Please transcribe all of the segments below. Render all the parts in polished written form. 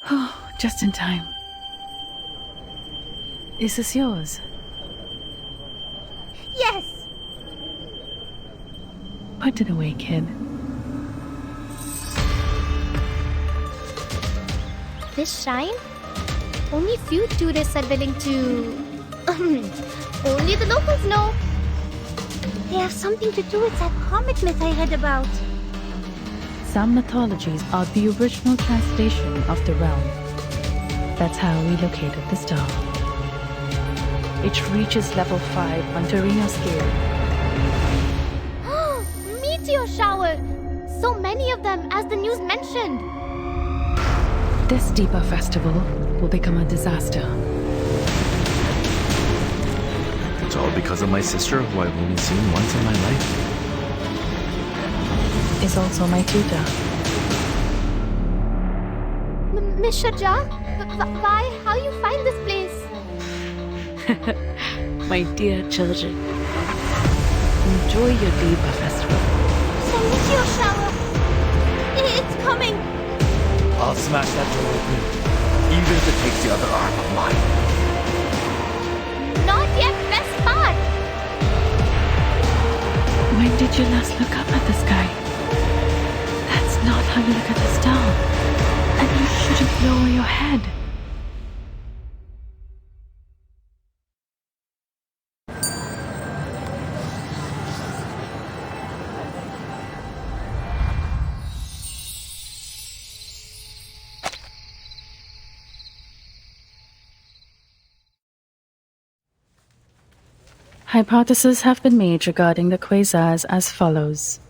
Oh, just in time. Is this yours? Yes! Put it away, kid. This shrine? Only few tourists are willing to... only the locals know. They have something to do with that comet myth I heard about. Some mythologies are the original translation of the realm. That's how we located the star. It reaches level 5 on Torino scale. Meteor shower! So many of them, as the news mentioned. This Deepa festival will become a disaster. It's all because of my sister, who I've only seen once in my life. Is also my tutor. Miss Shaja, why? How you find this place? My dear children, enjoy your Deepa festival. The meteor shower! It's coming! I'll smash that door open, even if it takes the other arm of mine. Not yet, best part! When did you last look up at the sky? That's not how you look at the star. And you shouldn't lower your head. Hypotheses have been made regarding the quasars as follows.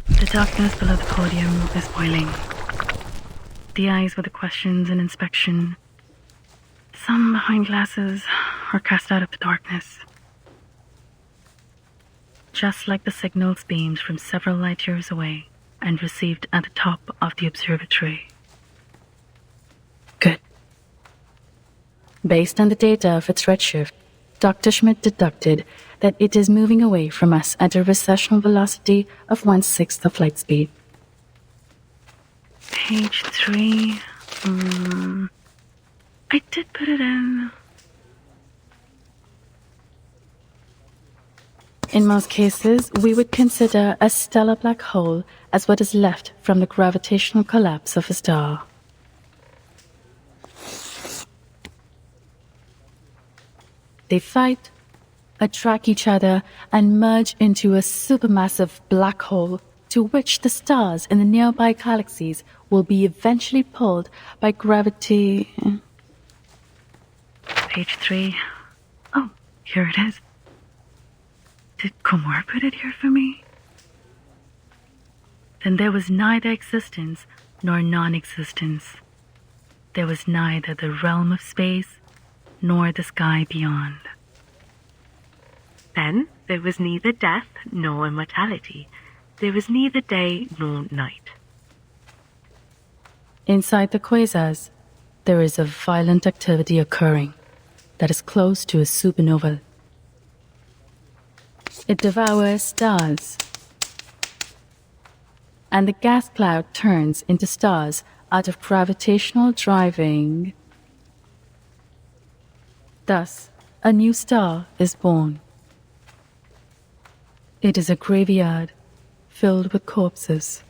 The darkness below the podium is boiling. The eyes with the questions and inspection. Some behind glasses are cast out of the darkness. Just like the signals beamed from several light years away and received at the top of the observatory. Good. Based on the data of its redshift, Dr. Schmidt deducted that it is moving away from us at a recessional velocity of 1/6 of light speed. Page 3. I did put it in. In most cases, we would consider a stellar black hole as what is left from the gravitational collapse of a star. They fight, attract each other, and merge into a supermassive black hole to which the stars in the nearby galaxies will be eventually pulled by gravity. Page 3. Oh, here it is. Did Komor put it here for me? Then there was neither existence nor non-existence. There was neither the realm of space nor the sky beyond. Then there was neither death nor immortality. There was neither day nor night. Inside the quasars, there is a violent activity occurring that is close to a supernova. It devours stars, and the gas cloud turns into stars out of gravitational driving. Thus, a new star is born. It is a graveyard filled with corpses,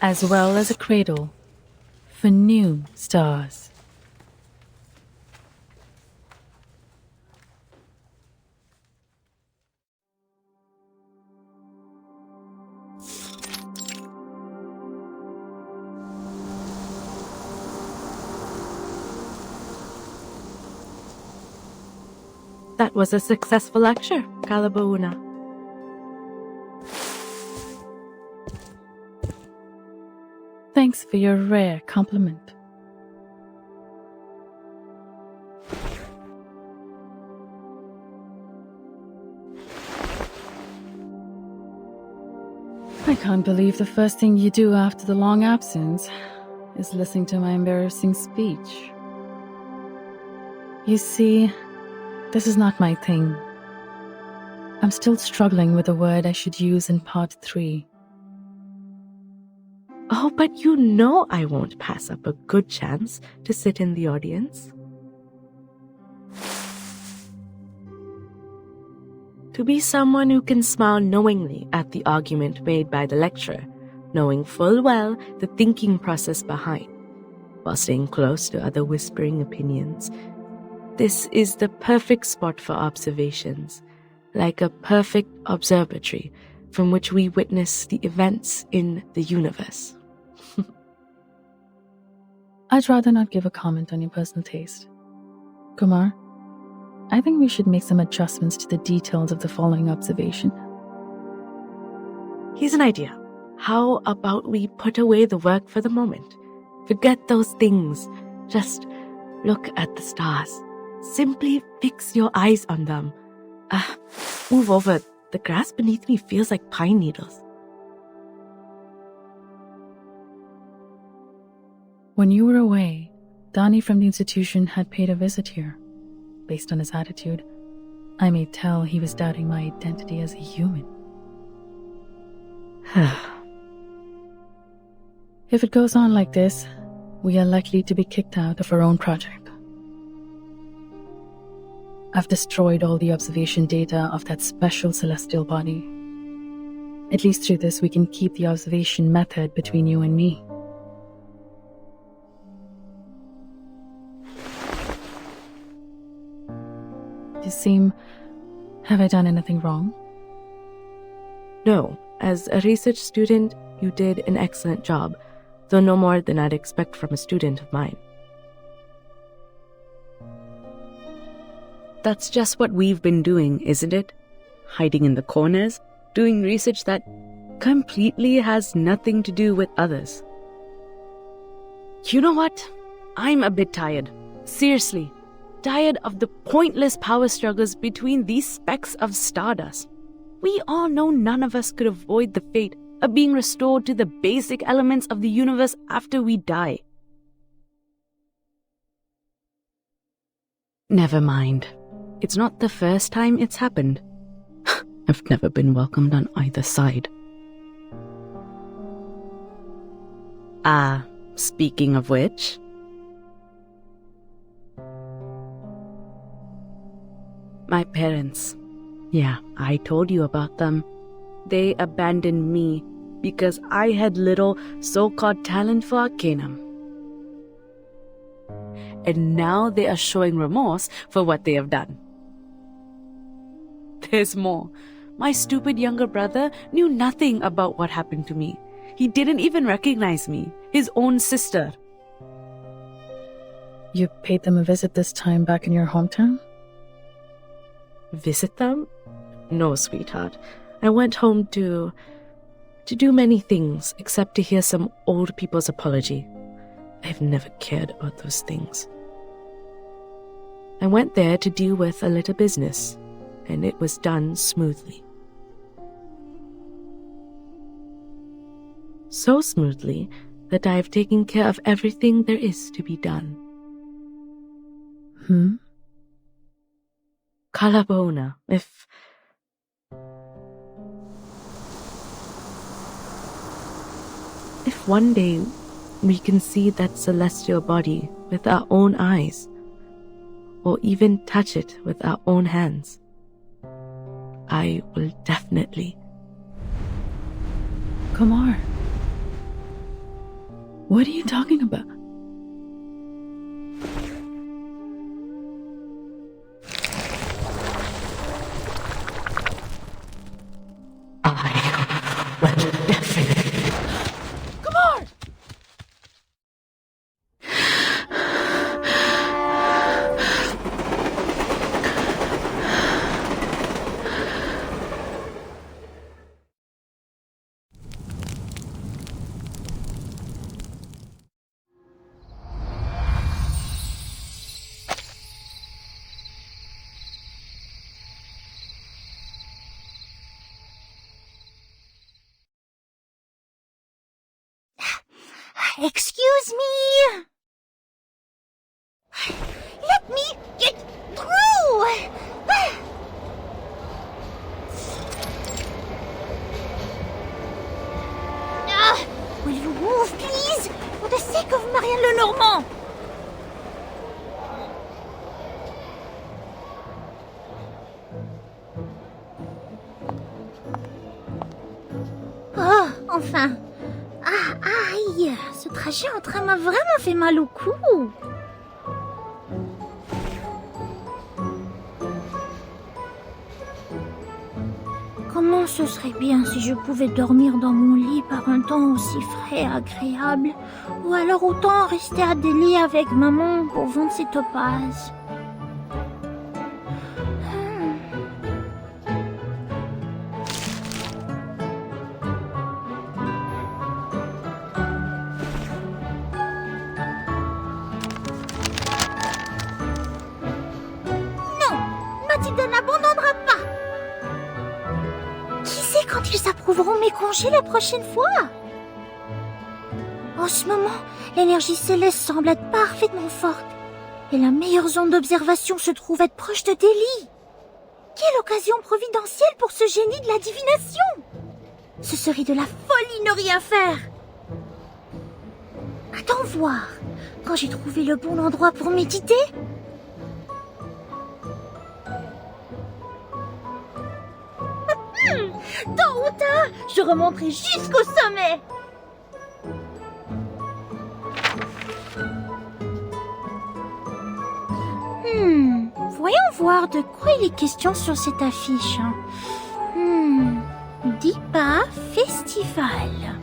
as well as a cradle for new stars. That was a successful lecture, Kalabauna. Thanks for your rare compliment. I can't believe the first thing you do after the long absence is listening to my embarrassing speech. You see, this is not my thing. I'm still struggling with the word I should use in part 3. Oh, but you know I won't pass up a good chance to sit in the audience. To be someone who can smile knowingly at the argument made by the lecturer, knowing full well the thinking process behind, while staying close to other whispering opinions. This is the perfect spot for observations, like a perfect observatory from which we witness the events in the universe. I'd rather not give a comment on your personal taste. Kumar, I think we should make some adjustments to the details of the following observation. Here's an idea. How about we put away the work for the moment? Forget those things. Just look at the stars. Simply fix your eyes on them. Move over. The grass beneath me feels like pine needles. When you were away, Dani from the institution had paid a visit here. Based on his attitude, I may tell he was doubting my identity as a human. If it goes on like this, we are likely to be kicked out of our own project. I've destroyed all the observation data of that special celestial body. At least through this, we can keep the observation method between you and me. Have I done anything wrong? No, as a research student, you did an excellent job, though no more than I'd expect from a student of mine. That's just what we've been doing, isn't it? Hiding in the corners, doing research that completely has nothing to do with others. You know what? I'm a bit tired. Seriously. Tired of the pointless power struggles between these specks of stardust. We all know none of us could avoid the fate of being restored to the basic elements of the universe after we die. Never mind. It's not the first time it's happened. I've never been welcomed on either side. Speaking of which... my parents. Yeah, I told you about them. They abandoned me because I had little so-called talent for arcanum. And now they are showing remorse for what they have done. There's more. My stupid younger brother knew nothing about what happened to me. He didn't even recognize me, his own sister. You paid them a visit this time back in your hometown? Visit them? No, sweetheart. I went home to do many things except to hear some old people's apology. I've never cared about those things. I went there to deal with a little business, and it was done smoothly. So smoothly that I have taken care of everything there is to be done. Kalabona, if one day we can see that celestial body with our own eyes, or even touch it with our own hands, I will definitely. Kumar, what are you talking about? Excuse me? Let me get through! move, please! For the sake of Marianne Lenormand! Oh, enfin! Ah, aïe! Ce trajet en train m'a vraiment fait mal au cou! Comment ce serait bien si je pouvais dormir dans mon lit par un temps aussi frais et agréable, ou alors autant rester à Delhi avec maman pour vendre ses topazes. Non, Mathilda n'abandonnera pas. Qui sait quand ils approuveront mes congés la prochaine fois? En ce moment, l'énergie céleste semble être parfaitement forte. Et la meilleure zone d'observation se trouve être proche de Delhi. Quelle occasion providentielle pour ce génie de la divination! Ce serait de la folie ne rien faire. Attends voir, quand j'ai trouvé le bon endroit pour méditer. Tôt ou tard, je remonterai jusqu'au sommet. Voyons voir de quoi il est question sur cette affiche. Dipa Festival.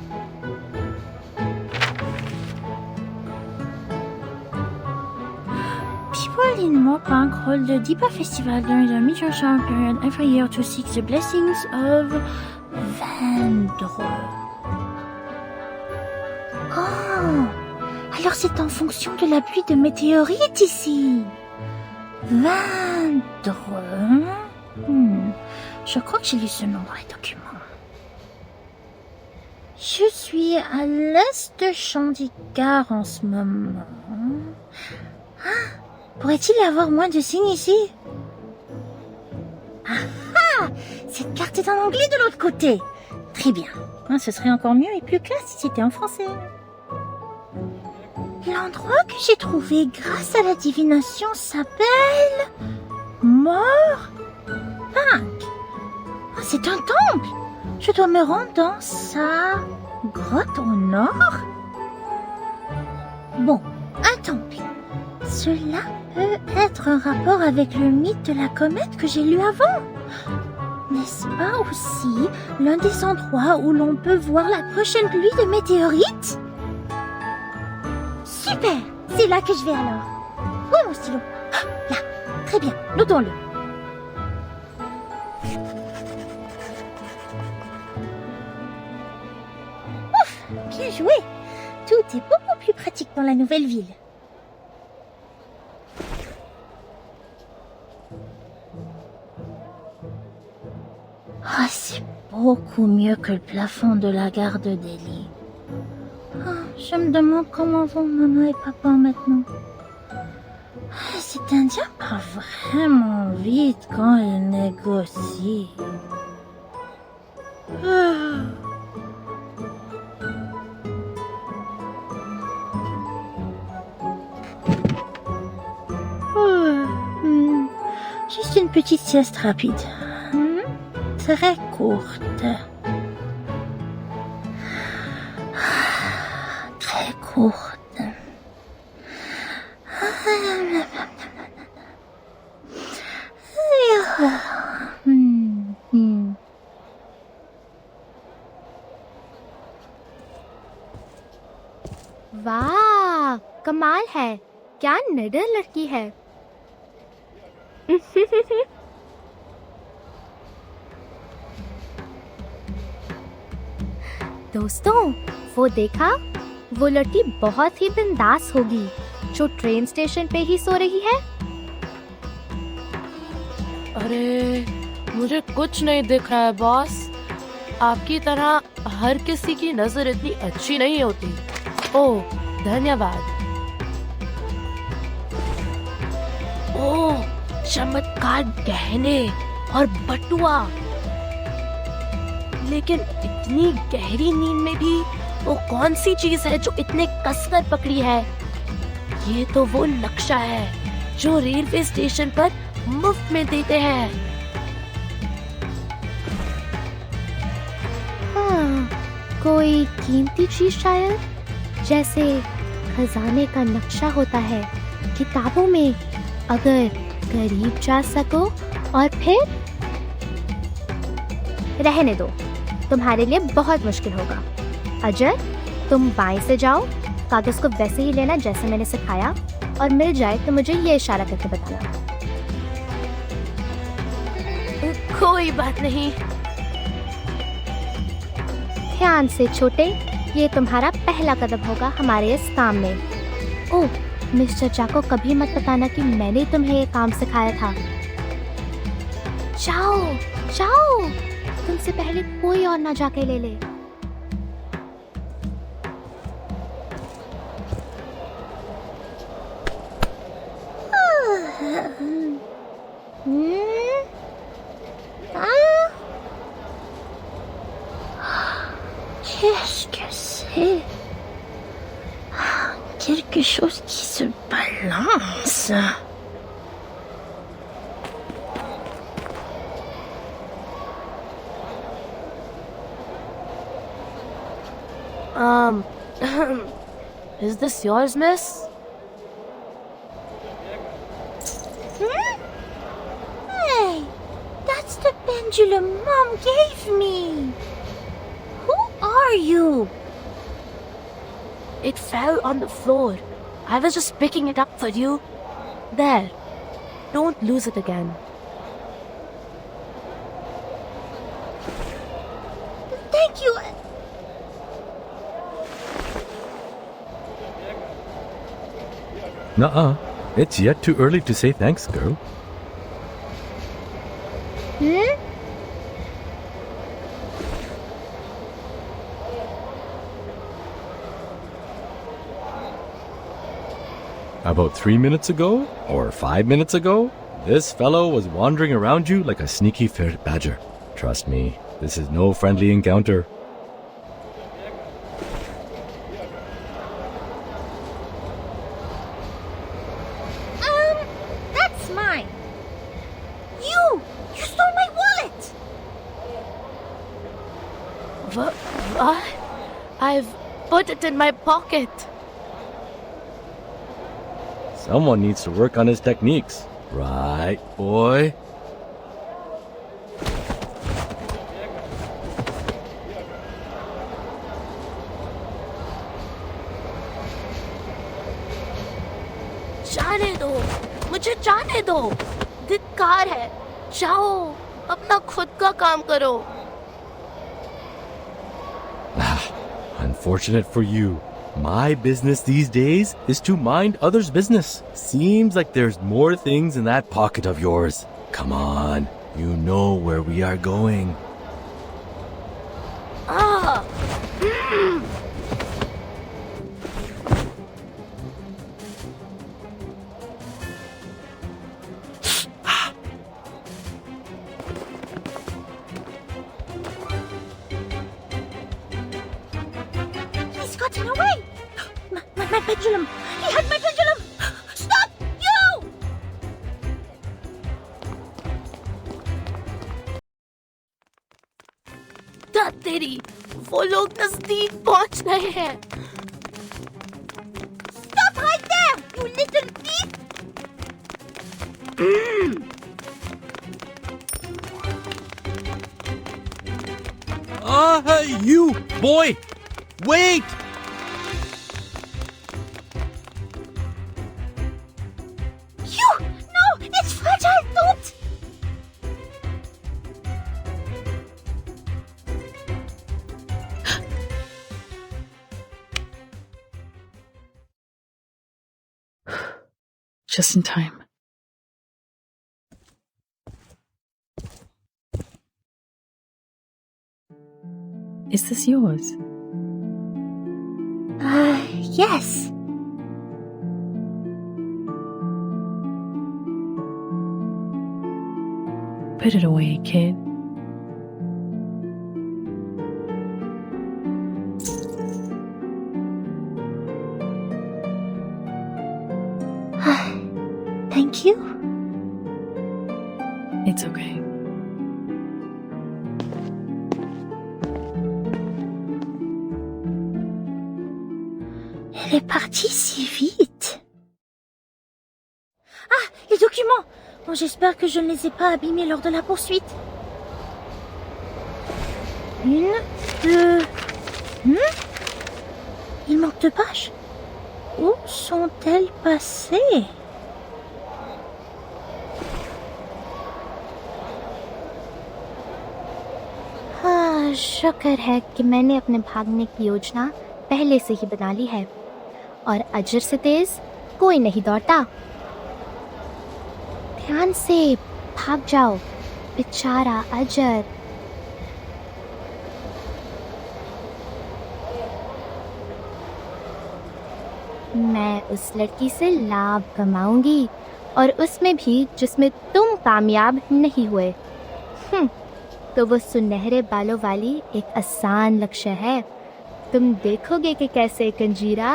People in Mopank hold the Dipa Festival during the mid-autumn period every year to seek the blessings of Vendre. Oh, alors c'est en fonction de la pluie de météorites ici. Vendre. Je crois que j'ai lu ce nom dans les documents. Je suis à l'est de Chandigarh en ce moment. Ah, pourrait-il y avoir moins de signes ici? Ah, cette carte est en anglais de l'autre côté. Très bien. Ce serait encore mieux et plus classe si c'était en français. L'endroit que j'ai trouvé grâce à la divination s'appelle Mopank. C'est un temple. Je dois me rendre dans sa grotte au nord. Bon, un temple. Cela peut être un rapport avec le mythe de la comète que j'ai lu avant. N'est-ce pas aussi l'un des endroits où l'on peut voir la prochaine pluie de météorites? Super! C'est là que je vais alors. Où est mon stylo? Là. Très bien. Notons-le. Ouf! Bien joué! Tout est beaucoup plus pratique dans la nouvelle ville. C'est beaucoup mieux que le plafond de la gare de Delhi. Je me demande comment vont maman et papa maintenant. Cet Indien part vraiment vite quand il négocie. Juste une petite sieste rapide. Très courte. Très courte. वाह, कमाल है। क्या निडर लड़की है। दोस्तों, वो देखा? वो लड़की बहुत ही बिंदास होगी जो ट्रेन स्टेशन पे ही सो रही है। अरे, मुझे कुछ नहीं दिख रहा है बॉस। आपकी तरह हर किसी की नजर इतनी अच्छी नहीं होती। ओह, धन्यवाद। ओह, चमत्कार गहने और बटुआ। लेकिन इतनी गहरी नींद में भी वो कौन सी चीज है जो इतने कसकर पकड़ी है? ये तो वो नक्शा है जो रेलवे स्टेशन पर मुफ्त में देते हैं। हाँ, कोई कीमती चीज शायद, जैसे खजाने का नक्शा होता है किताबों में। अगर करीब जा सको और फिर रहने दो, तुम्हारे लिए बहुत मुश्किल होगा। अजय, तुम बाएं से जाओ, कागज को वैसे ही लेना जैसे मैंने सिखाया, और मिल जाए तो मुझे ये इशारा करके बताना। कोई बात नहीं। ध्यान से छोटे, ये तुम्हारा पहला कदम होगा हमारे इस काम में। ओह, मिस्टर चा को कभी मत बताना कि मैंने तुम्हें ये काम सिखाया था। जाओ जाओ, तुमसे पहले कोई और ना जाके ले ले। Qu'est-ce que c'est? Quelque chose qui se balance. Is this yours, miss? Hey, that's the pendulum Mom gave me. Who are you? It fell on the floor. I was just picking it up for you. There. Don't lose it again. Thank you. Nuh-uh. It's yet too early to say thanks, girl. About 3 minutes ago, or 5 minutes ago, this fellow was wandering around you like a sneaky ferret badger. Trust me, this is no friendly encounter. That's mine. You stole my wallet. What? I've put it in my pocket. Someone needs to work on his techniques. Right, boy? जाने दो, मुझे जाने दो। धिक्कार है। जाओ, अपना खुद का काम करो। Unfortunate for you. My business these days is to mind others' business. Seems like there's more things in that pocket of yours. Come on, you know where we are going. Ah! He's gotten away. My pendulum. He had my pendulum. Stop, you! तेरी, वो लोग नजदीक पहुंच रहे हैं। Stop right there, you little thief! Hey, you, boy! Wait! You! No, it's fragile, don't! Just in time. Is this yours? Yes. Put it away, kid. Elle est partie si vite. Ah, les documents. Bon, j'espère que je ne les ai pas abîmés lors de la poursuite. 1, 2... Il manque 2 pages. Où sont-elles passées? हाँ, शुक्र है कि मैंने अपने भागने की योजना पहले से ही बना ली है और अजर से तेज कोई नहीं दौड़ता। ध्यान से भाग जाओ, बेचारा अजर। मैं उस लड़की से लाभ कमाऊंगी और उसमें भी जिसमें तुम कामयाब नहीं हुए। तो वो सुनहरे बालों वाली एक आसान लक्ष्य है। तुम देखोगे कि कैसे कंजीरा।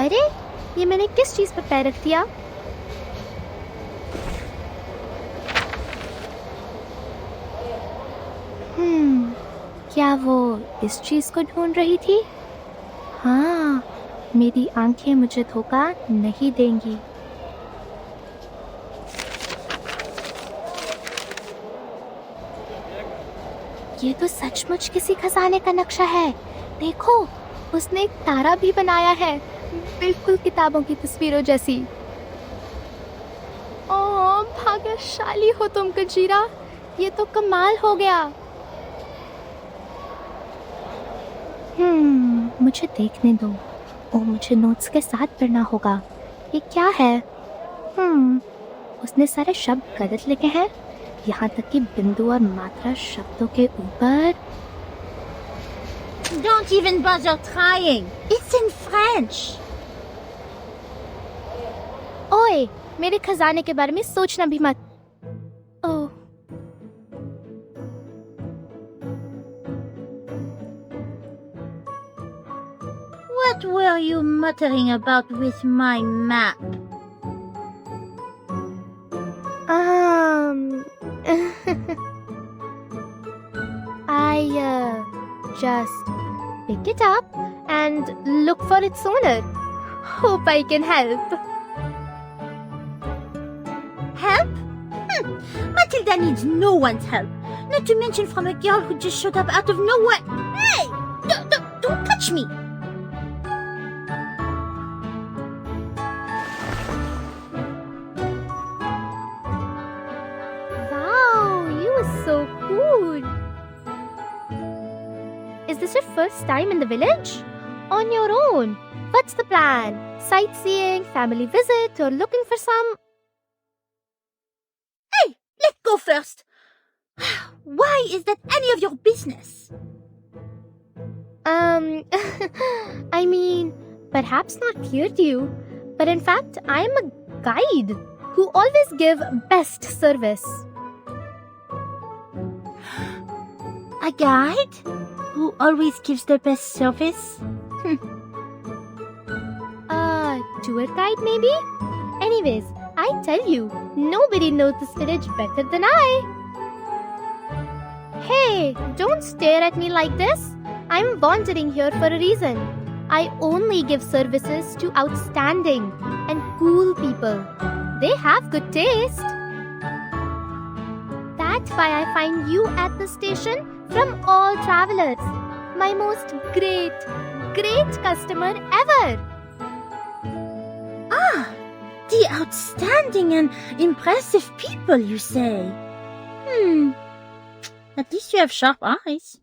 अरे, ये मैंने किस चीज पर पैर रख दिया? क्या वो इस चीज को ढूंढ रही थी? हाँ, मेरी आंखें मुझे धोखा नहीं देंगी। ये तो सचमुच किसी खजाने का नक्शा है। देखो, उसने एक तारा भी बनाया है, बिल्कुल किताबों की तस्वीरों जैसी। ओह, भाग्यशाली हो तुम कंजीरा, ये तो कमाल हो गया। मुझे देखने दो। ओह, मुझे नोट्स के साथ पढ़ना होगा। ये क्या है? उसने सारे शब्द गलत लिखे हैं, यहाँ तक कि बिंदु और मात्रा शब्दों के ऊपर। Don't even bother trying. It's in French. ओए, मेरे खजाने के बारे में सोचना भी मत। ओह, What were you muttering about with my map? I just pick it up and look for its owner. Hope I can help. Help? Matilda needs no one's help. Not to mention from a girl who just showed up out of nowhere. Hey! Don't touch me! Wow, you are so cool. Is this your first time in the village? On your own? What's the plan? Sightseeing, family visit, or looking for some... Hey! Let go first! Why is that any of your business? I mean, perhaps not clear to you, but in fact, I am a guide who always give best service. A guide? Who always gives the best service? Tour guide maybe? Anyways, I tell you, nobody knows this village better than I. Hey, don't stare at me like this. I'm wandering here for a reason. I only give services to outstanding and cool people. They have good taste. That's why I find you at the station from all travelers. My most great customer ever. Ah, the outstanding and impressive people, you say? At least you have sharp eyes.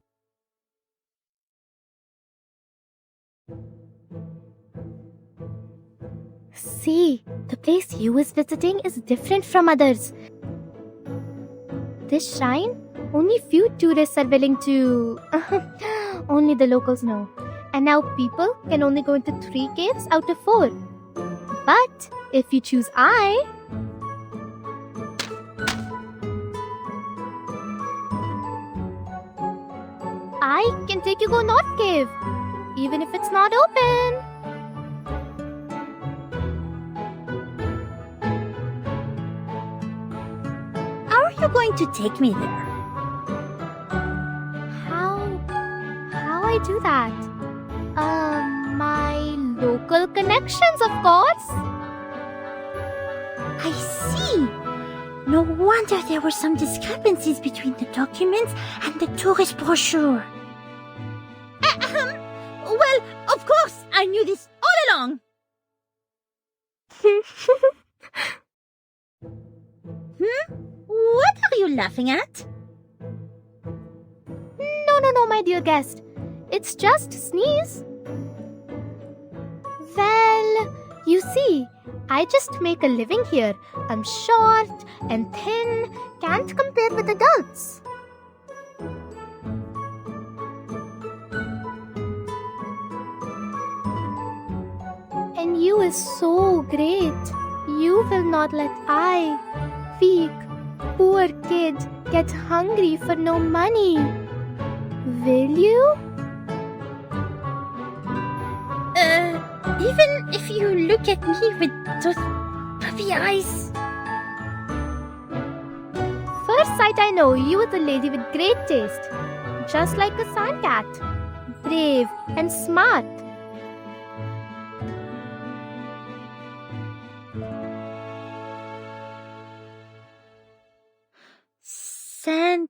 See, the place you was visiting is different from others. This shrine, only few tourists are willing to... only the locals know. And now people can only go into 3 caves out of 4. But if you choose I can take you go North Cave, even if it's not open. How are you going to take me there? How I do that? My local connections, of course. I see. No wonder there were some discrepancies between the documents and the tourist brochure. Well, of course, I knew this all along. What are you laughing at? No, my dear guest. It's just sneeze. Well, you see, I just make a living here. I'm short and thin, can't compare with adults. And you is so great. You will not let I, weak, poor kid, get hungry for no money. Will you? Even if you look at me with those puppy eyes. First sight I know you are the lady with great taste. Just like a sand cat. Brave and smart. Sand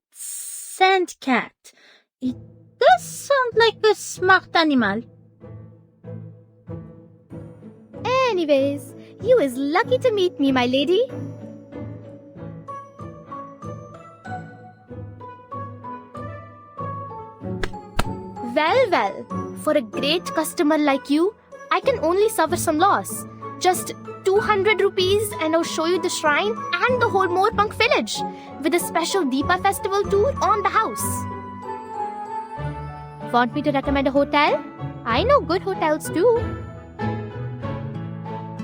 cat. It does sound like a smart animal. Anyways, you is lucky to meet me, my lady. Well, for a great customer like you, I can only suffer some loss. Just 200 rupees and I'll show you the shrine and the whole Moorpunk village with a special Deepa festival tour on the house. Want me to recommend a hotel? I know good hotels too.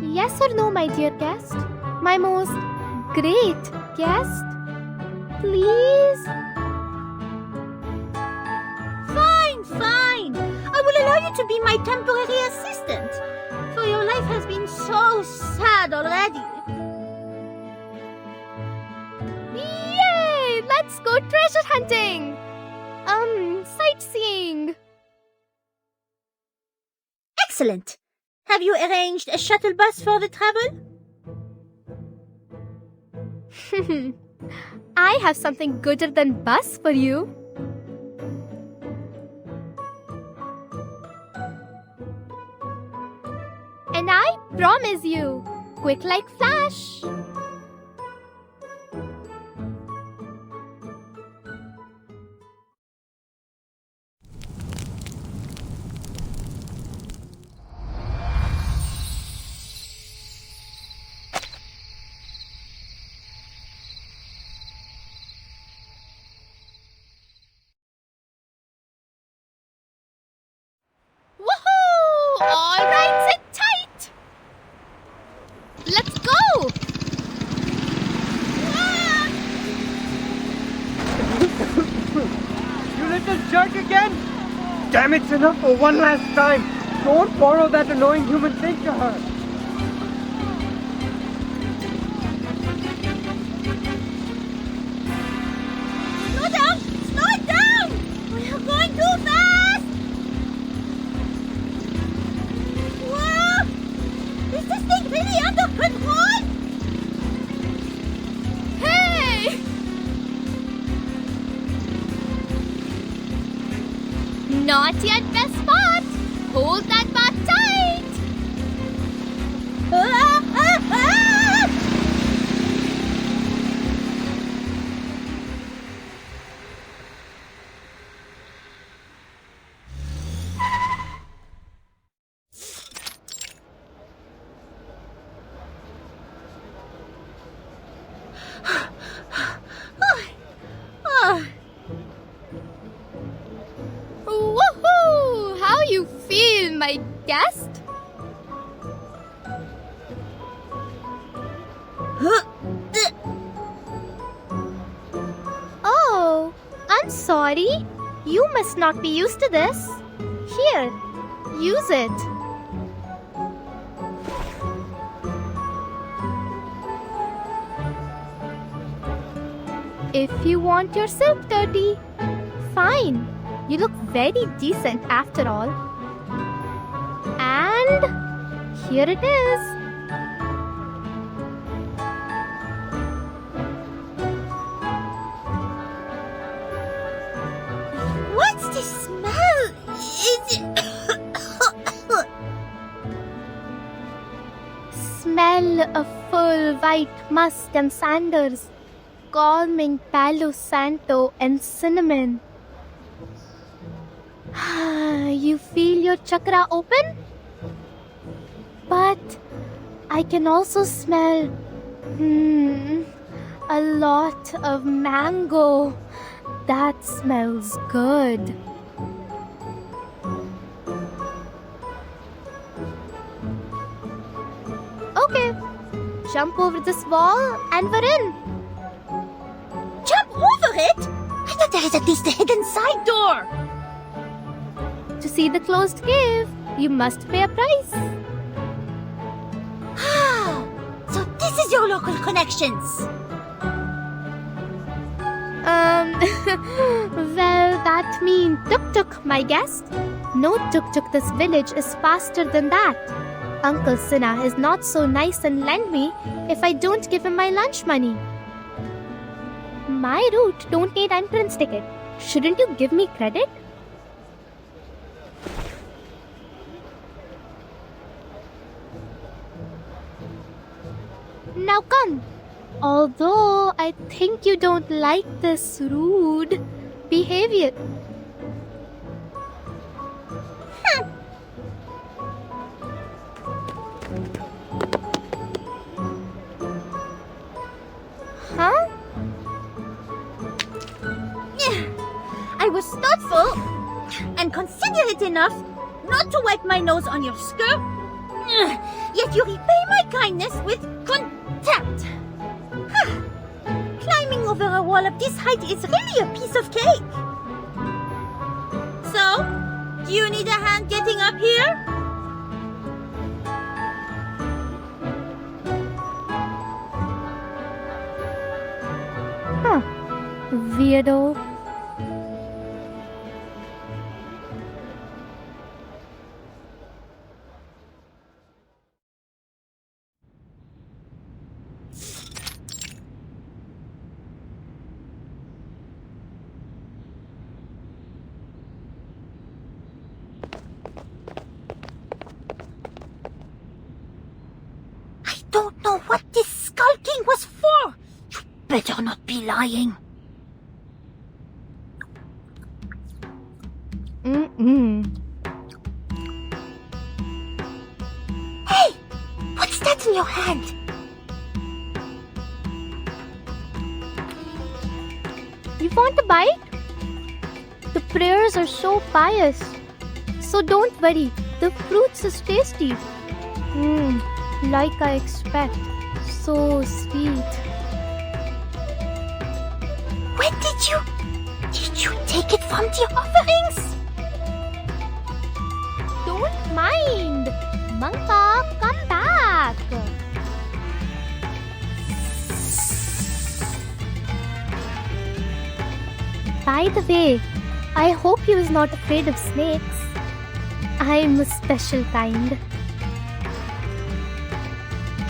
Yes or no, my dear guest? My most great guest? Please? Fine. I will allow you to be my temporary assistant. For your life has been so sad already. Yay! Let's go treasure hunting! Sightseeing. Excellent. Have you arranged a shuttle bus for the travel? I have something gooder than bus for you. And I promise you, quick like flash. Woohoo! All right, sit tight. Let's go. You little jerk again! Damn, it's enough for one last time. Don't borrow that annoying human thing to her. Slow down! We are going too fast! Whoa! Is this thing really under control? Hey! Not yet, best spot. Hold that bat tight. Woohoo! How you feel, my guest? Oh, I'm sorry. You must not be used to this. Here, use it. If you want yourself dirty, fine. You look very decent after all. And here it is. What's the smell? Is it... Smell of full white musk and sandals, calming Palo Santo and cinnamon. You feel your chakra open? But I can also smell a lot of mango. That smells good. Okay, jump over this wall and we're in. Jump over it? I thought there is at least a hidden side door. To see the closed cave, you must pay a price. Ah, so this is your local connections. Well, that means tuk-tuk, my guest. No tuk-tuk this village is faster than that. Uncle Sinha is not so nice and lend me if I don't give him my lunch money. My route don't need entrance ticket. Shouldn't you give me credit? Now come. Although I think you don't like this rude behavior. Huh? I was thoughtful and considerate enough not to wipe my nose on your skirt. Yet you repay my kindness with contempt. Climbing over a wall of this height is really a piece of cake. So, do you need a hand getting up here? Weirdo. I don't know what this skulking was for. You better not be lying. Hey! What's that in your hand? You want a bite? The prayers are so pious. So don't worry, the fruits is tasty. Like I expect. So sweet. When did you take it from the offerings? Don't mind. Mangka, come back. By the way, I hope he was not afraid of snakes. I'm a special kind.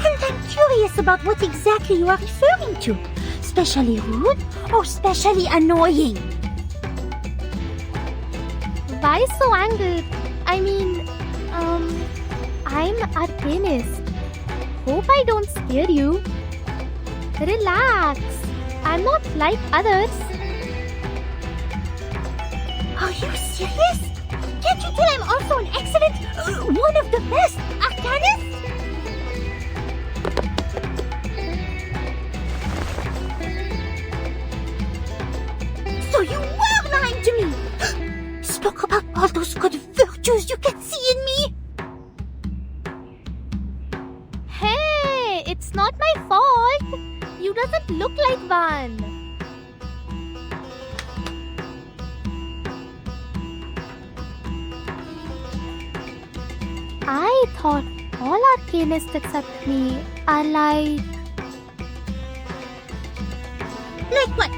And I'm curious about what exactly you are referring to. Specially rude or specially annoying? Why so angry? I mean, I'm Artemis. Hope I don't scare you. Relax. I'm not like others. Are you serious? Can't you tell I'm also an excellent, one of the best arcanists? So you were lying to me! Spoke about all those good virtues you can see in me? Hey, it's not my fault. You doesn't look like one. I thought all arcanists except me are like... Like what?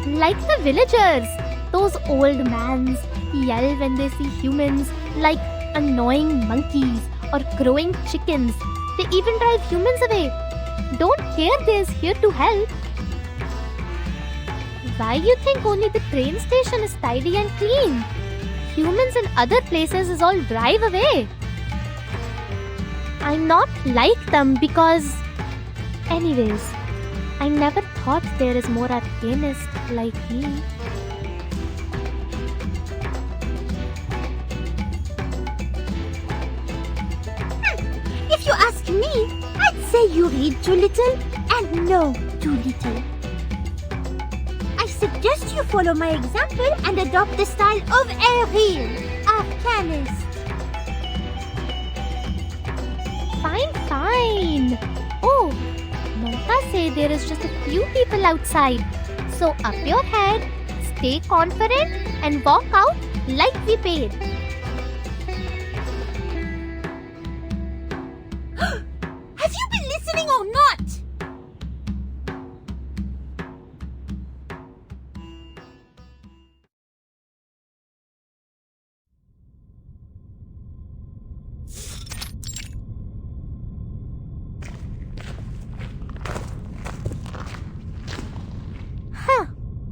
Like the villagers. Those old mans. yell when they see humans, like annoying monkeys or crowing chickens. They even drive humans away. Don't care they're here to help. Why you think only the train station is tidy and clean? Humans in other places is all drive away. I'm not like them because... Anyways, I never thought there is more arcanist like me. If you ask me, I'd say you read too little and know too little. I suggest you follow my example and adopt the style of a real arcanist. Fine. Oh, Mamta say there is just a few people outside. So up your head, stay confident and walk out like we paid. Have you been listening or not?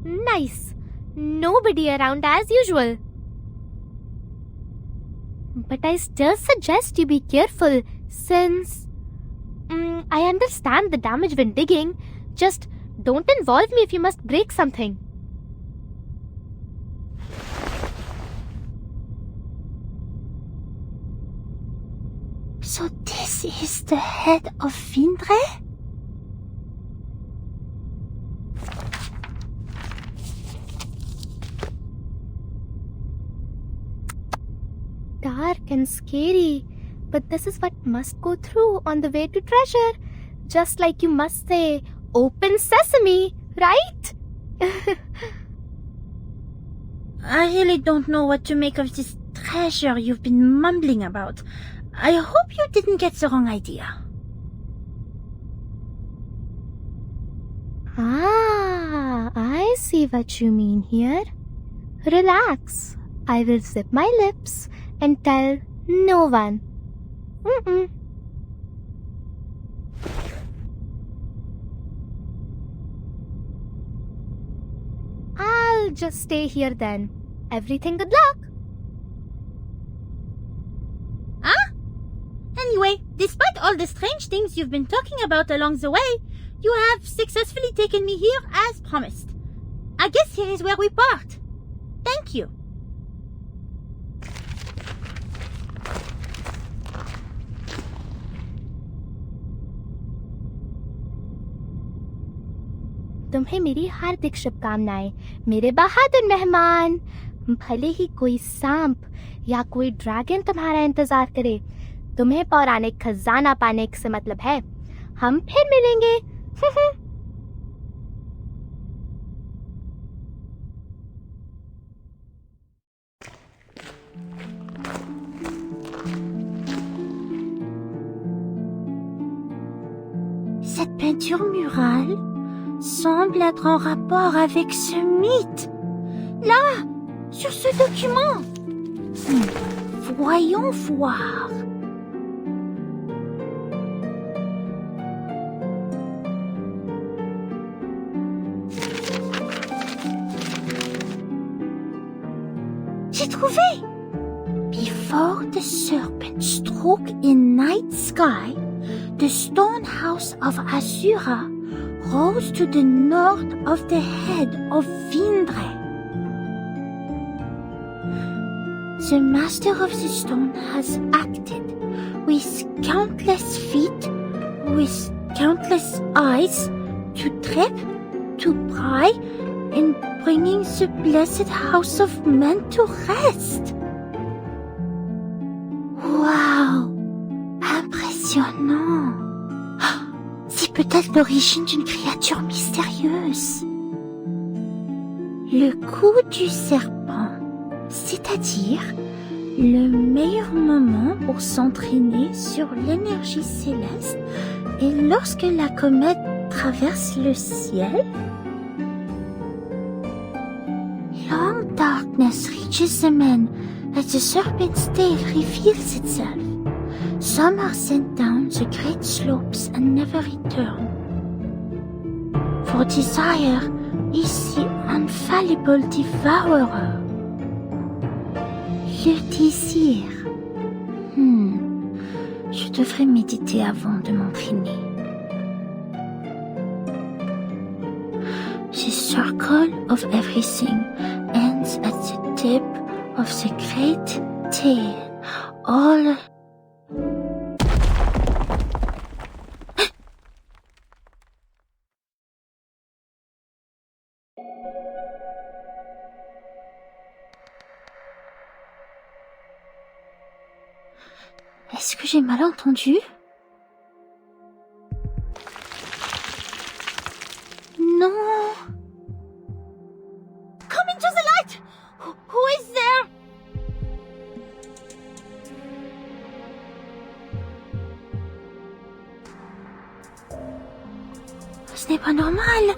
Nice. Nobody around as usual. But I still suggest you be careful since... I understand the damage when digging. Just don't involve me if you must break something. So this is the head of Vindre? Dark and scary, but this is what must go through on the way to treasure. Just like you must say, open sesame, right? I really don't know what to make of this treasure you've been mumbling about. I hope you didn't get the wrong idea. Ah, I see what you mean here. Relax. I will zip my lips and tell no one. I'll just stay here then. Everything good luck. Anyway, despite all the strange things you've been talking about along the way, you have successfully taken me here as promised. I guess here is where we part. Thank you. तुम्हें मेरी हार्दिक शुभकामनाएं मेरे बहादुर मेहमान। भले ही कोई सांप या कोई ड्रैगन तुम्हारा इंतजार करे, तुम्हें पौराणिक खजाना पाने से मतलब है। हम फिर मिलेंगे। Cette peinture murale semble être en rapport avec ce mythe. Là, sur ce document. Voyons voir. J'ai trouvé! Before the serpent struck in night sky, the stone house of Asura rose to the north of the head of Vindre. The master of the stone has acted with countless feet, with countless eyes, to trip, to pry, in bringing the blessed house of men to rest. Wow! Impressionnant! C'est peut-être l'origine d'une créature mystérieuse. Le coup du serpent, c'est-à-dire le meilleur moment pour s'entraîner sur l'énergie céleste est lorsque la comète traverse le ciel. Long darkness reaches the man as the serpent's tail reveals itself. Some are sent down the great slopes and never return. For desire is the infallible devourer. Le désir. Je devrais méditer avant de m'entraîner. The circle of everything ends at the tip of the great tail. All... Est-ce que j'ai mal entendu? Non. Come into the light! Who is there? Ce n'est pas normal.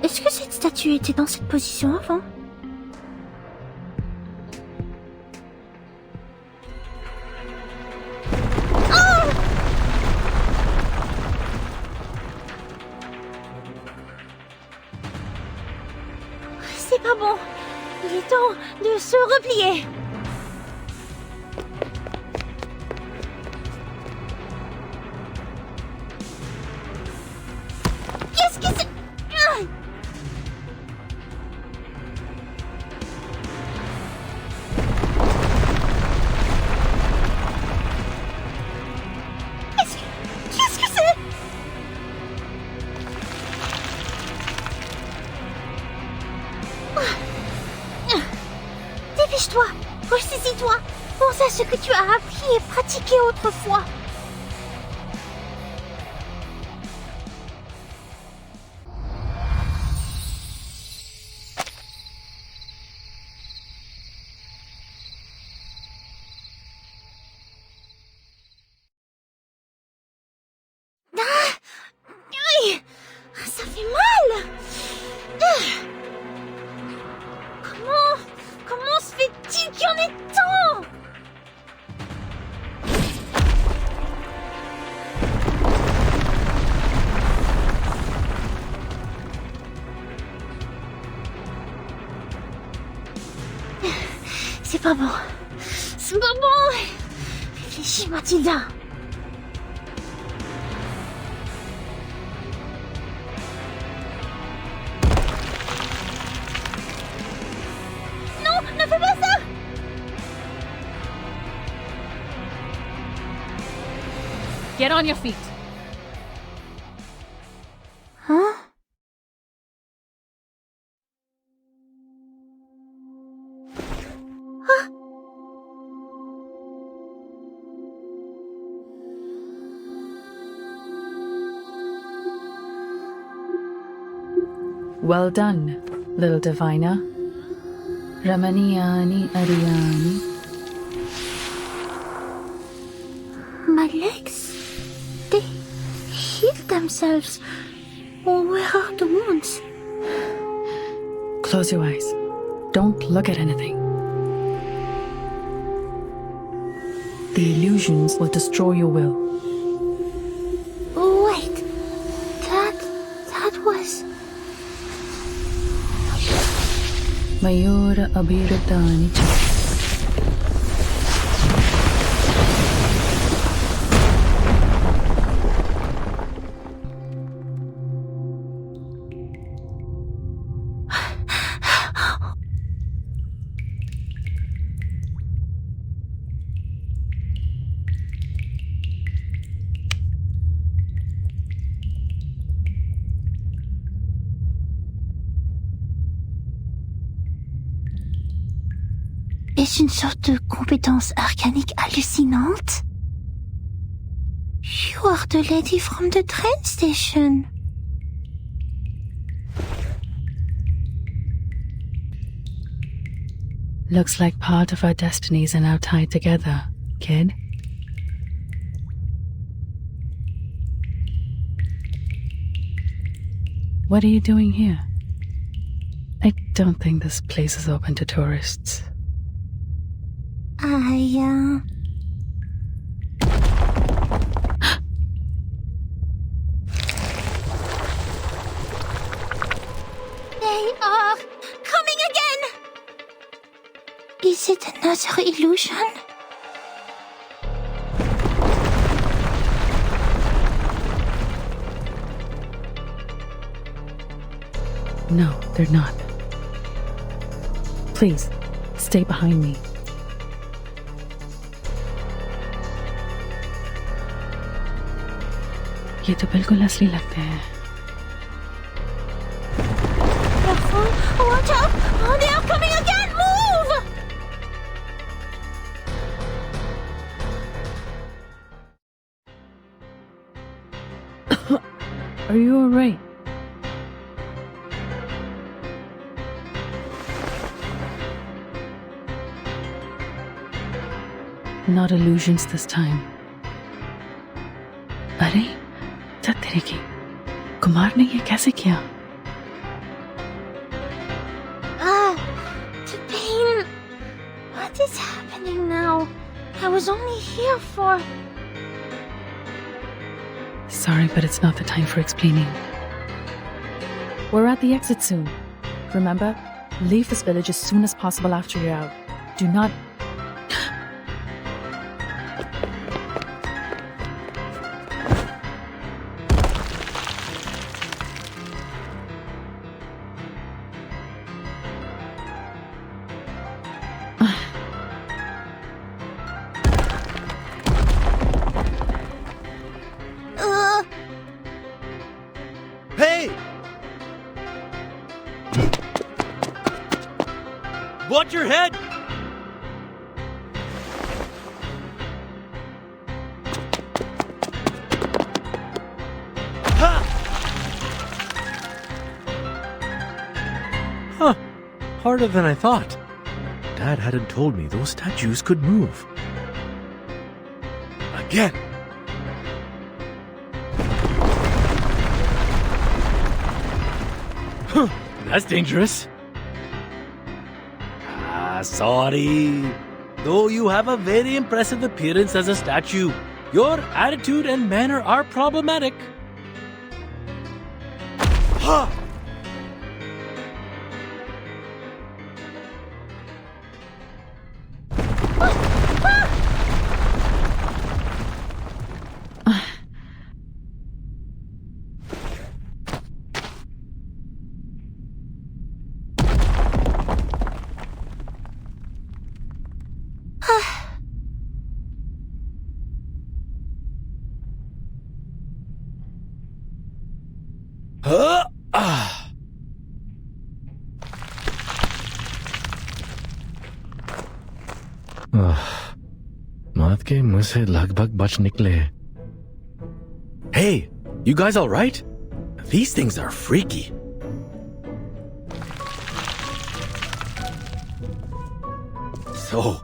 Est-ce que cette statue était dans cette position avant? C'est pas bon. Il est temps de se replier. Qu'est-ce que c'est? Qu'est-ce que c'est? Dépêche-toi, ressaisis-toi, pense à ce que tu as appris et pratiqué autrefois. Aïe, ça fait mal. Comment se fait-il qu'il y en ait tant? C'est pas bon. C'est pas bon. Réfléchis, Mathilda. Non, ne fais pas ça. Get on your feet. Hein? Well done, little diviner. Ramaniyani Ariyani. My legs, they healed themselves. Where are the wounds? Close your eyes. Don't look at anything. The illusions will destroy your will. Wait, that was... Mayura Abhiratani. Est-ce une sorte de compétence arcanique hallucinante? You are the lady from the train station. Looks like part of our destinies are now tied together, kid. What are you doing here? I don't think this place is open to tourists. They are coming again! Is it another illusion? No, they're not. Please, stay behind me. ये तो बिल्कुल असली लगते हैं. Careful! Watch out! Oh, they are coming again! Move! Are you alright? Not illusions this time. अरे तेरे की कुमार ने ये कैसे किया? The pain. What is happening now? I was only here for... Sorry, but it's not the time for explaining. We're at the exit soon. Remember, leave this village as soon as possible after you're out. Do not... Hey! Watch your head! Ha! Huh. Harder than I thought. Dad hadn't told me those statues could move. Again. That's dangerous. Sorry. Though you have a very impressive appearance as a statue, your attitude and manner are problematic. Ha! मात के मुंह से लगभग बच निकले. Hey, you guys all right? These things are freaky. So,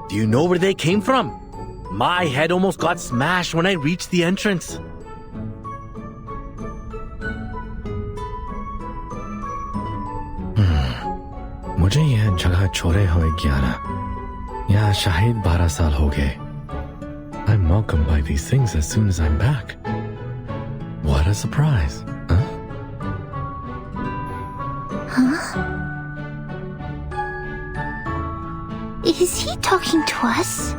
do you know where they came from? My head almost got smashed when I reached the entrance. मुझे यह जगह छोड़े हुए 11 या शायद 12 साल हो गए. I'm welcomed by these things as soon as I'm back. What a surprise, huh? Is he talking to us?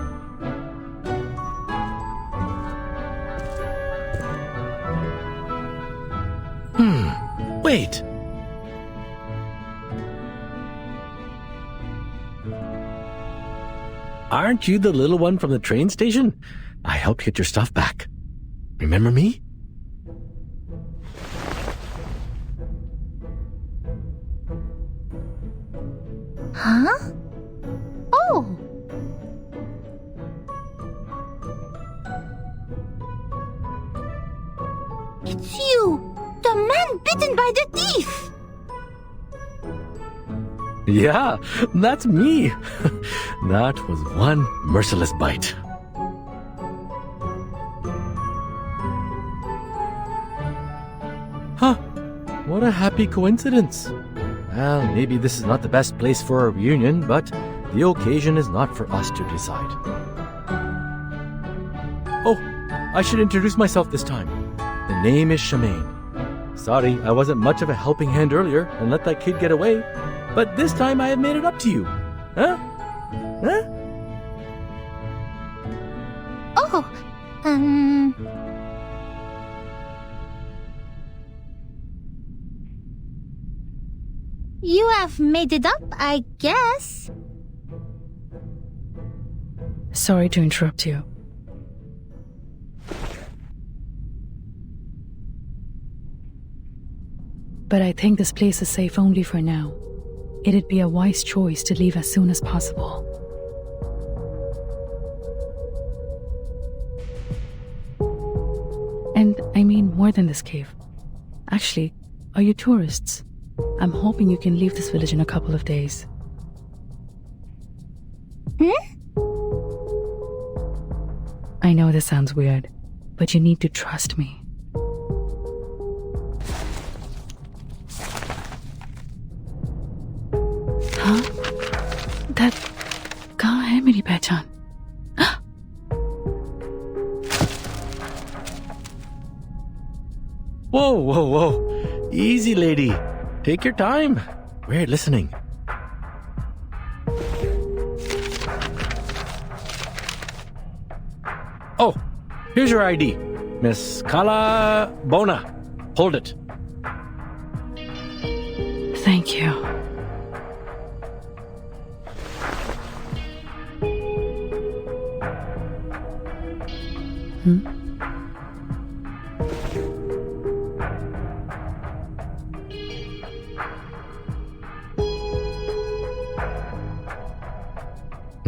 Wait. Aren't you the little one from the train station? I helped get your stuff back. Remember me? Huh? Oh! It's you! The man bitten by the thief! Yeah, that's me. That was one merciless bite. Huh, what a happy coincidence. Well, maybe this is not the best place for a reunion, but the occasion is not for us to decide. Oh, I should introduce myself this time. The name is Shemaine. Sorry, I wasn't much of a helping hand earlier and let that kid get away, but this time I have made it up to you. Huh? Huh? Oh, you have made it up, I guess. Sorry to interrupt you. But I think this place is safe only for now. It'd be a wise choice to leave as soon as possible. And I mean more than this cave. Actually, are you tourists? I'm hoping you can leave this village in a couple of days. I know this sounds weird, but you need to trust me. Huh? That कहाँ है मेरी पहचान? Whoa, whoa, whoa. Easy, lady. Take your time. We're listening. Oh, here's your ID. Miss Kala Bona. Hold it. Thank you.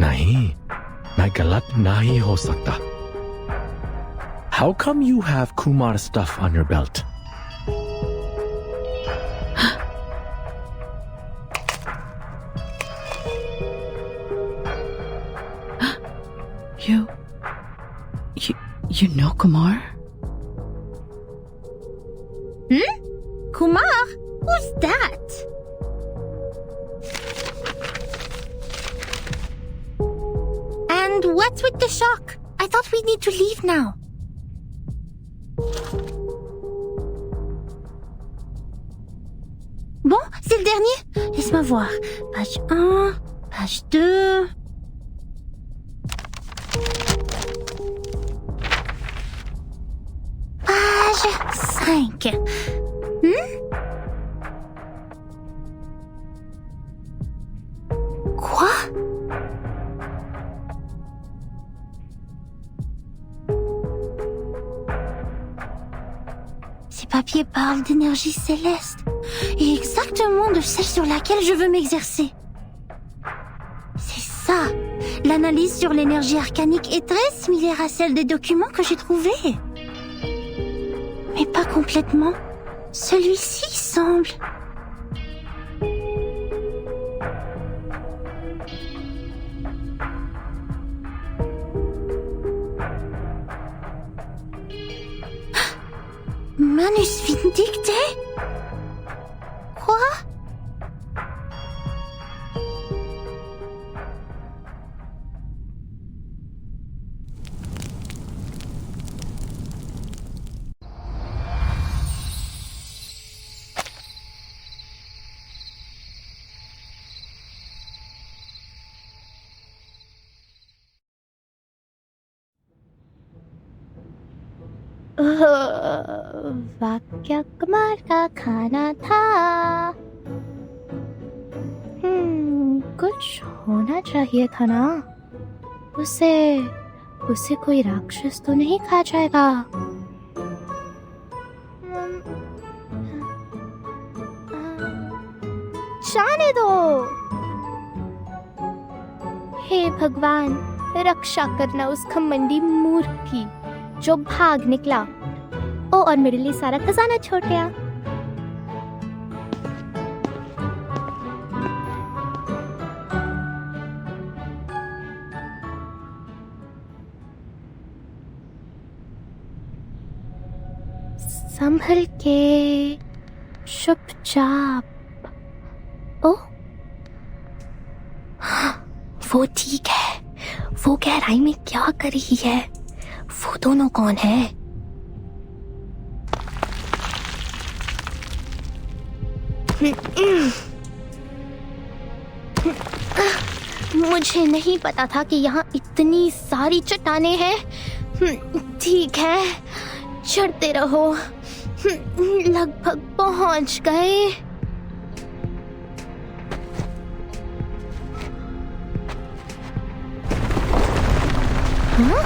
नहीं, मैं गलत नहीं हो सकता. How come you have Kumar stuff on your belt? You know Kumar? Kumar? Who's that? And what's with the shock? I thought we need to leave now. Bon, c'est le dernier. Laisse-moi voir. Page 1, page 2... Page 5. Quoi? Ces papiers parlent d'énergie céleste et exactement de celle sur laquelle je veux m'exercer. C'est ça. L'analyse sur l'énergie arcanique est très similaire à celle des documents que j'ai trouvés. Mais pas complètement. Celui-ci semble... Manus Vindicte? Quoi? वाक्य कुमार का खाना था. कुछ होना चाहिए था ना. उसे कोई राक्षस तो नहीं खा जाएगा. जाने दो. हे भगवान, रक्षा करना उस घमंडी मूर्ख की जो भाग निकला. ओ, और मेरे लिए सारा खजाना छोड़ गया. संभल के, चुपचाप. वो ठीक है, वो गहराई में क्या कर रही है? वो दोनों कौन है? मुझे नहीं पता था कि यहाँ इतनी सारी चट्टानें हैं। ठीक है, चढ़ते रहो। लगभग पहुंच गए। हाँ?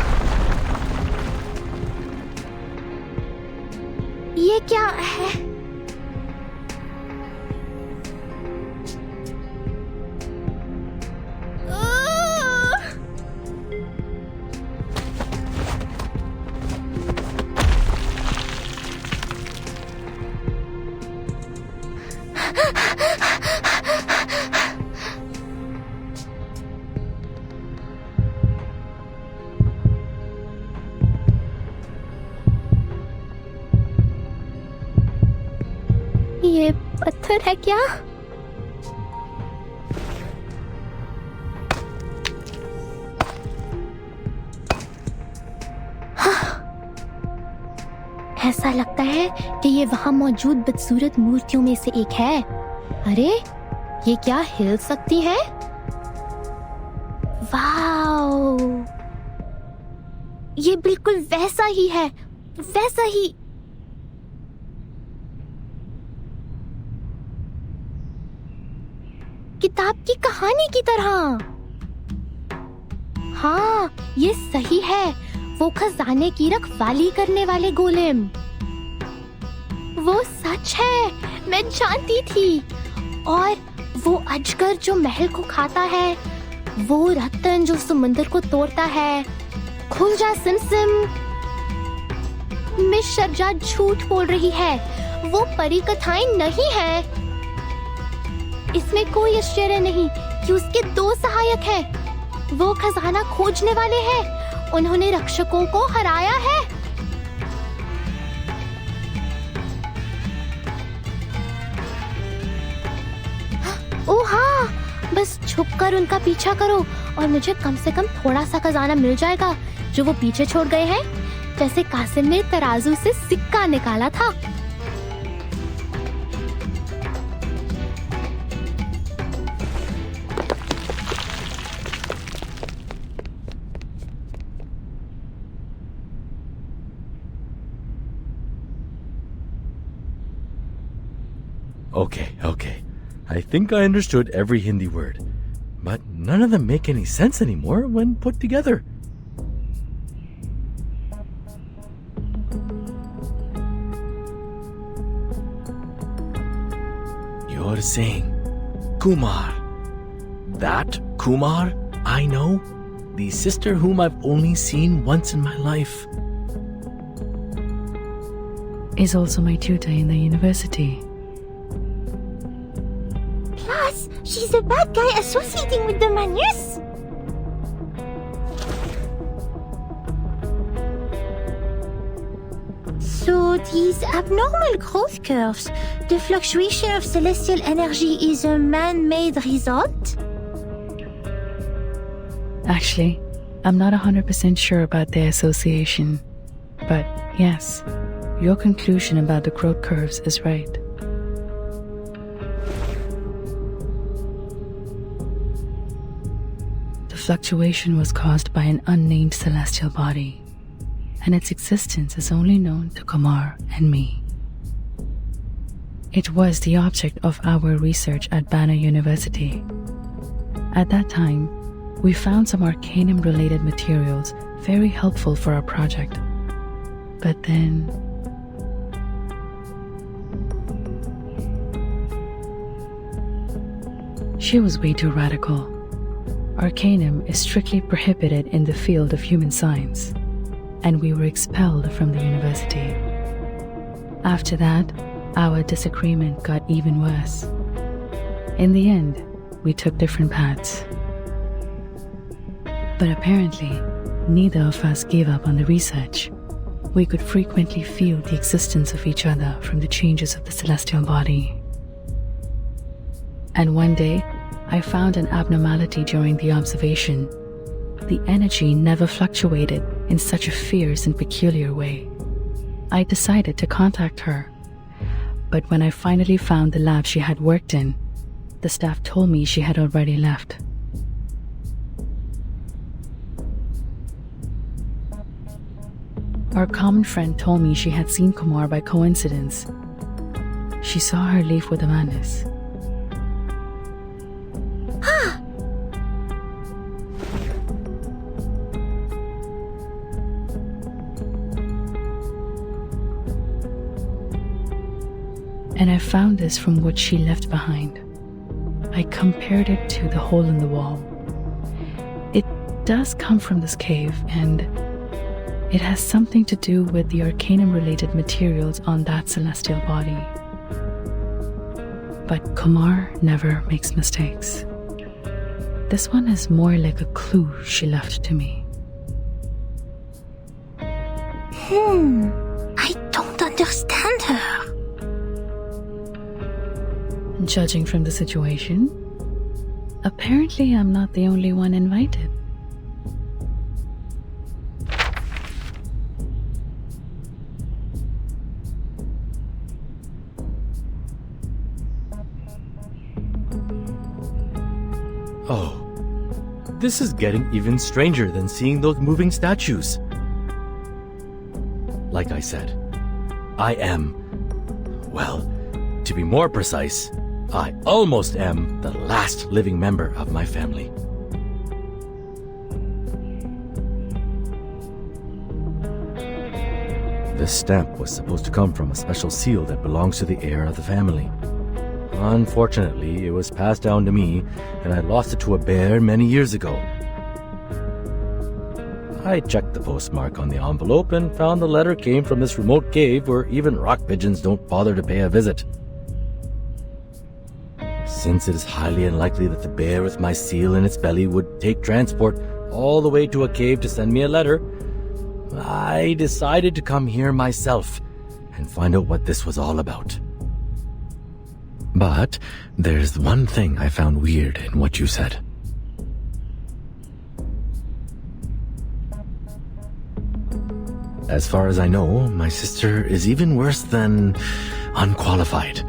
ये क्या है? ये पत्थर है क्या? ऐसा लगता है कि ये वहां मौजूद बदसूरत मूर्तियों में से एक है। अरे, ये क्या हिल सकती है? वाओ! ये बिल्कुल वैसा ही है, वैसा ही। किताब की कहानी की तरह। हाँ, ये सही है। वो खजाने की रखवाली करने वाले गोलेम। वो सच है, मैं जानती थी। और वो अजगर जो महल को खाता है, वो रतन जो समुंदर को तोड़ता है। खुल जा सिमसिम। मिस शर्जा झूठ बोल रही है। वो परी कथाएं नहीं है। इसमें कोई आश्चर्य नहीं कि उसके 2 सहायक हैं। वो खजाना खोजने वाले हैं। उन्होंने रक्षकों को हराया है। ओह हाँ, बस छुपकर उनका पीछा करो और मुझे कम से कम थोड़ा सा खजाना मिल जाएगा जो वो पीछे छोड़ गए हैं, जैसे कासिम ने तराजू से सिक्का निकाला था। Okay. I think I understood every Hindi word. But none of them make any sense anymore when put together. You're saying Kumar. That Kumar I know? The sister whom I've only seen once in my life. Is also my tutor in the university. She's a bad guy associating with the Manius. So these abnormal growth curves, the fluctuation of celestial energy is a man-made result? Actually, I'm not 100% sure about their association. But yes, your conclusion about the growth curves is right. Fluctuation was caused by an unnamed celestial body, and its existence is only known to Kumar and me. It was the object of our research at Banner University. At that time, we found some Arcanum-related materials very helpful for our project. But then... she was way too radical. Arcanum is strictly prohibited in the field of human science, and we were expelled from the university. After that, our disagreement got even worse. In the end, we took different paths. But apparently, neither of us gave up on the research. We could frequently feel the existence of each other from the changes of the celestial body. And one day, I found an abnormality during the observation. The energy never fluctuated in such a fierce and peculiar way. I decided to contact her. But when I finally found the lab she had worked in, the staff told me she had already left. Our common friend told me she had seen Kumar by coincidence. She saw her leave with Amanis. And I found this from what she left behind. I compared it to the hole in the wall. It does come from this cave, and it has something to do with the Arcanum-related materials on that celestial body. But Kumar never makes mistakes. This one is more like a clue she left to me. I don't understand her. Judging from the situation, apparently I'm not the only one invited. Oh, this is getting even stranger than seeing those moving statues. Like I said, I am, well, to be more precise, I almost am the last living member of my family. This stamp was supposed to come from a special seal that belongs to the heir of the family. Unfortunately, it was passed down to me, and I lost it to a bear many years ago. I checked the postmark on the envelope and found the letter came from this remote cave where even rock pigeons don't bother to pay a visit. Since it is highly unlikely that the bear with my seal in its belly would take transport all the way to a cave to send me a letter, I decided to come here myself and find out what this was all about. But there's one thing I found weird in what you said. As far as I know, my sister is even worse than unqualified.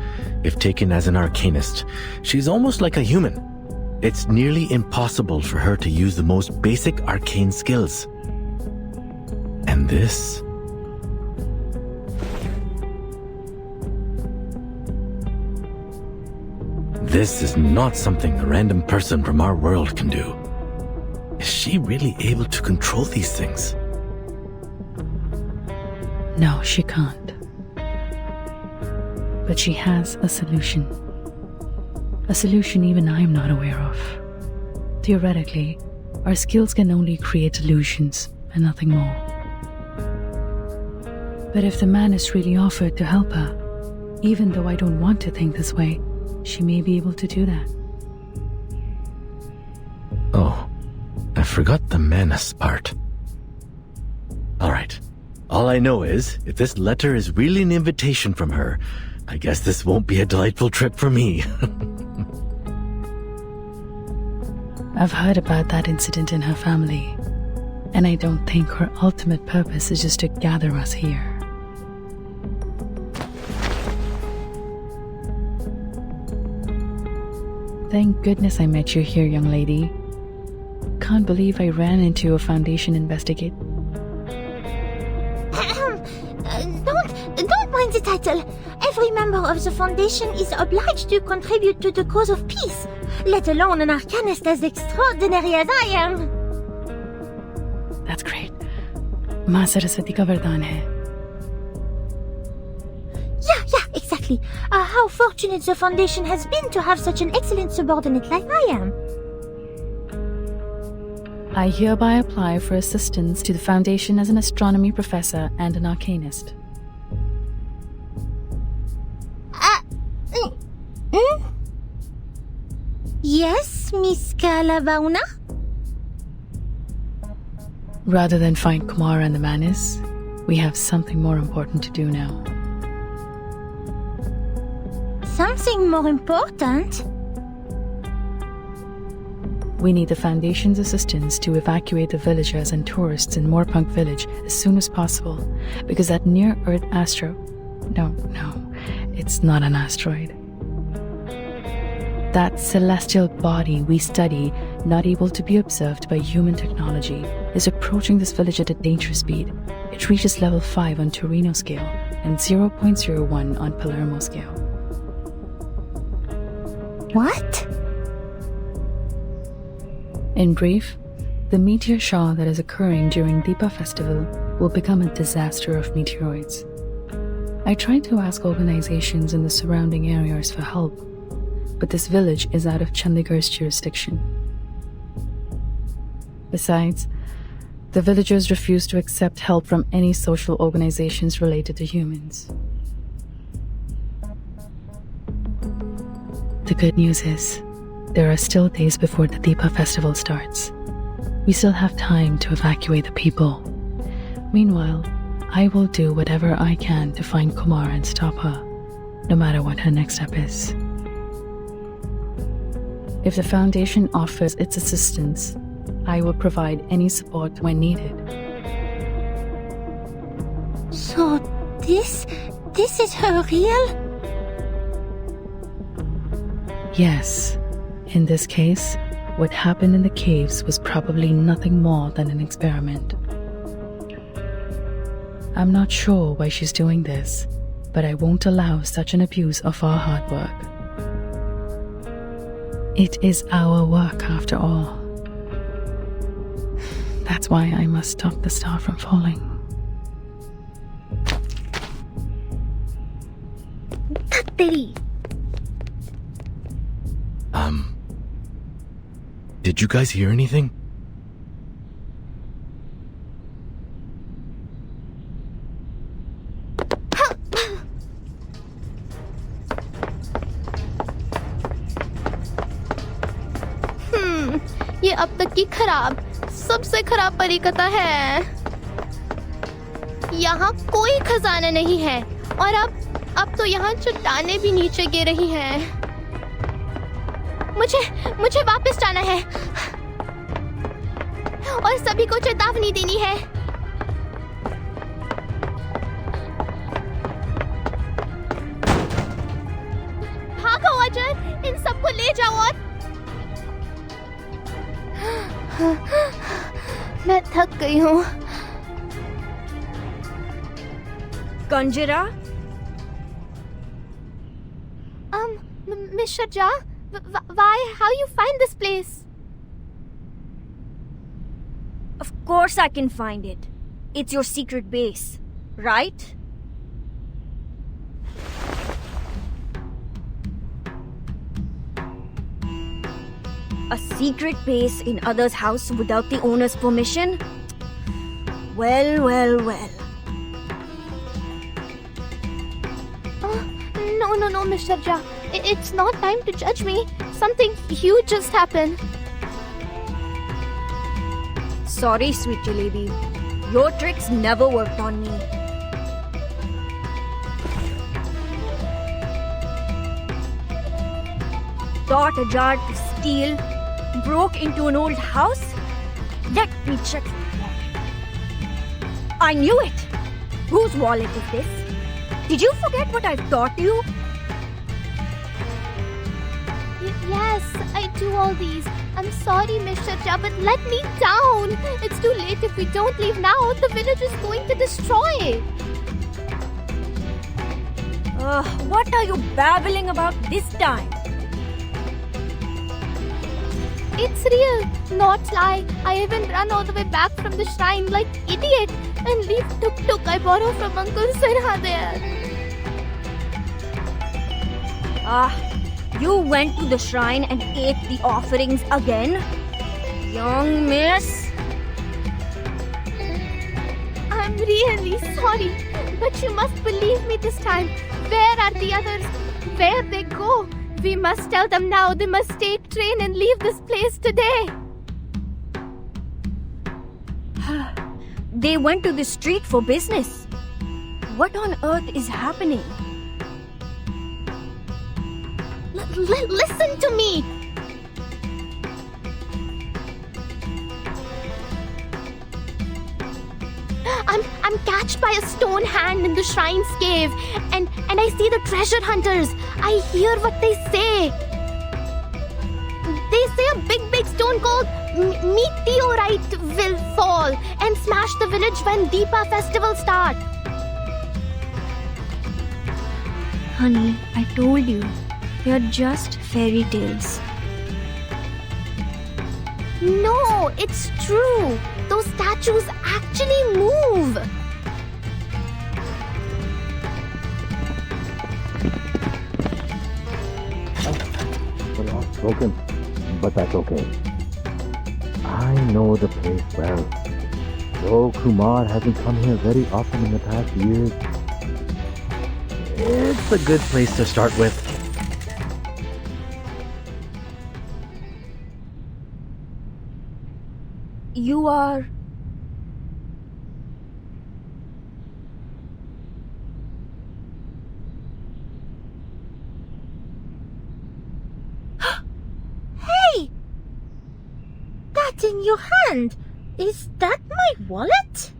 If taken as an arcanist, she's almost like a human. It's nearly impossible for her to use the most basic arcane skills. And this... this is not something a random person from our world can do. Is she really able to control these things? No, she can't. But she has a solution. A solution even I'm not aware of. Theoretically, our skills can only create illusions and nothing more. But if the man is really offered to help her, even though I don't want to think this way, she may be able to do that. Oh, I forgot the Manus part. Alright, all I know is, if this letter is really an invitation from her, I guess this won't be a delightful trip for me. I've heard about that incident in her family, and I don't think her ultimate purpose is just to gather us here. Thank goodness I met you here, young lady. Can't believe I ran into a Foundation investigate. Don't mind the title. Every member of the Foundation is obliged to contribute to the cause of peace, let alone an arcanist as extraordinary as I am. That's great. माँ सरस्वती का वरदान है. Yeah, exactly. How fortunate the Foundation has been to have such an excellent subordinate like I am. I hereby apply for assistance to the Foundation as an astronomy professor and an arcanist. Yes, Miss Calabauna? Rather than find Kumar and the Manis, we have something more important to do now. Something more important? We need the Foundation's assistance to evacuate the villagers and tourists in Moorpunk village as soon as possible, because that near-Earth No, it's not an asteroid. That celestial body we study, not able to be observed by human technology, is approaching this village at a dangerous speed. It reaches level 5 on Torino scale and 0.01 on Palermo scale. What? In brief, the meteor shower that is occurring during Deepa festival will become a disaster of meteoroids. I tried to ask organizations in the surrounding areas for help, but this village is out of Chandigarh's jurisdiction. Besides, the villagers refuse to accept help from any social organizations related to humans. The good news is, there are still days before the Deepa festival starts. We still have time to evacuate the people. Meanwhile, I will do whatever I can to find Kumar and stop her, no matter what her next step is. If the Foundation offers its assistance, I will provide any support when needed. So, this is her real? Yes. In this case, what happened in the caves was probably nothing more than an experiment. I'm not sure why she's doing this, but I won't allow such an abuse of our hard work. It is our work after all. That's why I must stop the star from falling. Tatteri. Did you guys hear anything? ये अब तक की सबसे खराब परिकथा है। यहाँ कोई खजाना नहीं है और अब तो यहाँ चट्टानें भी नीचे गिर रही हैं। मुझे वापस जाना है और सभी को चेतावनी देनी है। भागो अजर, इन सबको ले जाओ और मैं थक गई हूँ। Conjura? Miss Sharja, why? How you find this place? Of course I can find it. It's your secret base, right? A secret base in others' house without the owner's permission? Well. No, Miss Sharja. It's not time to judge me. Something huge just happened. Sorry, sweet jalebi. Your tricks never worked on me. Taught a jar to steal, broke into an old house? Let me check. I knew it! Whose wallet is this? Did you forget what I've taught you? Yes, I do all these. I'm sorry, Miss Sharja, but let me down. It's too late. If we don't leave now, the village is going to destroy. What are you babbling about this time? It's real, not lie. I even run all the way back from the shrine like idiot and leave tuk-tuk I borrow from Uncle Sirha there. You went to the shrine and ate the offerings again? Young miss? I'm really sorry, but you must believe me this time. Where are the others? Where they go? We must tell them now. They must take train and leave this place today. They went to the street for business. What on earth is happening? Listen to me. I'm catched by a stone hand in the shrine's cave, and I see the treasure hunters. I hear what they say. They say a big stone called meteorite will fall and smash the village when Deepa festival starts. Honey, I told you, they're just fairy tales. No, it's true. Those statues actually move. The last broken, but that's okay. I know the place well. Though Kumar hasn't come here very often in the past years, it's a good place to start with. You are... Hey! That's in your hand. Is that my wallet?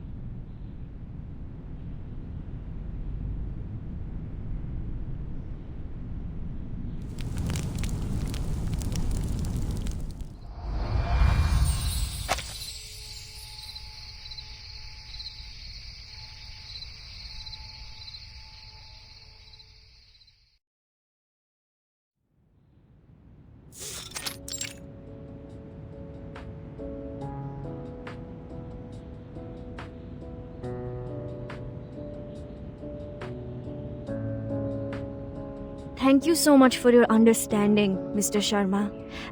Thank you so much for your understanding, Mr. Sharma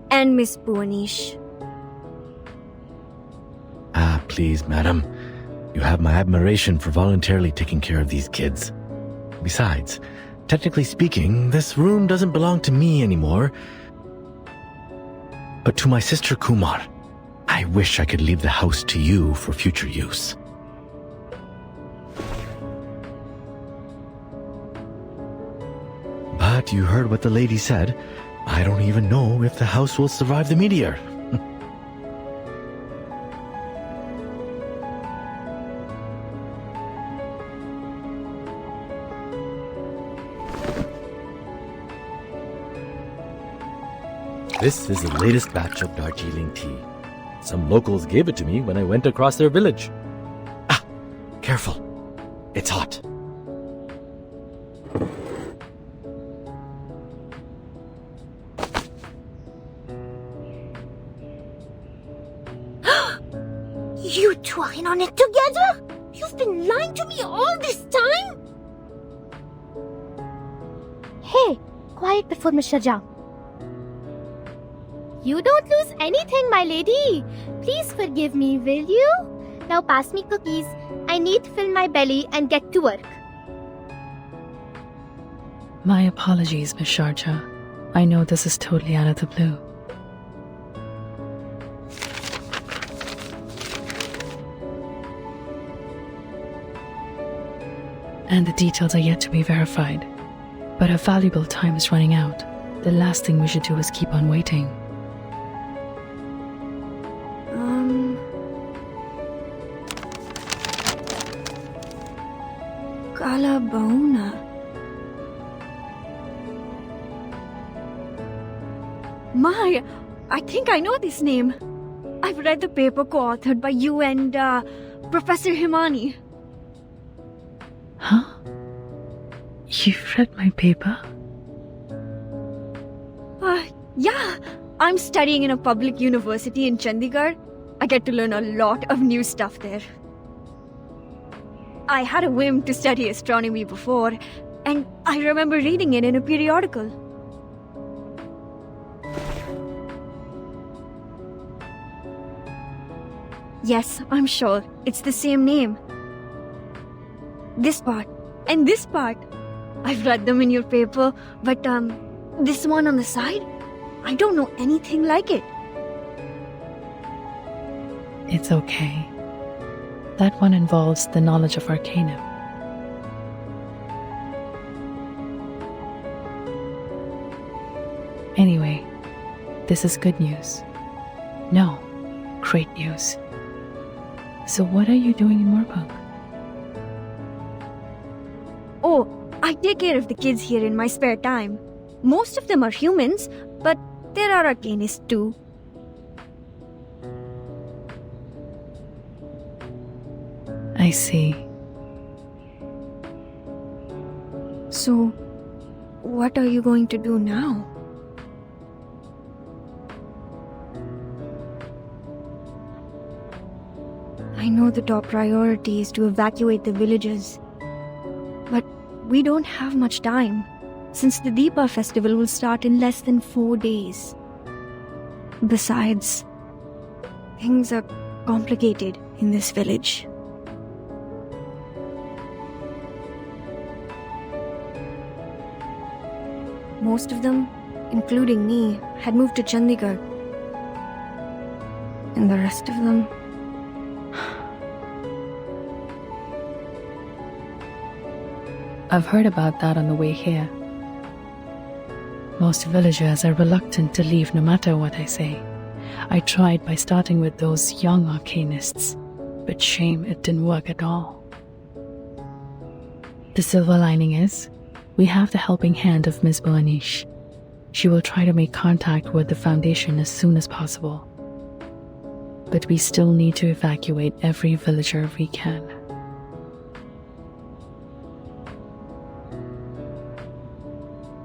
and Miss Bhuwanish. Ah, please, madam. You have my admiration for voluntarily taking care of these kids. Besides, technically speaking, this room doesn't belong to me anymore, but to my sister Kumar. I wish I could leave the house to you for future use. But you heard what the lady said. I don't even know if the house will survive the meteor. This is the latest batch of Darjeeling tea. Some locals gave it to me when I went across their village. Ah, careful. It's hot. You two are in on it together? You've been lying to me all this time? Hey, quiet before Mr. Jha. You don't lose anything, my lady. Please forgive me, will you? Now pass me cookies. I need to fill my belly and get to work. My apologies, Miss Sharjah. I know this is totally out of the blue. And the details are yet to be verified. But our valuable time is running out. The last thing we should do is keep on waiting. Kala Bauna. My, I think I know this name. I've read the paper co-authored by you and Professor Himani. Huh? You've read my paper? Yeah, I'm studying in a public university in Chandigarh. I get to learn a lot of new stuff there. I had a whim to study astronomy before, and I remember reading it in a periodical. Yes, I'm sure. It's the same name. This part and this part. I've read them in your paper, but this one on the side, I don't know anything like it. It's okay. That one involves the knowledge of Arcanum. Anyway, this is good news. No, great news. So what are you doing in Moorpunk? I take care of the kids here in my spare time. Most of them are humans, but there are arcanists too. I see. So, what are you going to do now? I know the top priority is to evacuate the villages. But we don't have much time, since the Deepa festival will start in less than 4 days. Besides, things are complicated in this village. Most of them, including me, had moved to Chandigarh. And the rest of them... I've heard about that on the way here. Most villagers are reluctant to leave no matter what I say. I tried by starting with those young arcanists, but shame it didn't work at all. The silver lining is, we have the helping hand of Ms. Bhuwanish. She will try to make contact with the Foundation as soon as possible. But we still need to evacuate every villager we can.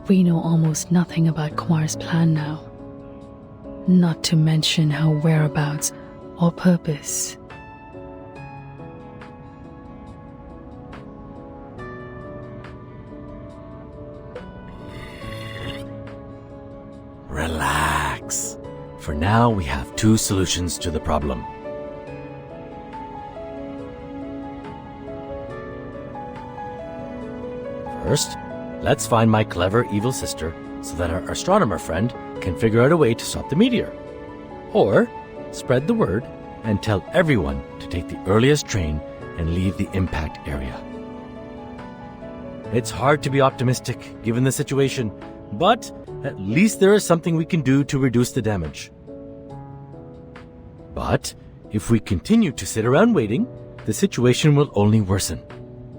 We know almost nothing about Kumar's plan now. Not to mention her whereabouts or purpose. Relax. For now, we have 2 solutions to the problem. First, let's find my clever evil sister so that our astronomer friend can figure out a way to stop the meteor. Or, spread the word and tell everyone to take the earliest train and leave the impact area. It's hard to be optimistic given the situation, but at least there is something we can do to reduce the damage. But if we continue to sit around waiting, the situation will only worsen.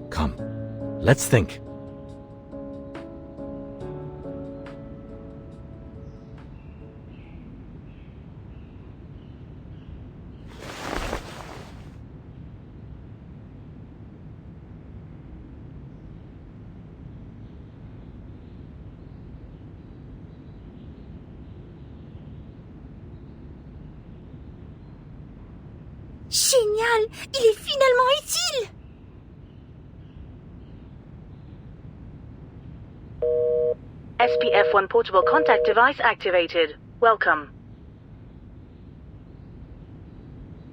Come, let's think. Génial! Il est finalement utile! SPF-1 portable contact device activated. Welcome.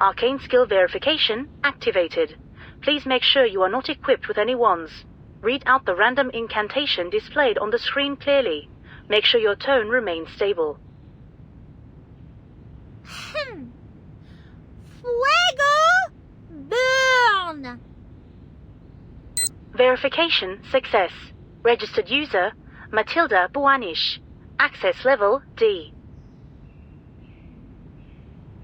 Arcane skill verification activated. Please make sure you are not equipped with any wands. Read out the random incantation displayed on the screen clearly. Make sure your tone remains stable. Fuego! Burn! Verification success. Registered user, Matilda Bhuwanish. Access level D.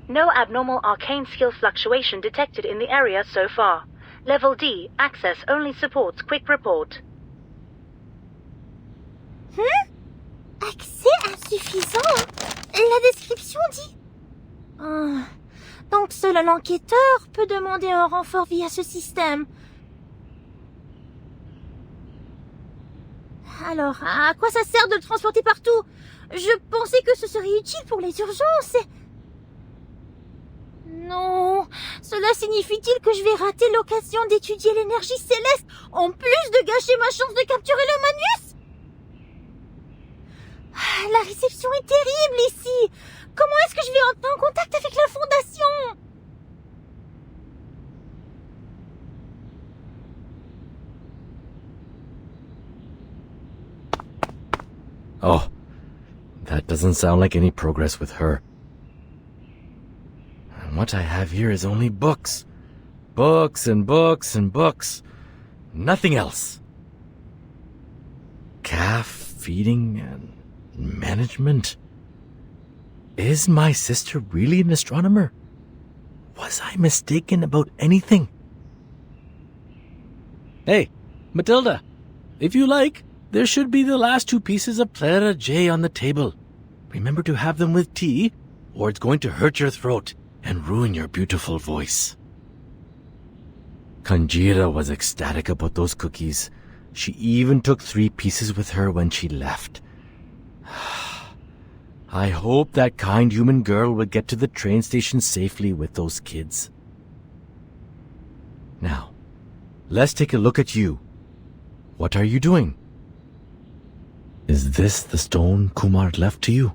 No abnormal arcane skill fluctuation detected in the area so far. Level D, access only supports quick report. Accès insuffisant? La description dit... Donc seul l'enquêteur peut demander un renfort via ce système. Alors, à quoi ça sert de le transporter partout? Je pensais que ce serait utile pour les urgences. Non, cela signifie-t-il que je vais rater l'occasion d'étudier l'énergie céleste en plus de gâcher ma chance de capturer le Manus? La réception est terrible ici. Comment est-ce que je vais entrer en contact avec la Fondation? Oh, that doesn't sound like any progress with her. And what I have here is only books. Books and books and books. Nothing else. Calf feeding and management. Is my sister really an astronomer? Was I mistaken about anything? Hey, Matilda. if you like, there should be the last 2 pieces of Plera J on the table. Remember to have them with tea, or it's going to hurt your throat and ruin your beautiful voice. Kanjira was ecstatic about those cookies. She even took 3 pieces with her when she left. I hope that kind human girl will get to the train station safely with those kids. Now, let's take a look at you. What are you doing? Is this the stone Kumar left to you?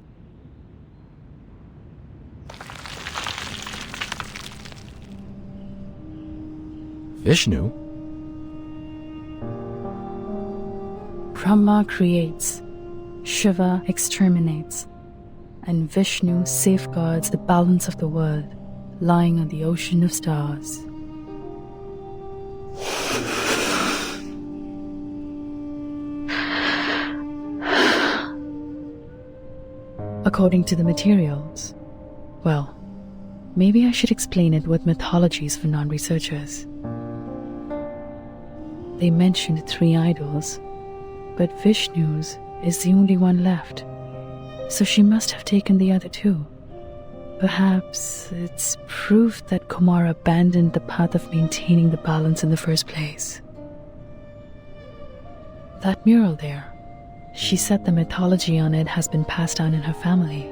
Vishnu? Brahma creates, Shiva exterminates, and Vishnu safeguards the balance of the world lying on the ocean of stars. According to the materials, well, maybe I should explain it with mythologies for non-researchers. They mentioned 3 idols, but Vishnu's is the only one left, so she must have taken the other 2. Perhaps it's proof that Kumar abandoned the path of maintaining the balance in the first place. That mural there, she said the mythology on it has been passed down in her family.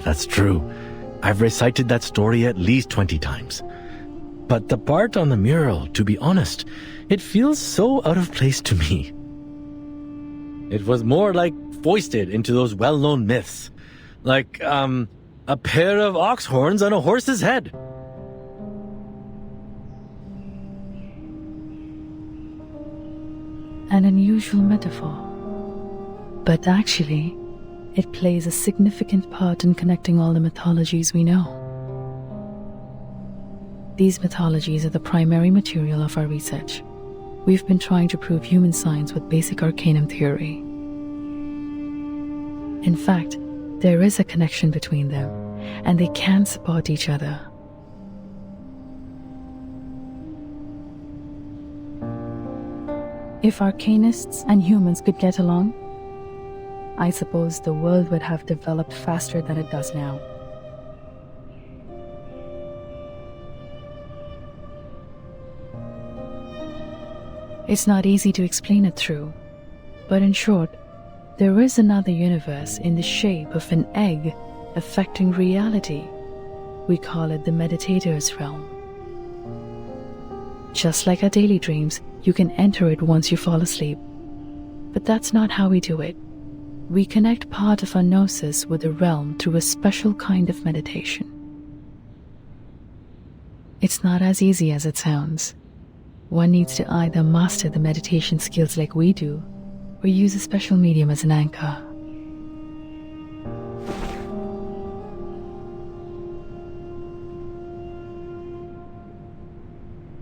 That's true. I've recited that story at least 20 times. But the part on the mural, to be honest, it feels so out of place to me. It was more like foisted into those well-known myths. Like, a pair of ox horns on a horse's head. An unusual metaphor. But actually, it plays a significant part in connecting all the mythologies we know. These mythologies are the primary material of our research. We've been trying to prove human science with basic arcanum theory. In fact, there is a connection between them, and they can support each other. If arcanists and humans could get along, I suppose the world would have developed faster than it does now. It's not easy to explain it through, but in short, there is another universe in the shape of an egg affecting reality. We call it the meditator's realm. Just like our daily dreams, you can enter it once you fall asleep. But that's not how we do it. We connect part of our gnosis with the realm through a special kind of meditation. It's not as easy as it sounds. One needs to either master the meditation skills like we do, or use a special medium as an anchor.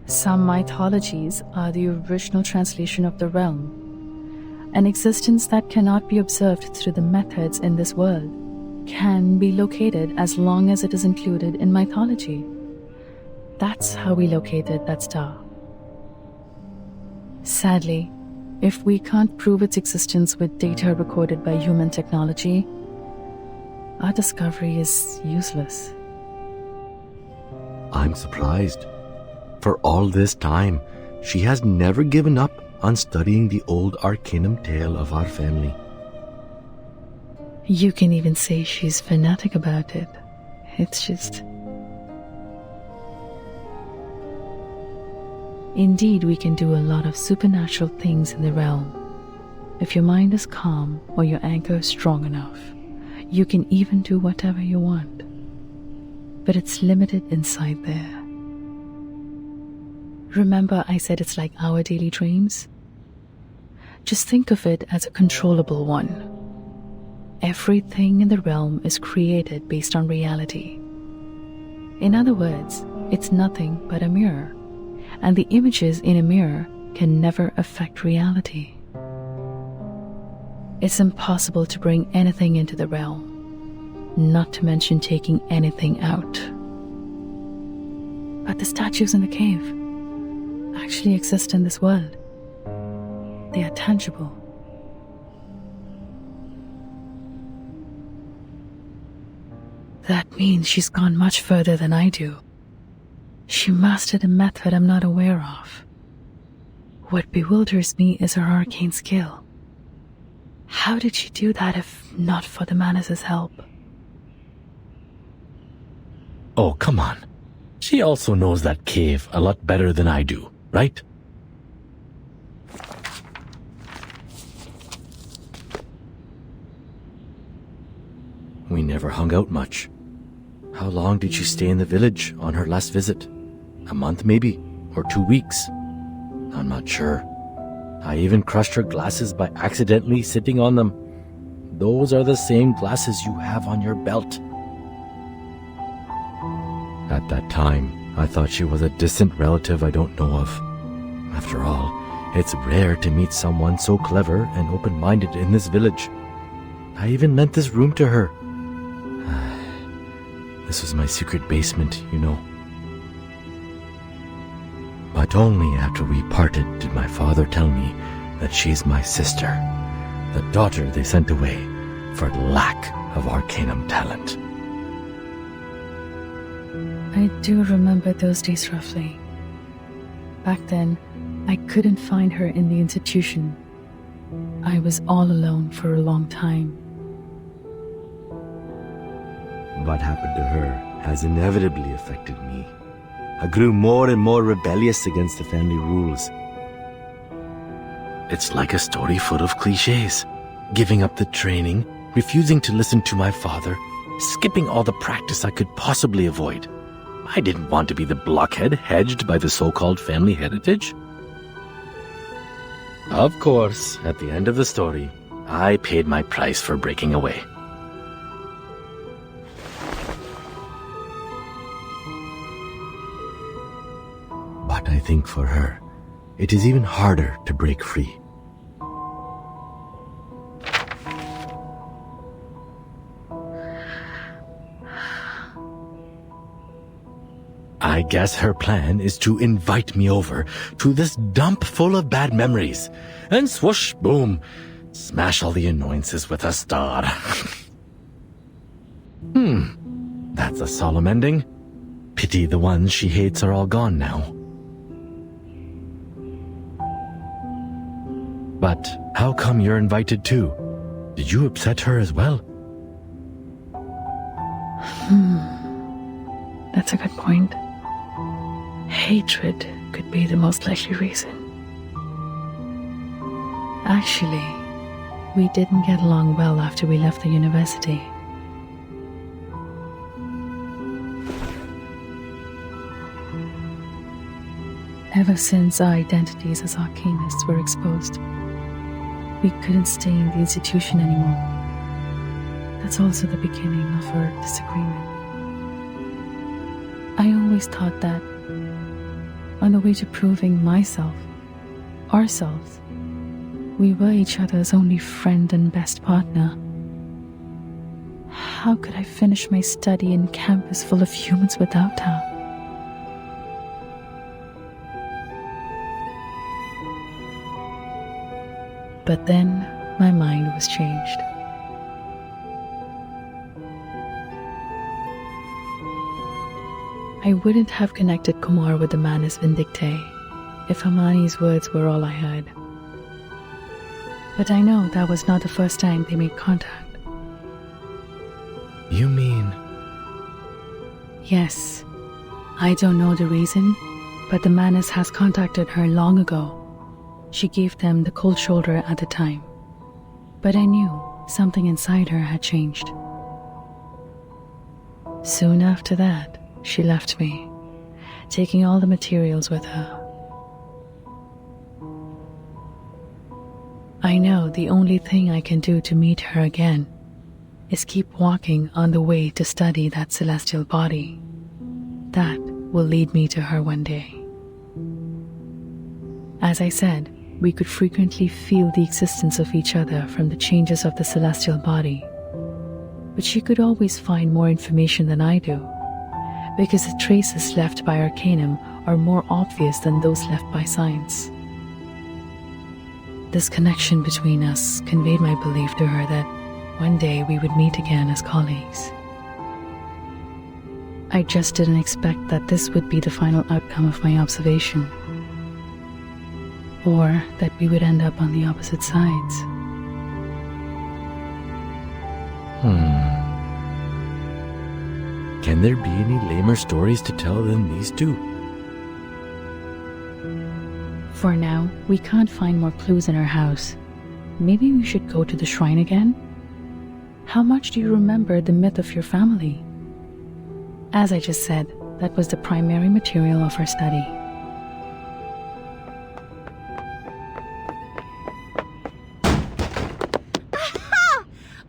Some mythologies are the original translation of the realm. An existence that cannot be observed through the methods in this world can be located as long as it is included in mythology. That's how we located that star. Sadly, if we can't prove its existence with data recorded by human technology, our discovery is useless. I'm surprised. For all this time, she has never given up on studying the old arcanum tale of our family. You can even say she's fanatic about it. It's just... Indeed, we can do a lot of supernatural things in the realm. If your mind is calm or your anchor is strong enough, you can even do whatever you want. But it's limited inside there. Remember I said it's like our daily dreams? Just think of it as a controllable one. Everything in the realm is created based on reality. In other words, it's nothing but a mirror, and the images in a mirror can never affect reality. It's impossible to bring anything into the realm, not to mention taking anything out. But the statues in the cave, actually exist in this world. They are tangible. That means she's gone much further than I do. She mastered a method I'm not aware of. What bewilders me is her arcane skill. How did she do that if not for the Manus' help? Oh, come on. She also knows that cave a lot better than I do, right? We never hung out much. How long did she stay in the village on her last visit? A month maybe? Or 2 weeks? I'm not sure. I even crushed her glasses by accidentally sitting on them. Those are the same glasses you have on your belt. At that time, I thought she was a distant relative I don't know of. After all, it's rare to meet someone so clever and open-minded in this village. I even lent this room to her. This was my secret basement, you know. But only after we parted did my father tell me that she's my sister, the daughter they sent away for lack of arcanum talent. I do remember those days roughly. Back then, I couldn't find her in the institution. I was all alone for a long time. What happened to her has inevitably affected me. I grew more and more rebellious against the family rules. It's like a story full of cliches. Giving up the training, refusing to listen to my father, skipping all the practice I could possibly avoid. I didn't want to be the blockhead hedged by the so-called family heritage. Of course, at the end of the story, I paid my price for breaking away. But I think for her, it is even harder to break free. I guess her plan is to invite me over to this dump full of bad memories, and swoosh, boom, smash all the annoyances with a star. That's a solemn ending. Pity the ones she hates are all gone now. But how come you're invited too? Did you upset her as well? That's a good point. Hatred could be the most likely reason. Actually, we didn't get along well after we left the university. Ever since our identities as arcanists were exposed, we couldn't stay in the institution anymore. That's also the beginning of our disagreement. I always thought that, on the way to proving myself, ourselves, we were each other's only friend and best partner. How could I finish my study in campus full of humans without her? But then my mind was changed. I wouldn't have connected Kumar with the Manus Vindictae if Hermione's words were all I heard. But I know that was not the first time they made contact. You mean... Yes. I don't know the reason, but the Manus has contacted her long ago. She gave them the cold shoulder at the time. But I knew something inside her had changed. Soon after that, she left me, taking all the materials with her. I know the only thing I can do to meet her again is keep walking on the way to study that celestial body. That will lead me to her one day. As I said, we could frequently feel the existence of each other from the changes of the celestial body. But she could always find more information than I do, because the traces left by Arcanum are more obvious than those left by science. This connection between us conveyed my belief to her that one day we would meet again as colleagues. I just didn't expect that this would be the final outcome of my observation, or that we would end up on the opposite sides. Can there be any lamer stories to tell than these two? For now, we can't find more clues in our house. Maybe we should go to the shrine again? How much do you remember the myth of your family? As I just said, that was the primary material of our study.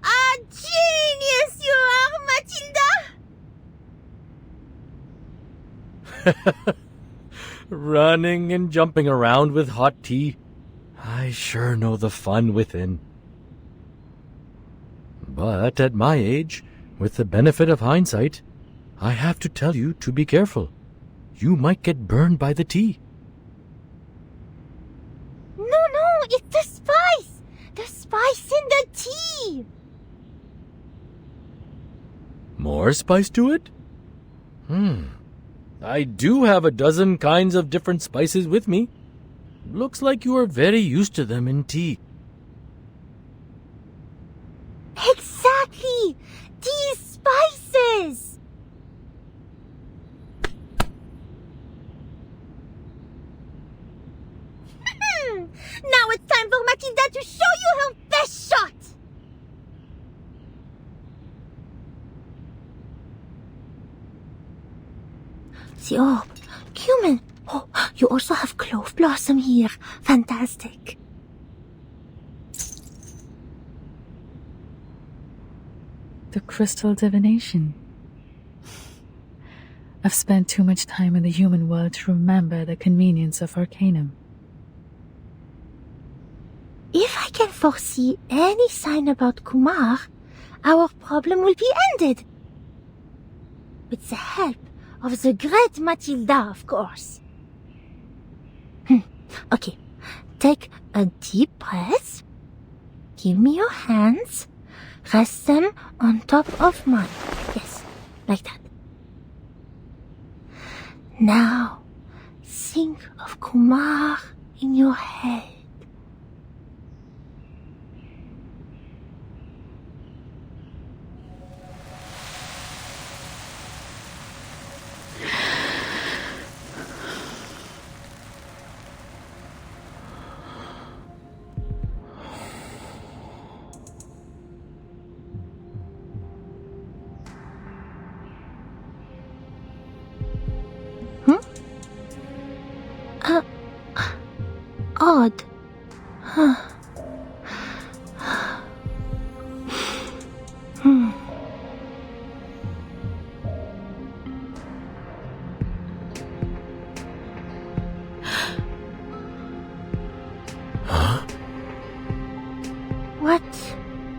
A genius you are, Matilda! Running and jumping around with hot tea. I sure know the fun within. But at my age, with the benefit of hindsight, I have to tell you to be careful. You might get burned by the tea. No, it's the spice! The spice in the tea! More spice to it? I do have a dozen kinds of different spices with me. Looks like you are very used to them in tea. Exactly! These spices! Now it's time for Matilda to show you her best shot! The orb. Human. Oh, you also have clove blossom here. Fantastic. The crystal divination. I've spent too much time in the human world to remember the convenience of Arcanum. If I can foresee any sign about Kumar, our problem will be ended. With the help of the great Matilda, of course. Okay, take a deep breath. Give me your hands. Rest them on top of mine. Yes, like that. Now, think of Kumar in your head. Odd.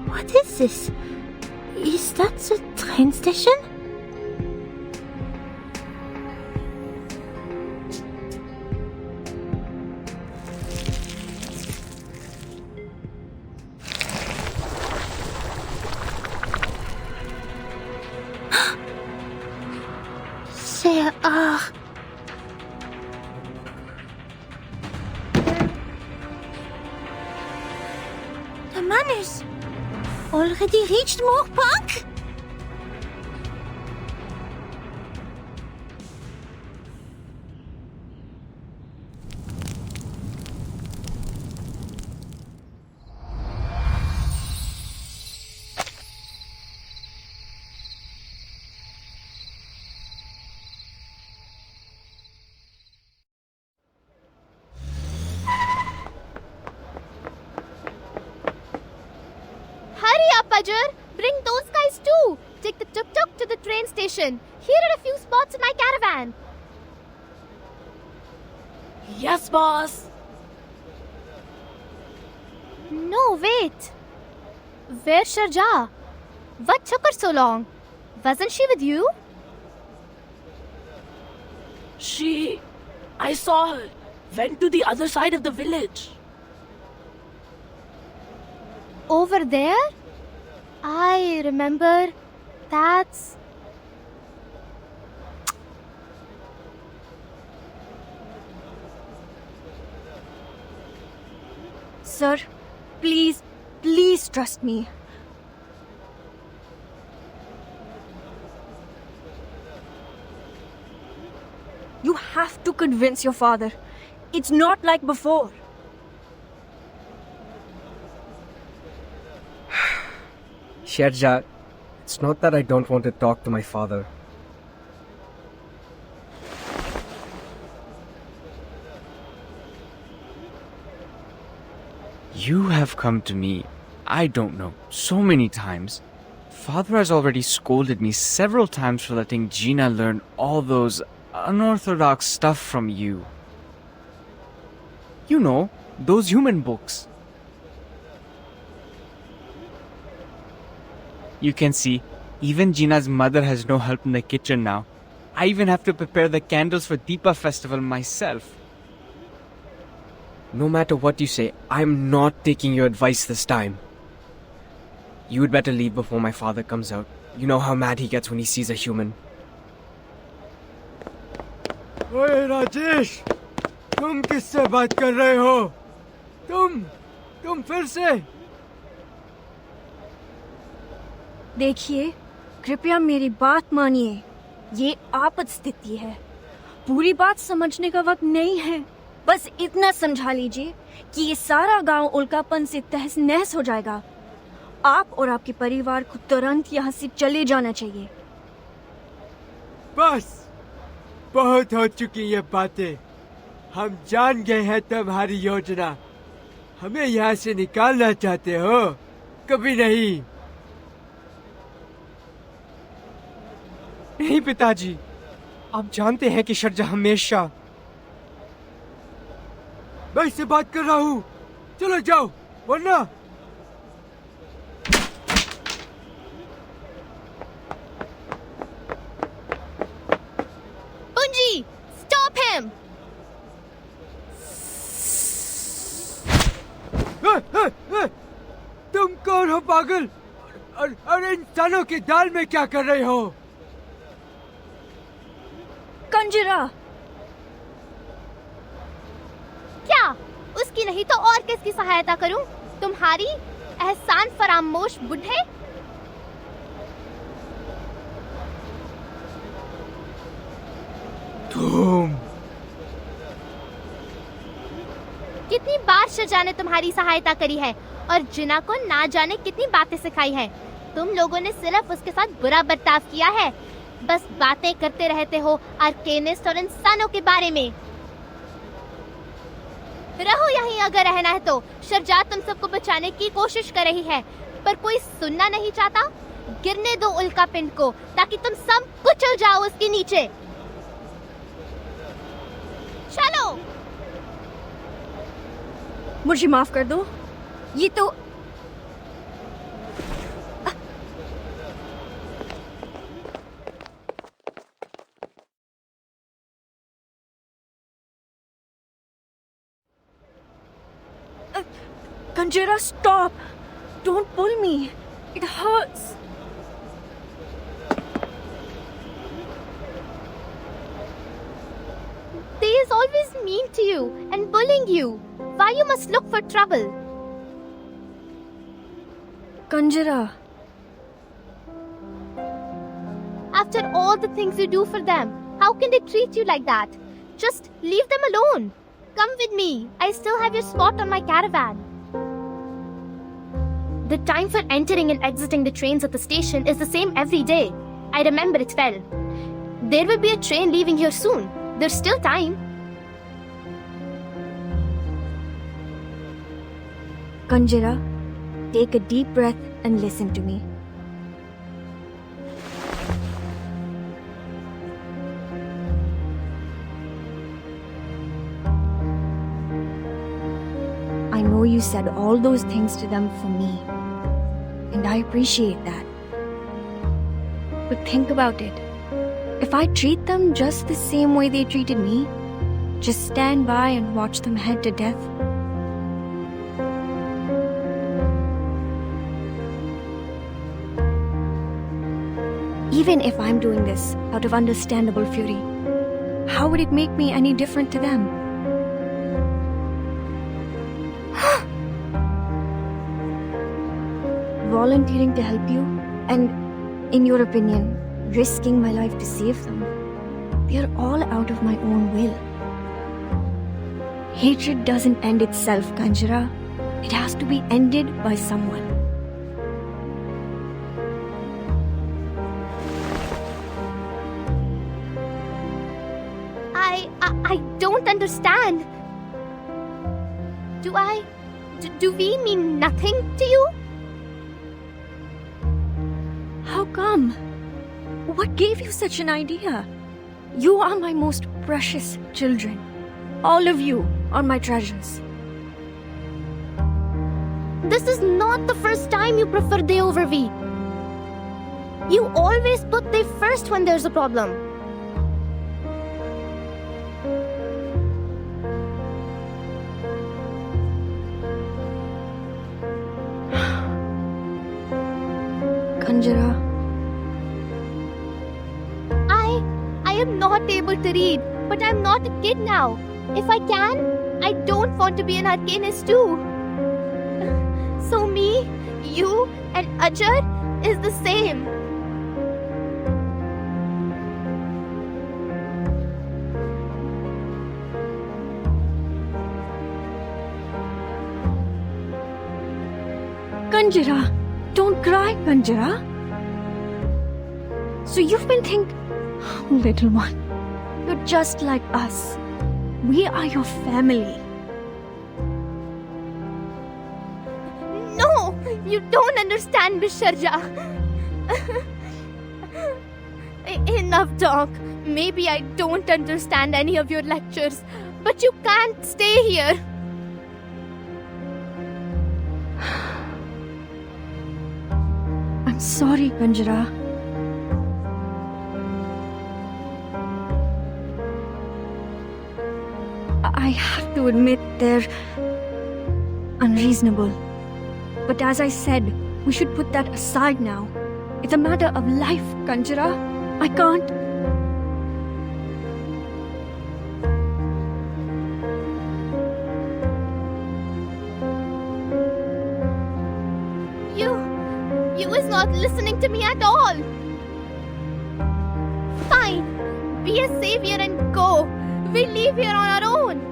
What is this? Is that the train station? There are... The manners already reached Moorpark? Bring those guys too. Take the tuk-tuk to the train station. Here are a few spots in my caravan. Yes, boss. No, wait. Where's Sharjah? What took her so long? Wasn't she with you? I saw her, went to the other side of the village. Over there? I remember. That's... Sir, please trust me. You have to convince your father. It's not like before. Sherja, it's not that I don't want to talk to my father. You have come to me, I don't know, so many times. Father has already scolded me several times for letting Gina learn all those unorthodox stuff from you. You know, those human books. You can see, even Gina's mother has no help in the kitchen now. I even have to prepare the candles for Deepa festival myself. No matter what you say, I'm not taking your advice this time. You would better leave before my father comes out. You know how mad he gets when he sees a human. ओए राजेश, तुम किससे बात कर रहे हो? तुम फिर से? देखिए, कृपया मेरी बात मानिए। ये आपात स्थिति है। पूरी बात समझने का वक्त नहीं है। बस इतना समझा लीजिए कि ये सारा गांव उल्कापन से तहस नहस हो जाएगा। आप और आपके परिवार को तुरंत यहाँ से चले जाना चाहिए। बस, बहुत हो चुकी ये बातें। हम जान गए हैं तुम्हारी योजना। हमें यहाँ से निकालना चाहते हो? कभी नहीं। नहीं पिताजी, आप जानते हैं कि शर्जा हमेशा... मैं इससे बात कर रहा हूँ। चलो जाओ, वरना... Bunji, stop him! तुम कौन हो पागल? और इंसानों की दाल में क्या कर रहे हो? कंजरा! क्या? उसकी नहीं तो और किसकी सहायता करूं? तुम्हारी एहसान फरामोश बुढ़े? तुम... कितनी बार शजा ने तुम्हारी सहायता करी है और जिना को ना जाने कितनी बातें सिखाई हैं। तुम लोगों ने सिर्फ उसके साथ बुरा बर्ताव किया है। बस बातें करते रहते हो आर्केनिस्ट और इंसानों के बारे में। रहो यहीं अगर रहना है तो। शरजात तुम सबको बचाने की कोशिश कर रही है, पर कोई सुनना नहीं चाहता। गिरने दो उल्का पिंड को ताकि तुम सब कुचल जाओ उसके नीचे। चलो। मुझे माफ कर दो। ये तो... Kanjira, stop! Don't pull me. It hurts. They is always mean to you and bullying you. Why you must look for trouble? Kanjira. After all the things you do for them, how can they treat you like that? Just leave them alone. Come with me. I still have your spot on my caravan. The time for entering and exiting the trains at the station is the same every day. I remember it well. There will be a train leaving here soon. There's still time. Kanjira, take a deep breath and listen to me. I know you said all those things to them for me, and I appreciate that. But think about it. if I treat them just the same way they treated me, just stand by and watch them head to death? Even if I'm doing this out of understandable fury, how would it make me any different to them? Volunteering to help you, and, in your opinion, risking my life to save them, they're all out of my own will. Hatred doesn't end itself, Kanjara. It has to be ended by someone. I don't understand. Do we mean nothing to you? How come? What gave you such an idea? You are my most precious children. All of you are my treasures. This is not the first time you prefer they over we. You always put they first when there's a problem. Kanjara. I am not able to read, but I'm not a kid now. If I can, I don't want to be an arcanist too. So me, you, and Ajar is the same. Kanjara, don't cry, Kanjara. So you've been little one, you're just like us. We are your family. No, you don't understand, Bisharja. Enough talk. Maybe I don't understand any of your lectures, but you can't stay here. I'm sorry, Kanjara. I have to admit they're unreasonable. But as I said, we should put that aside now. It's a matter of life, Kanjara. I can't. You is not listening to me at all. Fine. Be a savior and go. We leave here on our own.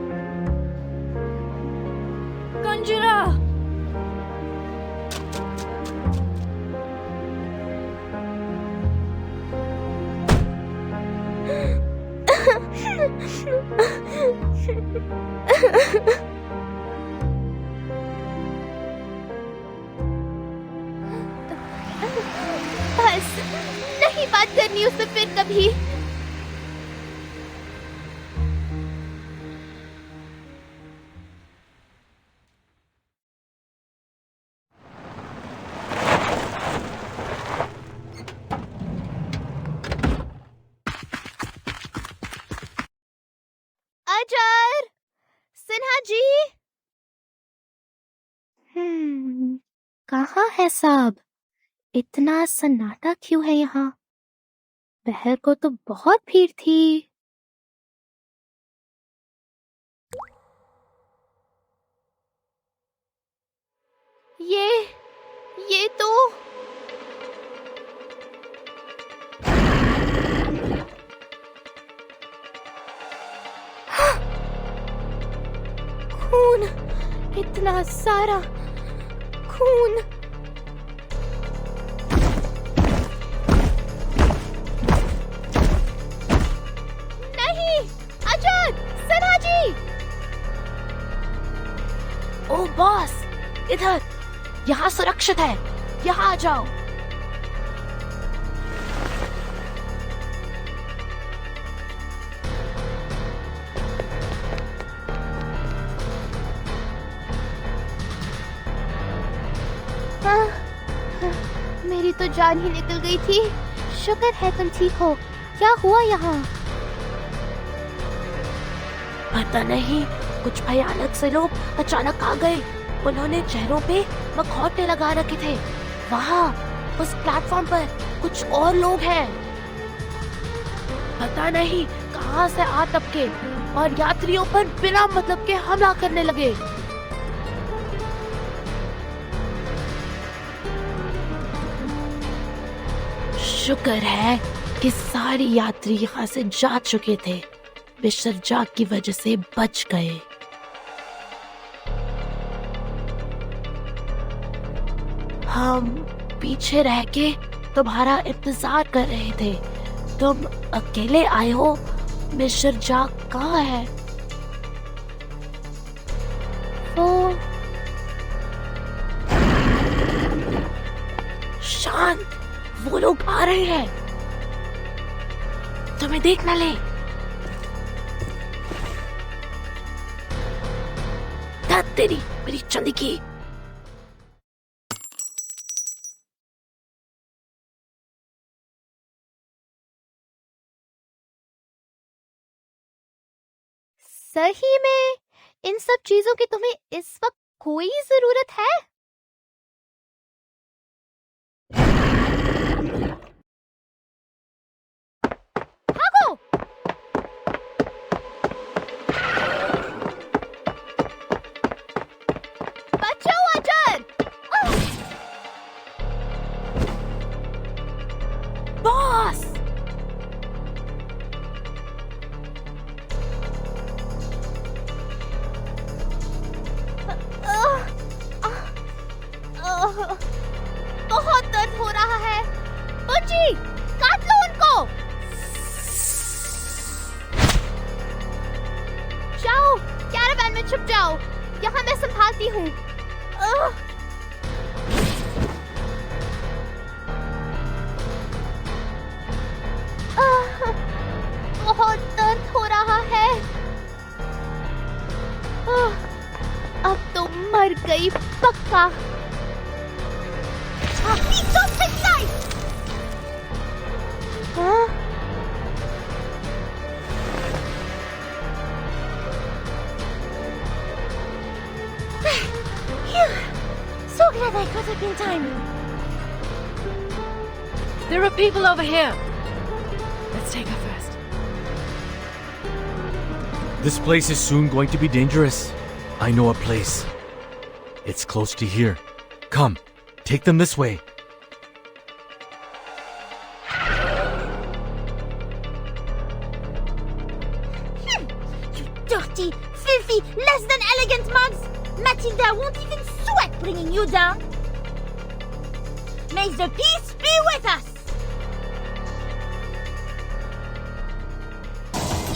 Kanjara! बस नहीं बात करनी उससे फिर कभी. अजर, सिन्हा जी. कहाँ है सब? इतना सन्नाटा क्यों है यहाँ? बहर को तो बहुत भीड़ थी. ये तो खून, इतना सारा खून. नहीं, अजर, सिन्हा जी. ओ बॉस, इधर. यहाँ सुरक्षित है. यहाँ आ जाओ. मेरी तो जान ही निकल गई थी. शुक्र है तुम ठीक हो. क्या हुआ यहाँ? पता नहीं, कुछ भयानक से लोग अचानक आ गए। उन्होंने चेहरों पे मखौटे लगा रखे थे। वहाँ उस प्लेटफॉर्म पर कुछ और लोग हैं। पता नहीं कहाँ से आ टपके और यात्रियों पर बिना मतलब के हमला करने लगे। शुक्र है कि सारे यात्री यहाँ से जा चुके थे। वे शरजाक की वजह से बच गए। हम पीछे रह के तुम्हारा इंतजार कर रहे थे। तुम अकेले आए हो? मिस्टर जाक कहाँ है? वो शांत, वो लोग आ रहे हैं। तुम्हें देख ना ले। धत तेरी, मेरी चंदी की। सही में इन सब चीजों की तुम्हें इस वक्त कोई जरूरत है? भागो! बचाओ अजर! बॉस! बहुत दर्द हो रहा है। बुच्ची, काट लो उनको। जाओ, कैरावैन में छुप जाओ। यहाँ मैं संभालती हूँ। बहुत दर्द हो रहा है। अब तो मर गई पक्का। हाँ? So glad I got up in time. There are people over here. Let's take her first. This place is soon going to be dangerous. I know a place. It's close to here. Come, take them this way. You dirty, filthy, less than elegant mugs! Matilda won't even sweat bringing you down. May the peace be with us!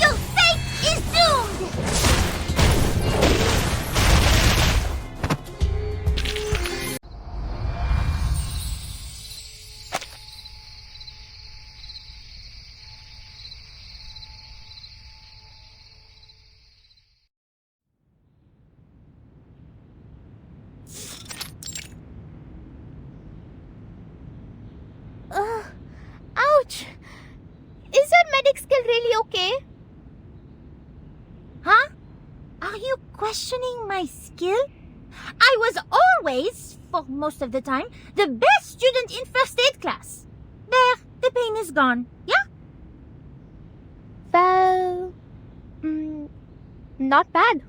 Your fate is doomed! Ouch! Is your medic skill really okay? Huh? Are you questioning my skill? I was always, for most of the time, the best student in first aid class. There, the pain is gone. Yeah? Well, not bad.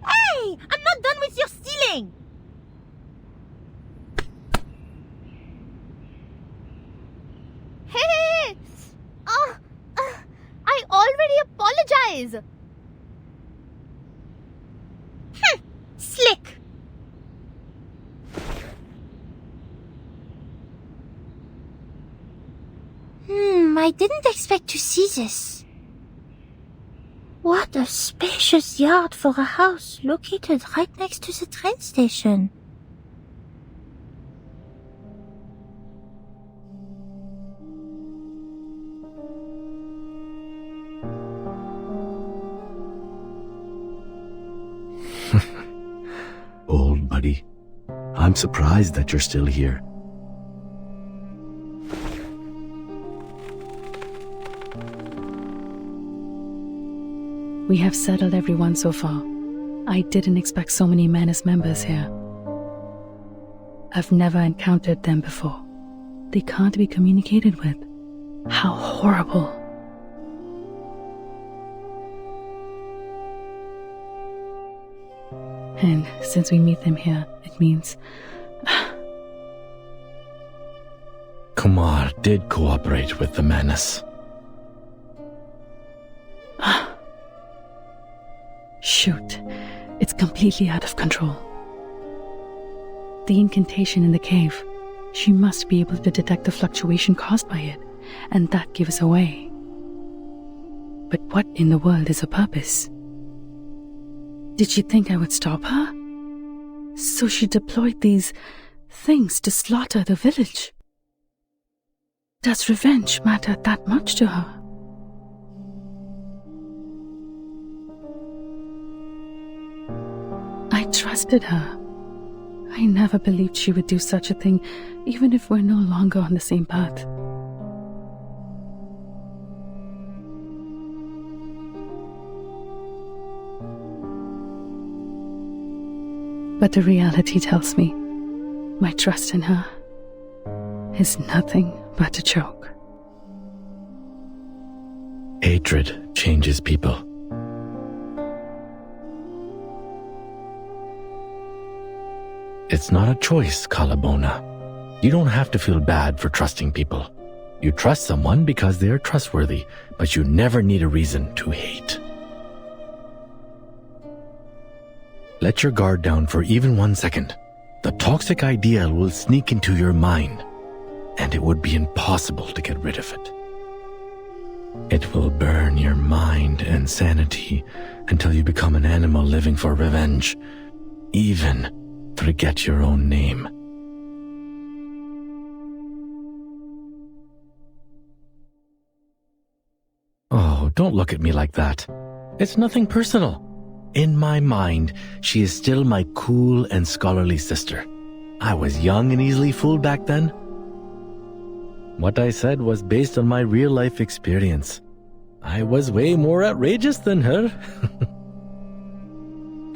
Hey! I'm not done with your stealing! Hey! I already apologize. Slick! I didn't expect to see this. What a spacious yard for a house located right next to the train station. Old buddy, I'm surprised that you're still here. We have settled everyone so far. I didn't expect so many men as members here. I've never encountered them before. They can't be communicated with. How horrible. And since we meet them here, it means... Kumar did cooperate with the menace. Shoot, it's completely out of control. The incantation in the cave. She must be able to detect the fluctuation caused by it, and that gives away. But what in the world is her purpose? Did she think I would stop her? So she deployed these things to slaughter the village. Does revenge matter that much to her? I trusted her. I never believed she would do such a thing, even if we're no longer on the same path. But the reality tells me my trust in her is nothing but a joke. Hatred changes people. It's not a choice, Kalabona. You don't have to feel bad for trusting people. You trust someone because they are trustworthy, but you never need a reason to hate. Let your guard down for even 1 second. The toxic idea will sneak into your mind, and it would be impossible to get rid of it. It will burn your mind and sanity until you become an animal living for revenge, even forget your own name. Oh, don't look at me like that. It's nothing personal. In my mind, she is still my cool and scholarly sister. I was young and easily fooled back then. What I said was based on my real-life experience. I was way more outrageous than her.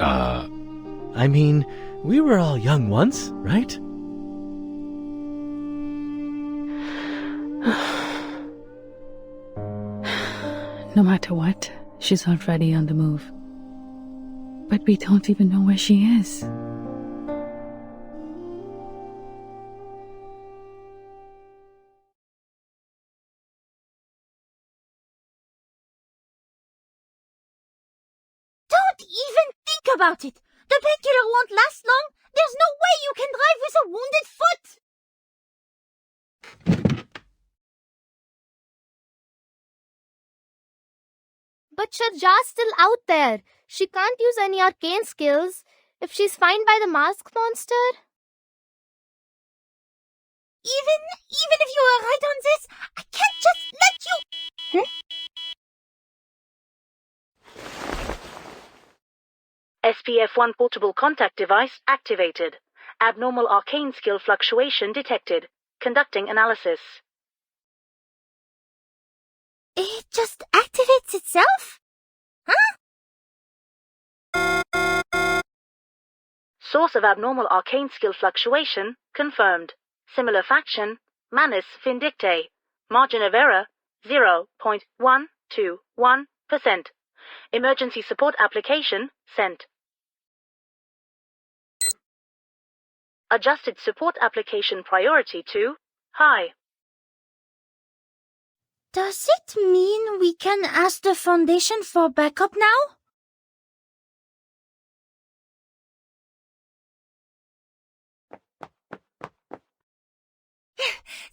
I mean, we were all young once, right? No matter what, she's already on the move. But we don't even know where she is. Don't even think about it! The painkiller won't last long! There's no way you can drive with a wounded foot! But Sharja's still out there. She can't use any arcane skills if she's found by the masked monster. Even if you are right on this, I can't just let you... SPF-1 portable contact device activated. Abnormal arcane skill fluctuation detected. Conducting analysis. It just activates itself? Source of abnormal arcane skill fluctuation confirmed. Similar faction, Manus Vindictae. Margin of error, 0.121%. Emergency support application sent. Adjusted support application priority to high. Does it mean we can ask the Foundation for backup now?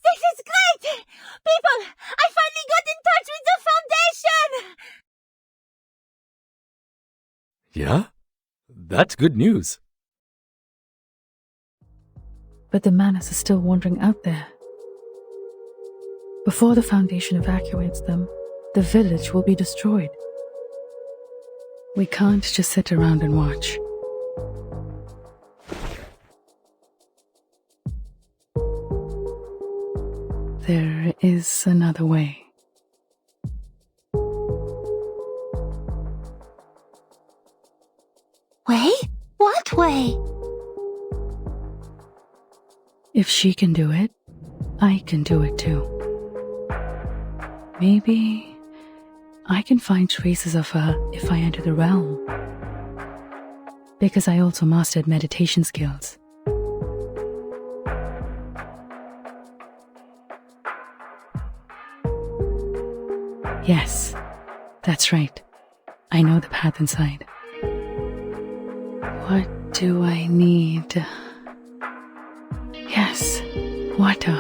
This is great! People, I finally got in touch with the Foundation! Yeah? That's good news. But the Manus are still wandering out there. Before the Foundation evacuates them, the village will be destroyed. We can't just sit around and watch. There is another way. है. If she can do it, I can do it too. Maybe I can find traces of her if I enter the realm. Because I also mastered meditation skills. Yes, that's right. I know the path inside. What do I need? Yes, water.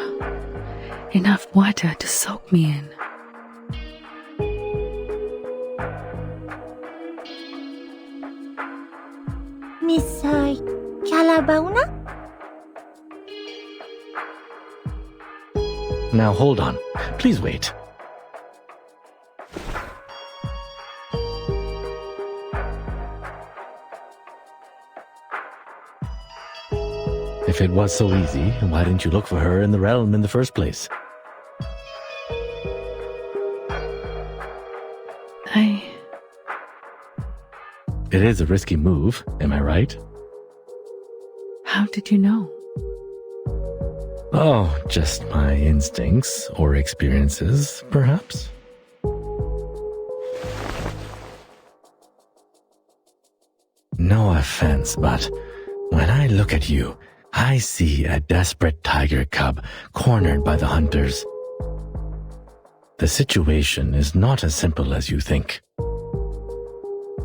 Enough water to soak me in. Miss Calabauna? Now hold on. Please wait. If it was so easy, why didn't you look for her in the realm in the first place? It is a risky move, am I right? How did you know? Oh, just my instincts or experiences, perhaps? No offense, but when I look at you, I see a desperate tiger cub cornered by the hunters. The situation is not as simple as you think.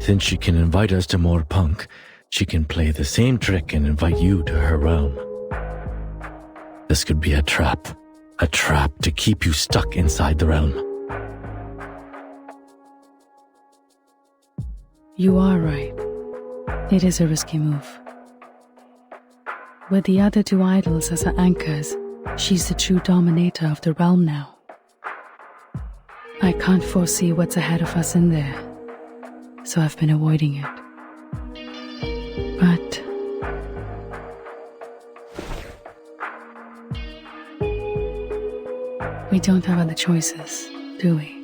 Since she can invite us to more punk, she can play the same trick and invite you to her realm. This could be a trap to keep you stuck inside the realm. You are right. It is a risky move. With the other two idols as her anchors, she's the true dominator of the realm now. I can't foresee what's ahead of us in there, so I've been avoiding it. But we don't have other choices, do we?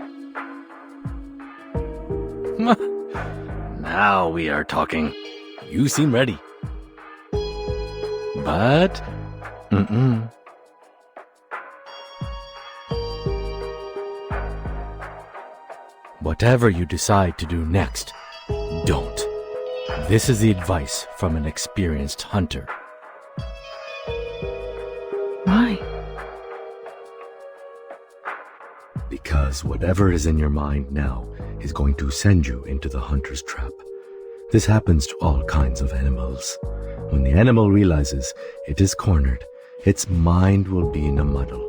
Now we are talking. You seem ready. But, whatever you decide to do next, don't. This is the advice from an experienced hunter. Why? Because whatever is in your mind now is going to send you into the hunter's trap. This happens to all kinds of animals. When the animal realizes it is cornered, its mind will be in a muddle.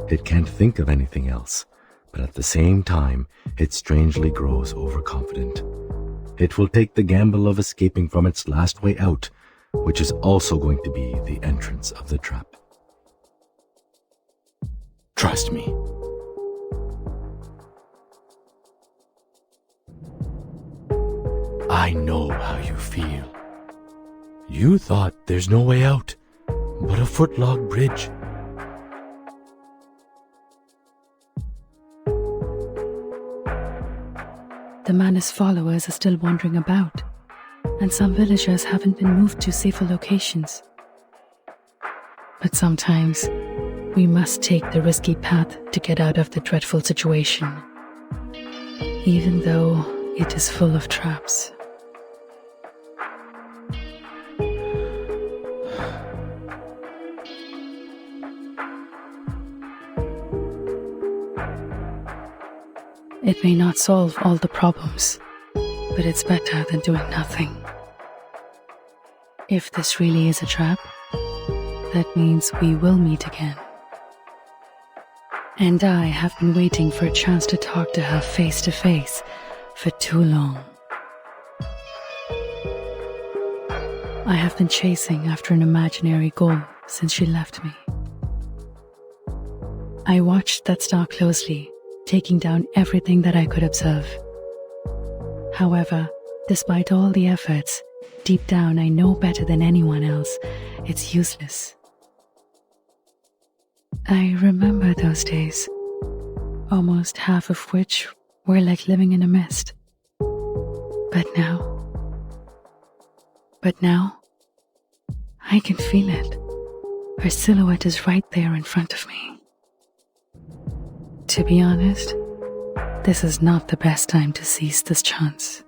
It can't think of anything else, but at the same time, it strangely grows overconfident. It will take the gamble of escaping from its last way out, which is also going to be the entrance of the trap. Trust me. I know how you feel. You thought there's no way out, but a footlog bridge. The man's followers are still wandering about, and some villagers haven't been moved to safer locations. But sometimes, we must take the risky path to get out of the dreadful situation, even though it is full of traps. It may not solve all the problems, but it's better than doing nothing. If this really is a trap, that means we will meet again. And I have been waiting for a chance to talk to her face to face for too long. I have been chasing after an imaginary goal since she left me. I watched that star closely, taking down everything that I could observe. However, despite all the efforts, deep down I know better than anyone else, it's useless. I remember those days, almost half of which were like living in a mist. But now, I can feel it. Her silhouette is right there in front of me. To be honest, this is not the best time to seize this chance.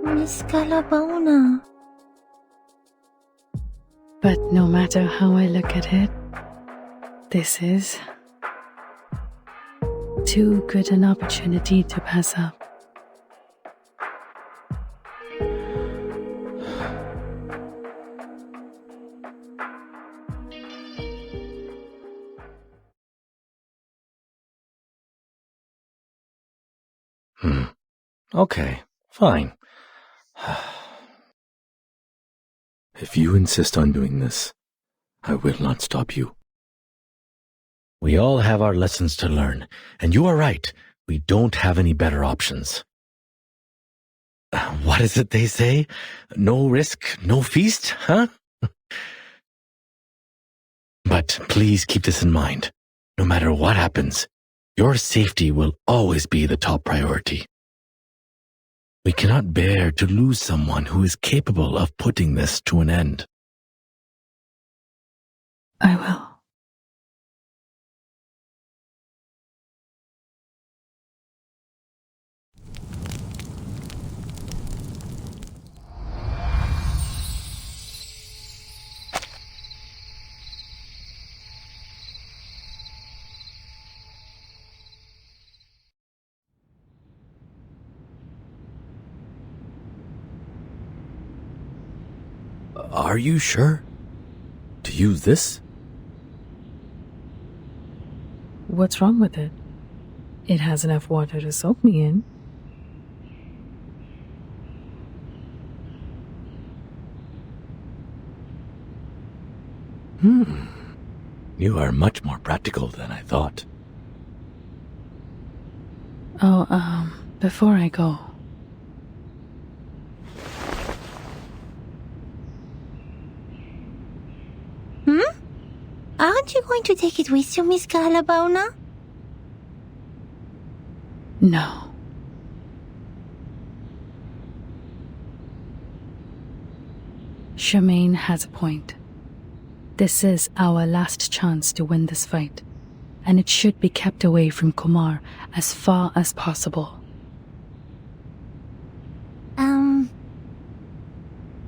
Miss Calabona. But no matter how I look at it, this is too good an opportunity to pass up. Okay, fine. If you insist on doing this, I will not stop you. We all have our lessons to learn, and you are right. We don't have any better options. What is it they say? No risk, no feast, huh? But please keep this in mind. No matter what happens, your safety will always be the top priority. We cannot bear to lose someone who is capable of putting this to an end. I will. Are you sure? To use this? What's wrong with it? It has enough water to soak me in. You are much more practical than I thought. Oh, before I go, Aren't you going to take it with you, Miss Calabona? no. Charmaine has a point. This is our last chance to win this fight, and it should be kept away from Kumar as far as possible.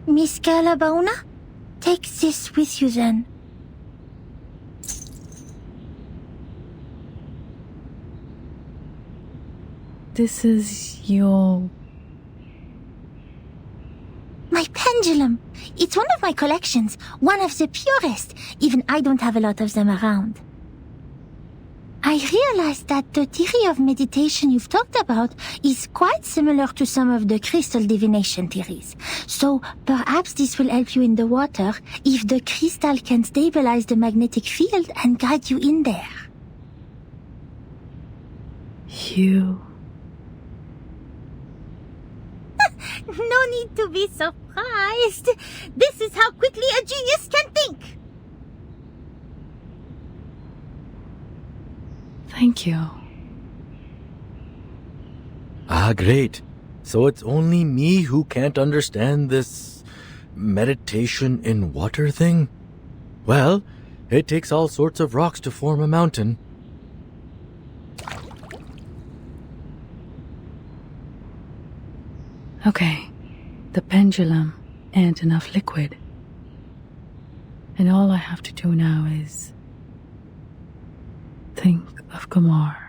Miss Calabona? Take this with you then. This is your... My pendulum. It's one of my collections, one of the purest, even I don't have a lot of them around. I realized that the theory of meditation you've talked about is quite similar to some of the crystal divination theories. So perhaps this will help you in the water if the crystal can stabilize the magnetic field and guide you in there. You... No need to be surprised. This is how quickly a genius can think. Thank you. Ah, great. So it's only me who can't understand this meditation in water thing? Well, it takes all sorts of rocks to form a mountain. Okay, the pendulum and enough liquid. And all I have to do now is think of Kumar.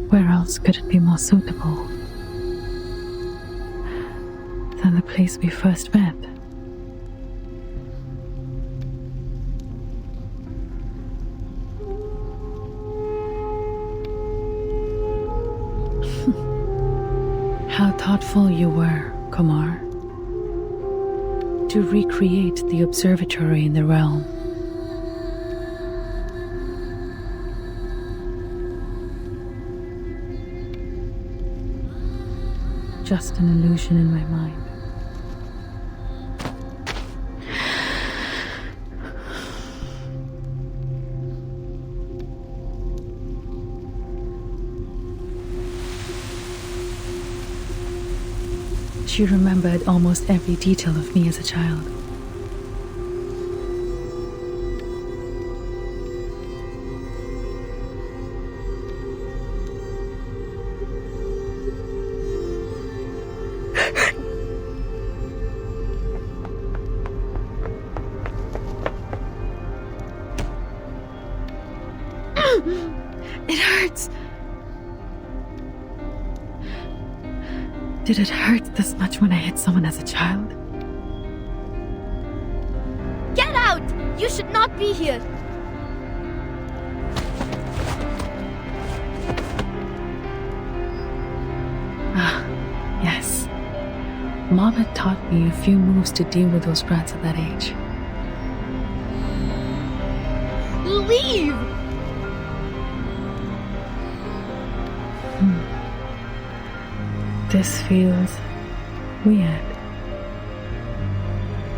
Where else could it be more suitable than the place we first met? how thoughtful you were, Kumar, to recreate the observatory in the realm. Just an illusion in my mind. She remembered almost every detail of me as a child. It hurts. Did it hurt this much when I hit someone as a child? Get out! You should not be here. Ah, yes. Mom had taught me a few moves to deal with those brats at that age. Leave! This feels weird.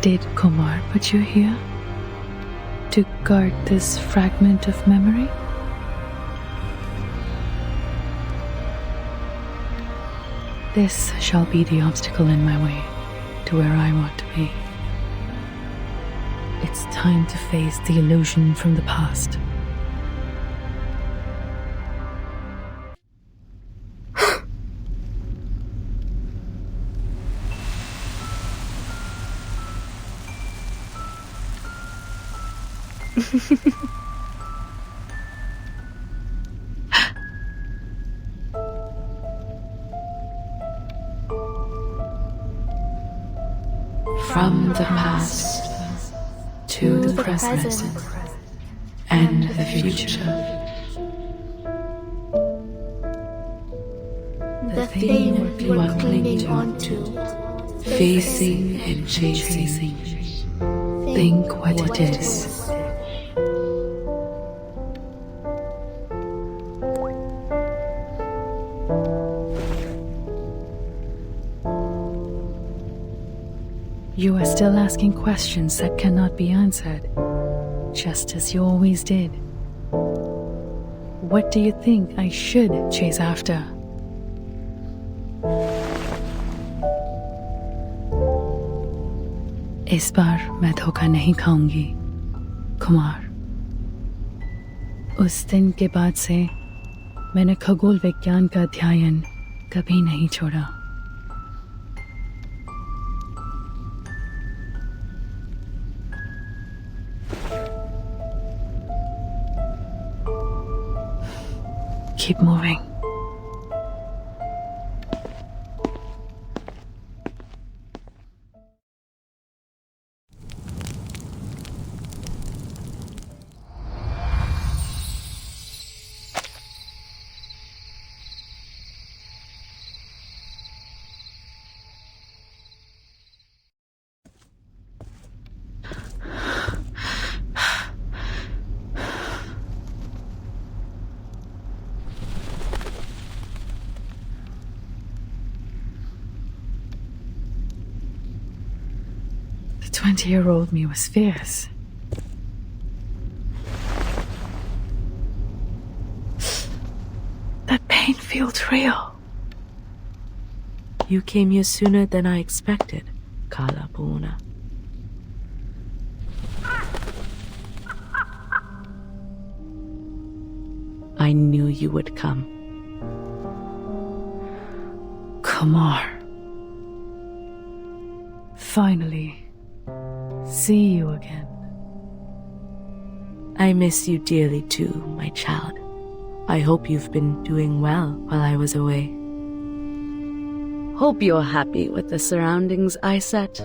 Did Kumar put you here to guard this fragment of memory? This shall be the obstacle in my way to where I want to be. It's time to face the illusion from the past. From the past to the present and the future. The thing you are clinging onto, Facing and chasing. Think what it is. You are still asking questions that cannot be answered, just as you always did. What do you think I should chase after? इस बार मैं धोखा नहीं खाऊंगी, कुमार। उस दिन के बाद से मैंने खगोल विज्ञान का अध्ययन कभी नहीं छोड़ा। Keep moving. The 20-year-old me was fierce. That pain feels real. You came here sooner than I expected, Kala Puna. I knew you would come. Kumar. Finally, see you again. I miss you dearly too, my child. I hope you've been doing well while I was away. Hope you're happy with the surroundings I set.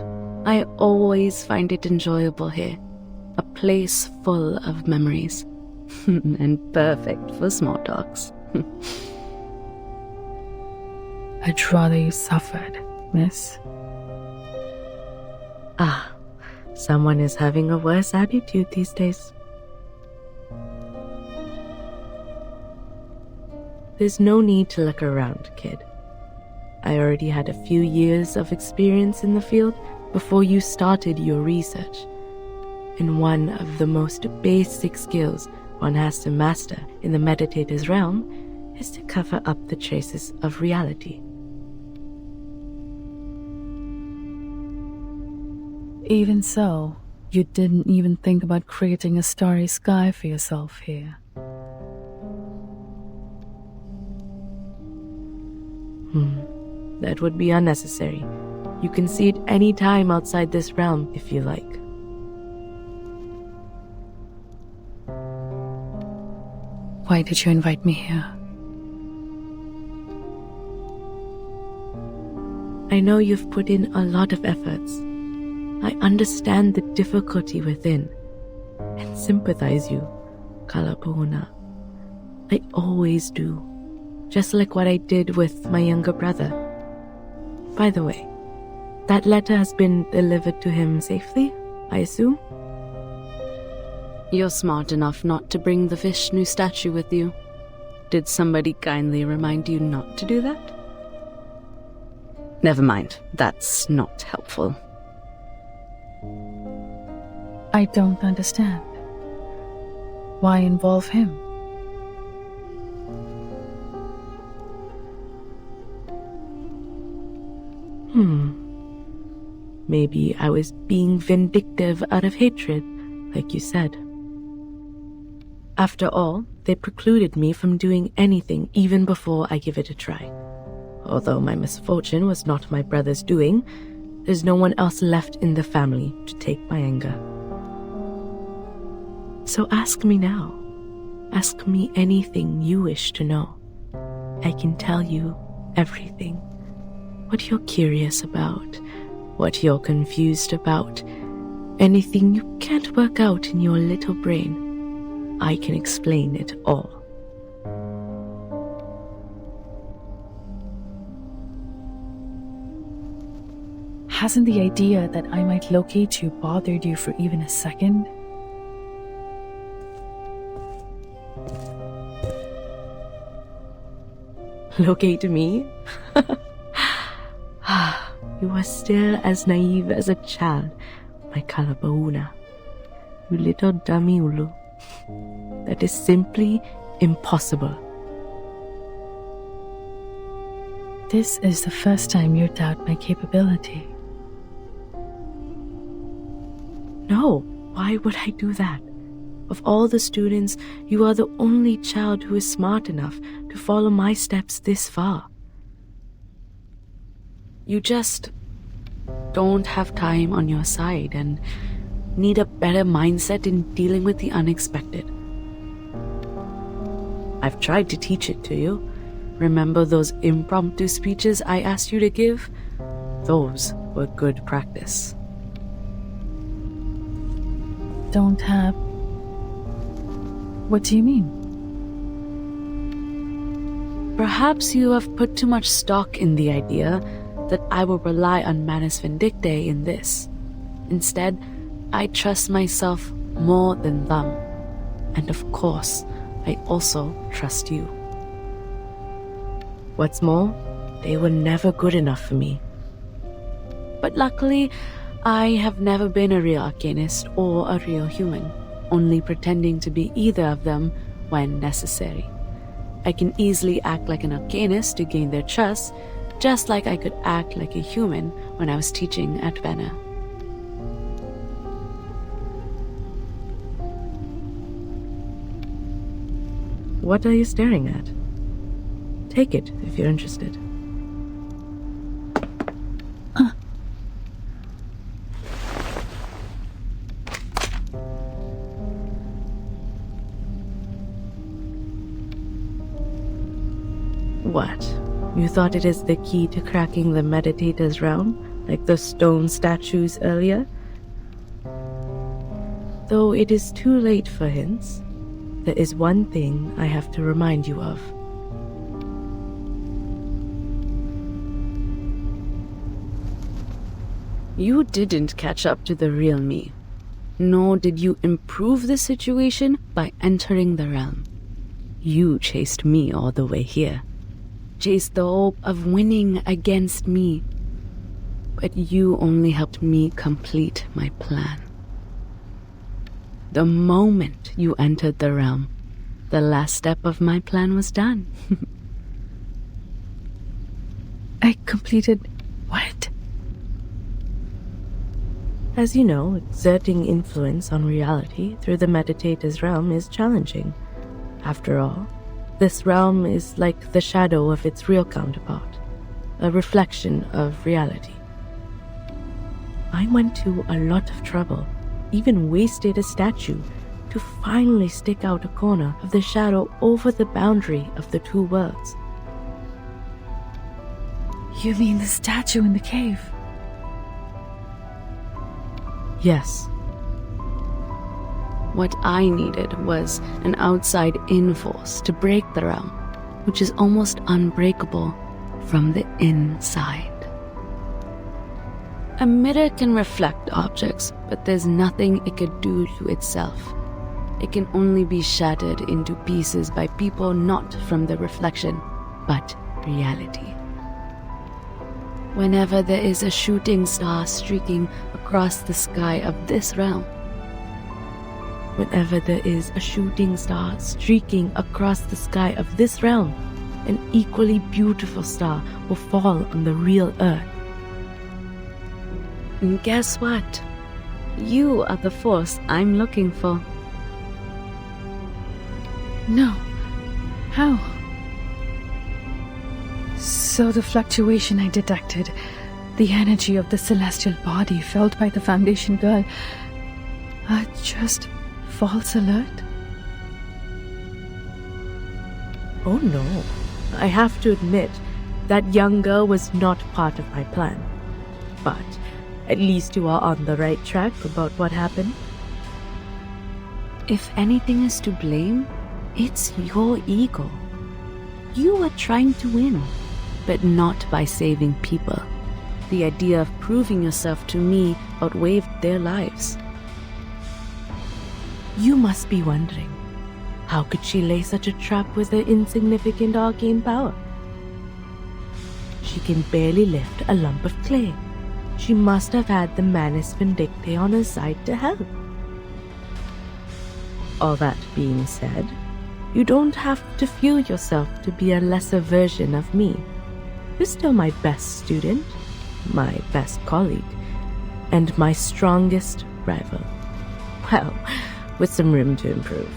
I always find it enjoyable here. A place full of memories. And perfect for small talks. I'd rather you suffered, miss. Ah, someone is having a worse attitude these days. There's no need to look around, kid. I already had a few years of experience in the field before you started your research. And one of the most basic skills one has to master in the meditator's realm is to cover up the traces of reality. Even so, you didn't even think about creating a starry sky for yourself here. That would be unnecessary. You can see it any time outside this realm if you like. Why did you invite me here? I know you've put in a lot of efforts. I understand the difficulty within and sympathize you, Kalapuna. I always do, just like what I did with my younger brother. By the way, that letter has been delivered to him safely, I assume? You're smart enough not to bring the Vishnu statue with you. Did somebody kindly remind you not to do that? Never mind, that's not helpful. I don't understand. Why involve him? Maybe I was being vindictive out of hatred, like you said. After all, they precluded me from doing anything even before I give it a try. Although my misfortune was not my brother's doing, there's no one else left in the family to take my anger. So ask me now. Ask me anything you wish to know. I can tell you everything. What you're curious about, what you're confused about, anything you can't work out in your little brain, I can explain it all. Hasn't the idea that I might locate you bothered you for even a second? Locate me? You are still as naive as a child, my Kalapauna. You little dummy Ulu. That is simply impossible. This is the first time you doubt my capability. No, why would I do that? Of all the students, you are the only child who is smart enough to follow my steps this far. You just don't have time on your side and need a better mindset in dealing with the unexpected. I've tried to teach it to you. Remember those impromptu speeches I asked you to give? Those were good practice. Don't have... What do you mean? Perhaps you have put too much stock in the idea that I will rely on Manus Vindictae in this. Instead, I trust myself more than them. And of course, I also trust you. What's more, they were never good enough for me. But luckily, I have never been a real arcanist or a real human, only pretending to be either of them when necessary. I can easily act like an arcanist to gain their trust, just like I could act like a human when I was teaching at Vena. What are you staring at? Take it if you're interested. What? You thought it is the key to cracking the meditator's realm, like the stone statues earlier? Though it is too late for hints, there is one thing I have to remind you of. You didn't catch up to the real me, nor did you improve the situation by entering the realm. You chased me all the way here, chased the hope of winning against me, but you only helped me complete my plan. The moment you entered the realm, the last step of my plan was done. I completed what? As you know, exerting influence on reality through the meditator's realm is challenging. After all, this realm is like the shadow of its real counterpart, a reflection of reality. I went to a lot of trouble, even wasted a statue, to finally stick out a corner of the shadow over the boundary of the two worlds. You mean the statue in the cave? Yes. What I needed was an outside-in force to break the realm, which is almost unbreakable from the inside. A mirror can reflect objects, but there's nothing it could do to itself. It can only be shattered into pieces by people not from the reflection, but reality. Whenever there is a shooting star streaking across the sky of this realm, whenever there is a shooting star streaking across the sky of this realm, an equally beautiful star will fall on the real Earth. And guess what? You are the force I'm looking for. No. How? So the fluctuation I detected, the energy of the celestial body felt by the Foundation girl, are just false alert? Oh no. I have to admit, that young girl was not part of my plan. But at least you are on the right track about what happened. If anything is to blame, it's your ego. You were trying to win, but not by saving people. The idea of proving yourself to me outweighed their lives. You must be wondering, how could she lay such a trap with her insignificant arcane power? She can barely lift a lump of clay. She must have had the Manus Vindictae on her side to help. All that being said, you don't have to feel yourself to be a lesser version of me. You're still my best student, my best colleague, and my strongest rival. Well, with some room to improve.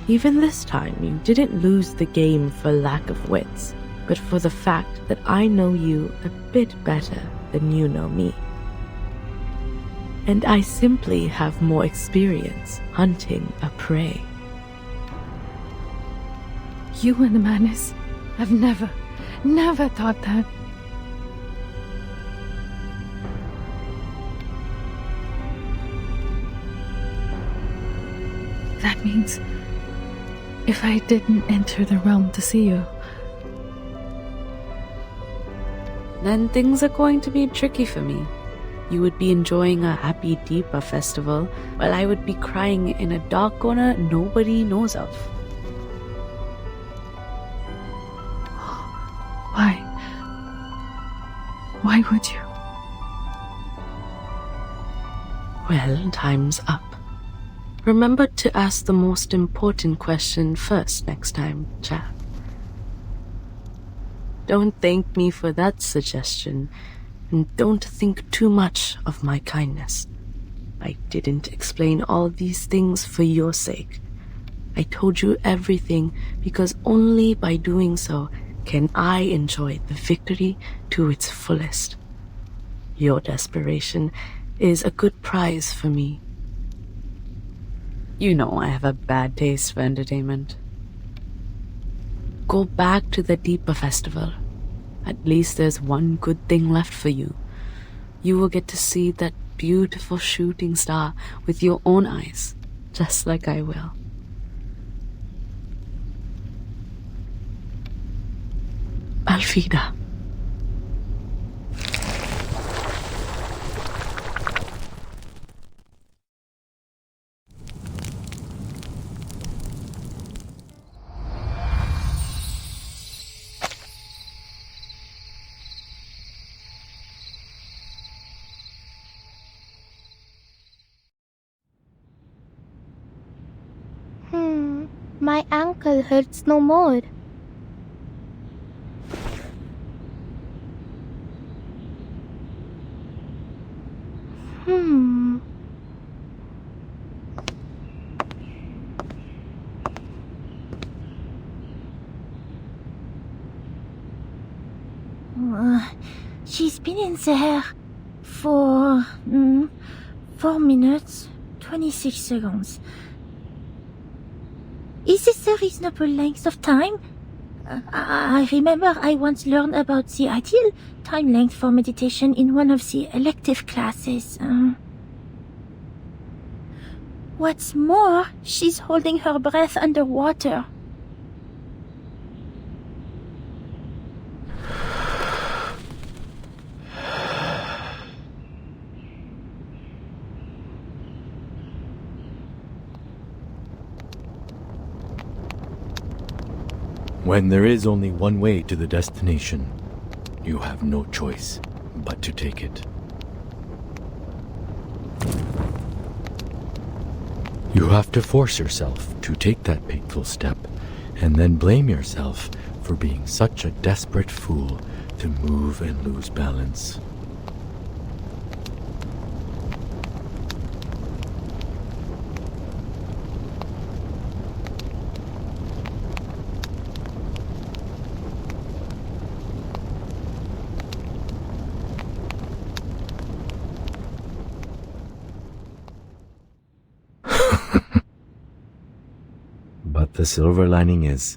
Even this time, you didn't lose the game for lack of wits, but for the fact that I know you a bit better than you know me. And I simply have more experience hunting a prey. You and the Manus have never thought that. That means if I didn't enter the realm to see you, then things are going to be tricky for me. You would be enjoying a happy Deepa festival, while I would be crying in a dark corner nobody knows of. Why? Why would you? Well, time's up. Remember to ask the most important question first next time, chap. Don't thank me for that suggestion, and don't think too much of my kindness. I didn't explain all these things for your sake. I told you everything because only by doing so can I enjoy the victory to its fullest. Your desperation is a good prize for me. You know I have a bad taste for entertainment. Go back to the Deepa festival. At least there's one good thing left for you. You will get to see that beautiful shooting star with your own eyes, just like I will. Alfida. My ankle hurts no more. She's been in there for 4 minutes, 26 seconds. Is this a reasonable length of time? I remember I once learned about the ideal time length for meditation in one of the elective classes. What's more, she's holding her breath underwater. When there is only one way to the destination, you have no choice but to take it. You have to force yourself to take that painful step, and then blame yourself for being such a desperate fool to move and lose balance. But the silver lining is,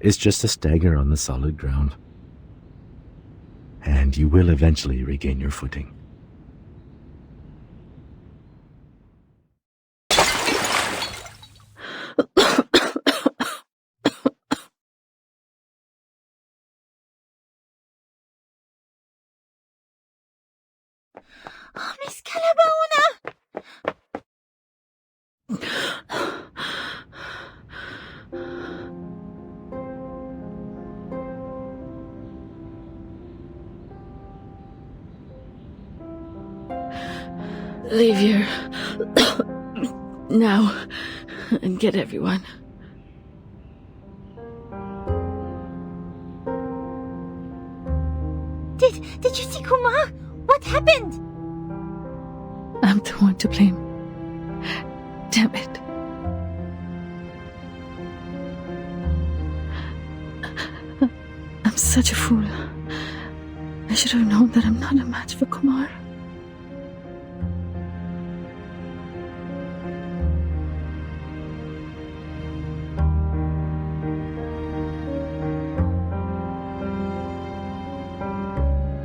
it's just a stagger on the solid ground. And you will eventually regain your footing. Oh, Miss Calabauna! Leave here. Now. And get everyone. Did you see Kumar? What happened? I'm the one to blame. Damn it. I'm such a fool. I should have known that I'm not a match for Kumar.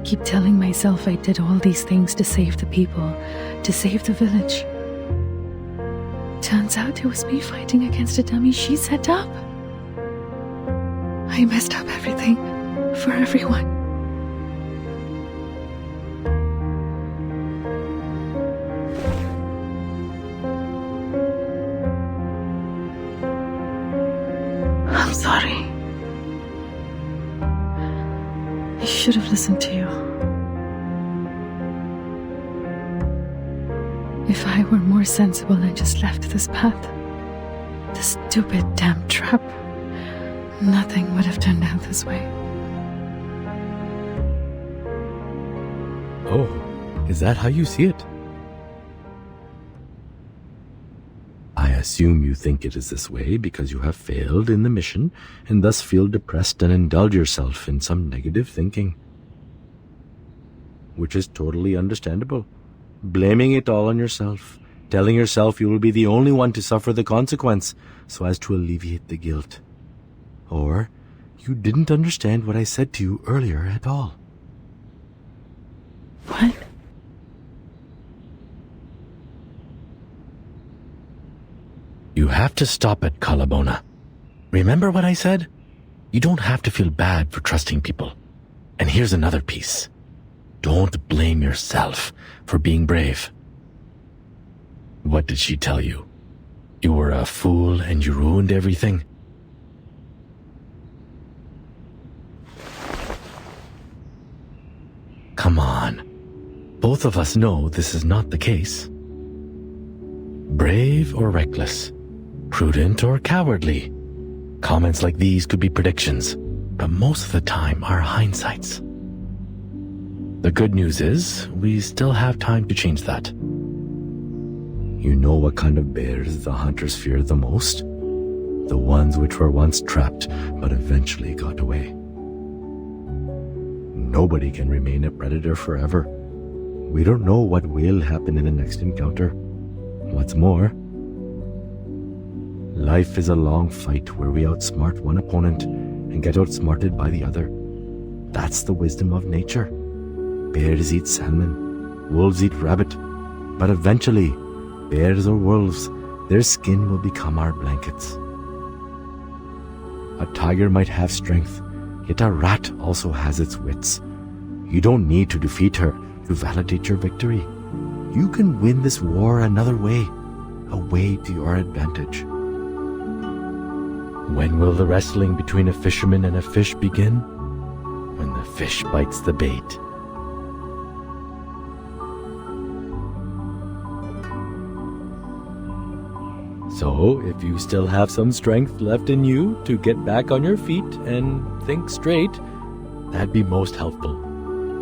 Keep telling myself I did all these things to save the people, to save the village. Turns out it was me fighting against a dummy she set up. I messed up everything for everyone. I'm sorry. I should have listened to you. If I were more sensible and just left this path, this stupid damn trap, nothing would have turned out this way. Oh, is that how you see it? I assume you think it is this way because you have failed in the mission and thus feel depressed and indulge yourself in some negative thinking. Which is totally understandable. Blaming it all on yourself, telling yourself you will be the only one to suffer the consequence so as to alleviate the guilt. Or you didn't understand what I said to you earlier at all. What? You have to stop at Kalabona. Remember what I said? You don't have to feel bad for trusting people. And here's another piece. Don't blame yourself for being brave. What did she tell you? You were a fool and you ruined everything? Come on. Both of us know this is not the case. Brave or reckless, prudent or cowardly, Comments like these could be predictions, but most of the time are hindsights. The good news is, we still have time to change that. You know what kind of bears the hunters fear the most? The ones which were once trapped, but eventually got away. Nobody can remain a predator forever. We don't know what will happen in the next encounter. What's more, life is a long fight where we outsmart one opponent and get outsmarted by the other. That's the wisdom of nature. Bears eat salmon, wolves eat rabbit, but eventually, bears or wolves, their skin will become our blankets. A tiger might have strength, yet a rat also has its wits. You don't need to defeat her to validate your victory. You can win this war another way, a way to your advantage. When will the wrestling between a fisherman and a fish begin? When the fish bites the bait. So, if you still have some strength left in you to get back on your feet and think straight, that'd be most helpful.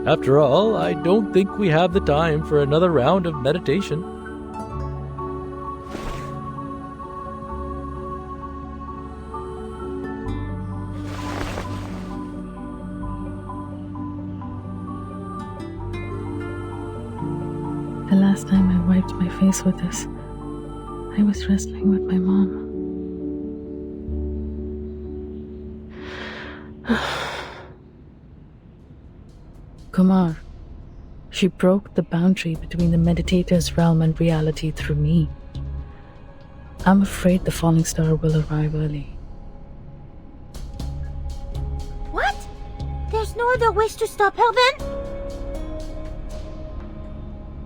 After all, I don't think we have the time for another round of meditation. The last time I wiped my face with this, I was wrestling with my mom. Kumar, she broke the boundary between the meditator's realm and reality through me. I'm afraid the falling star will arrive early. What? There's no other ways to stop her then?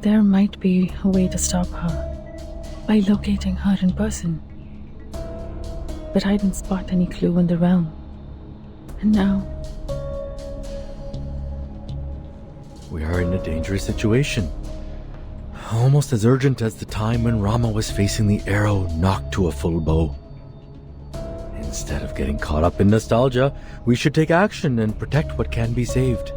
There might be a way to stop her by locating her in person. But I didn't spot any clue in the realm. And now, We are in a dangerous situation. Almost as urgent as the time when Rama was facing the arrow knocked to a full bow. Instead of getting caught up in nostalgia, we should take action and protect what can be saved.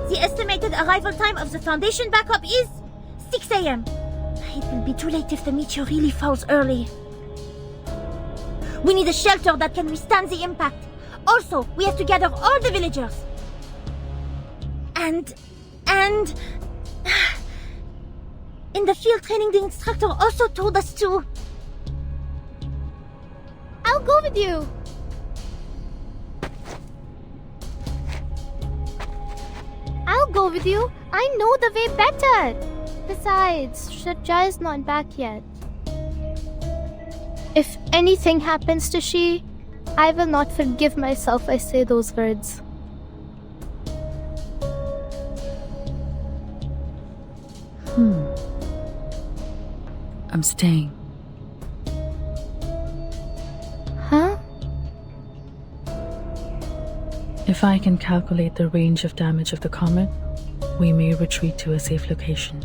The estimated arrival time of the Foundation backup is 6 a.m. It will be too late if the meteor really falls early. We need a shelter that can withstand the impact. Also, we have to gather all the villagers. And... In the field training, the instructor also told us to... I'll go with you. I'll go with you. I know the way better. Besides, Shadja is not back yet. If anything happens to she, I will not forgive myself I say those words. I'm staying. Huh? If I can calculate the range of damage of the comet, we may retreat to a safe location.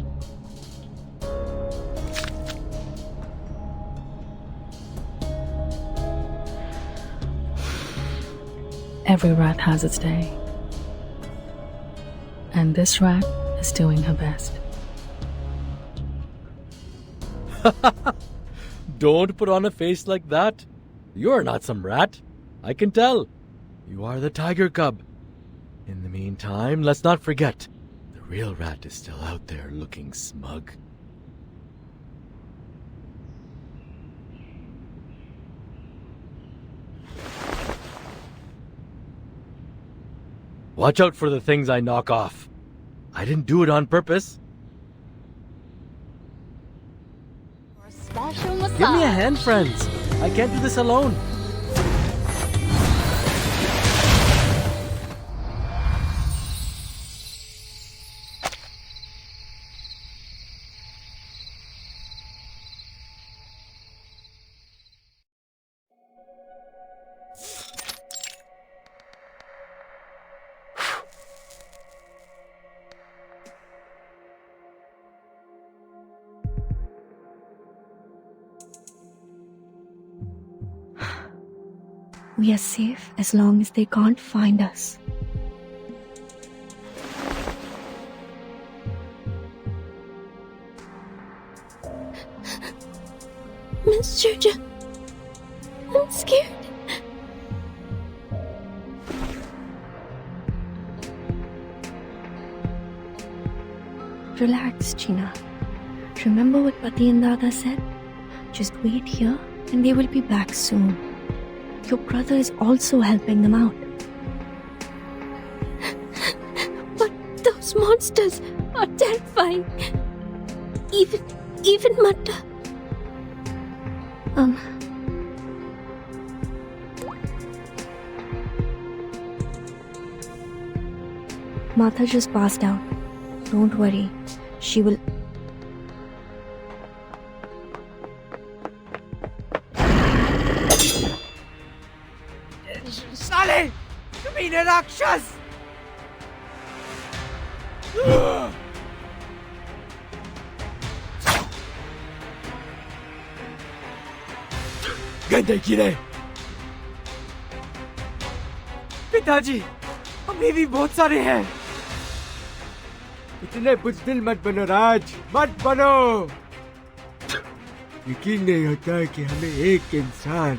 Every rat has its day. And this rat is doing her best. Don't put on a face like that. You're not some rat. I can tell. You are the tiger cub. In the meantime, let's not forget, the real rat is still out there looking smug. Watch out for the things I knock off. I didn't do it on purpose. Give me a hand, friends. I can't do this alone. We are safe as long as they can't find us. Miss Georgia, I'm scared. Relax, Gina. Remember what Pati and Dada said? Just wait here and they will be back soon. Your brother is also helping them out. But those monsters are terrifying. Even Mata. Martha just passed out. Don't worry. She will... साले! कमीने राक्षस! गंदे कीड़े! पिताजी, अभी भी बहुत सारे हैं। इतने बुज़दिल मत बनो राज, मत बनो। यकीन नहीं होता कि हमें एक इंसान,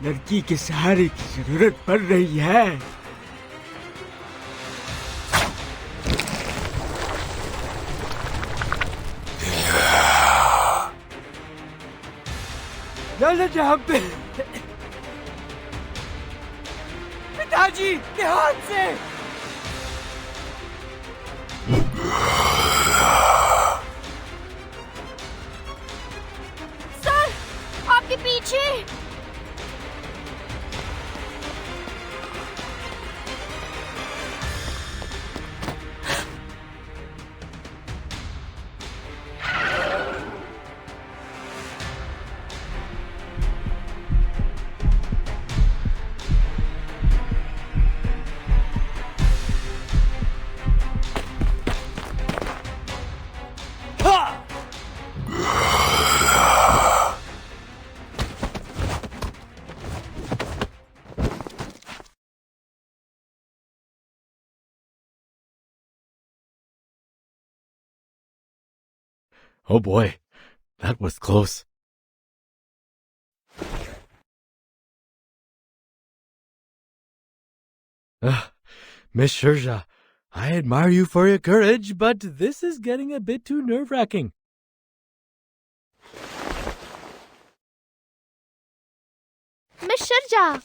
लड़की के सहारे की जरूरत पड़ रही है। लानत है हम पे। पिताजी, ध्यान से। सर, आपके पीछे। Oh boy, that was close. Miss Shirja, I admire you for your courage, but this is getting a bit too nerve-wracking. Miss Shirja!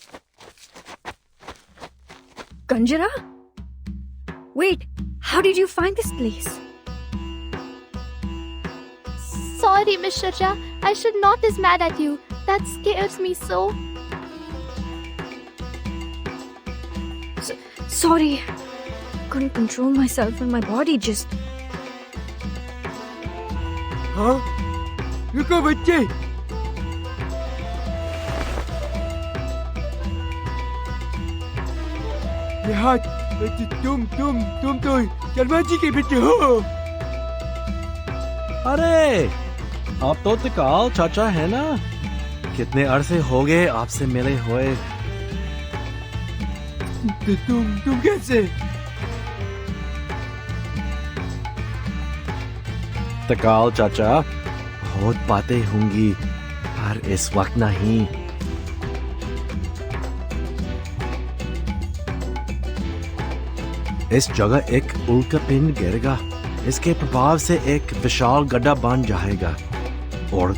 Kanjara? Wait, how did you find this place? Sorry, Miss Shirja. I should not be mad at you. That scares me so. Sorry. Couldn't control myself and my body just... हाँ? रुको बच्चे! ये हाथ, तुम तो शर्मा जी के बेटे हो। अरे, आप तो तकाल चाचा है ना? कितने अरसे हो गए आपसे मिले हुए? तुम कैसे? तकाल चाचा, बहुत बातें होंगी, पर इस वक्त नहीं। इस जगह एक उल्कापिंड गिरेगा, इसके प्रभाव से एक विशाल गड्ढा बन जाएगा, और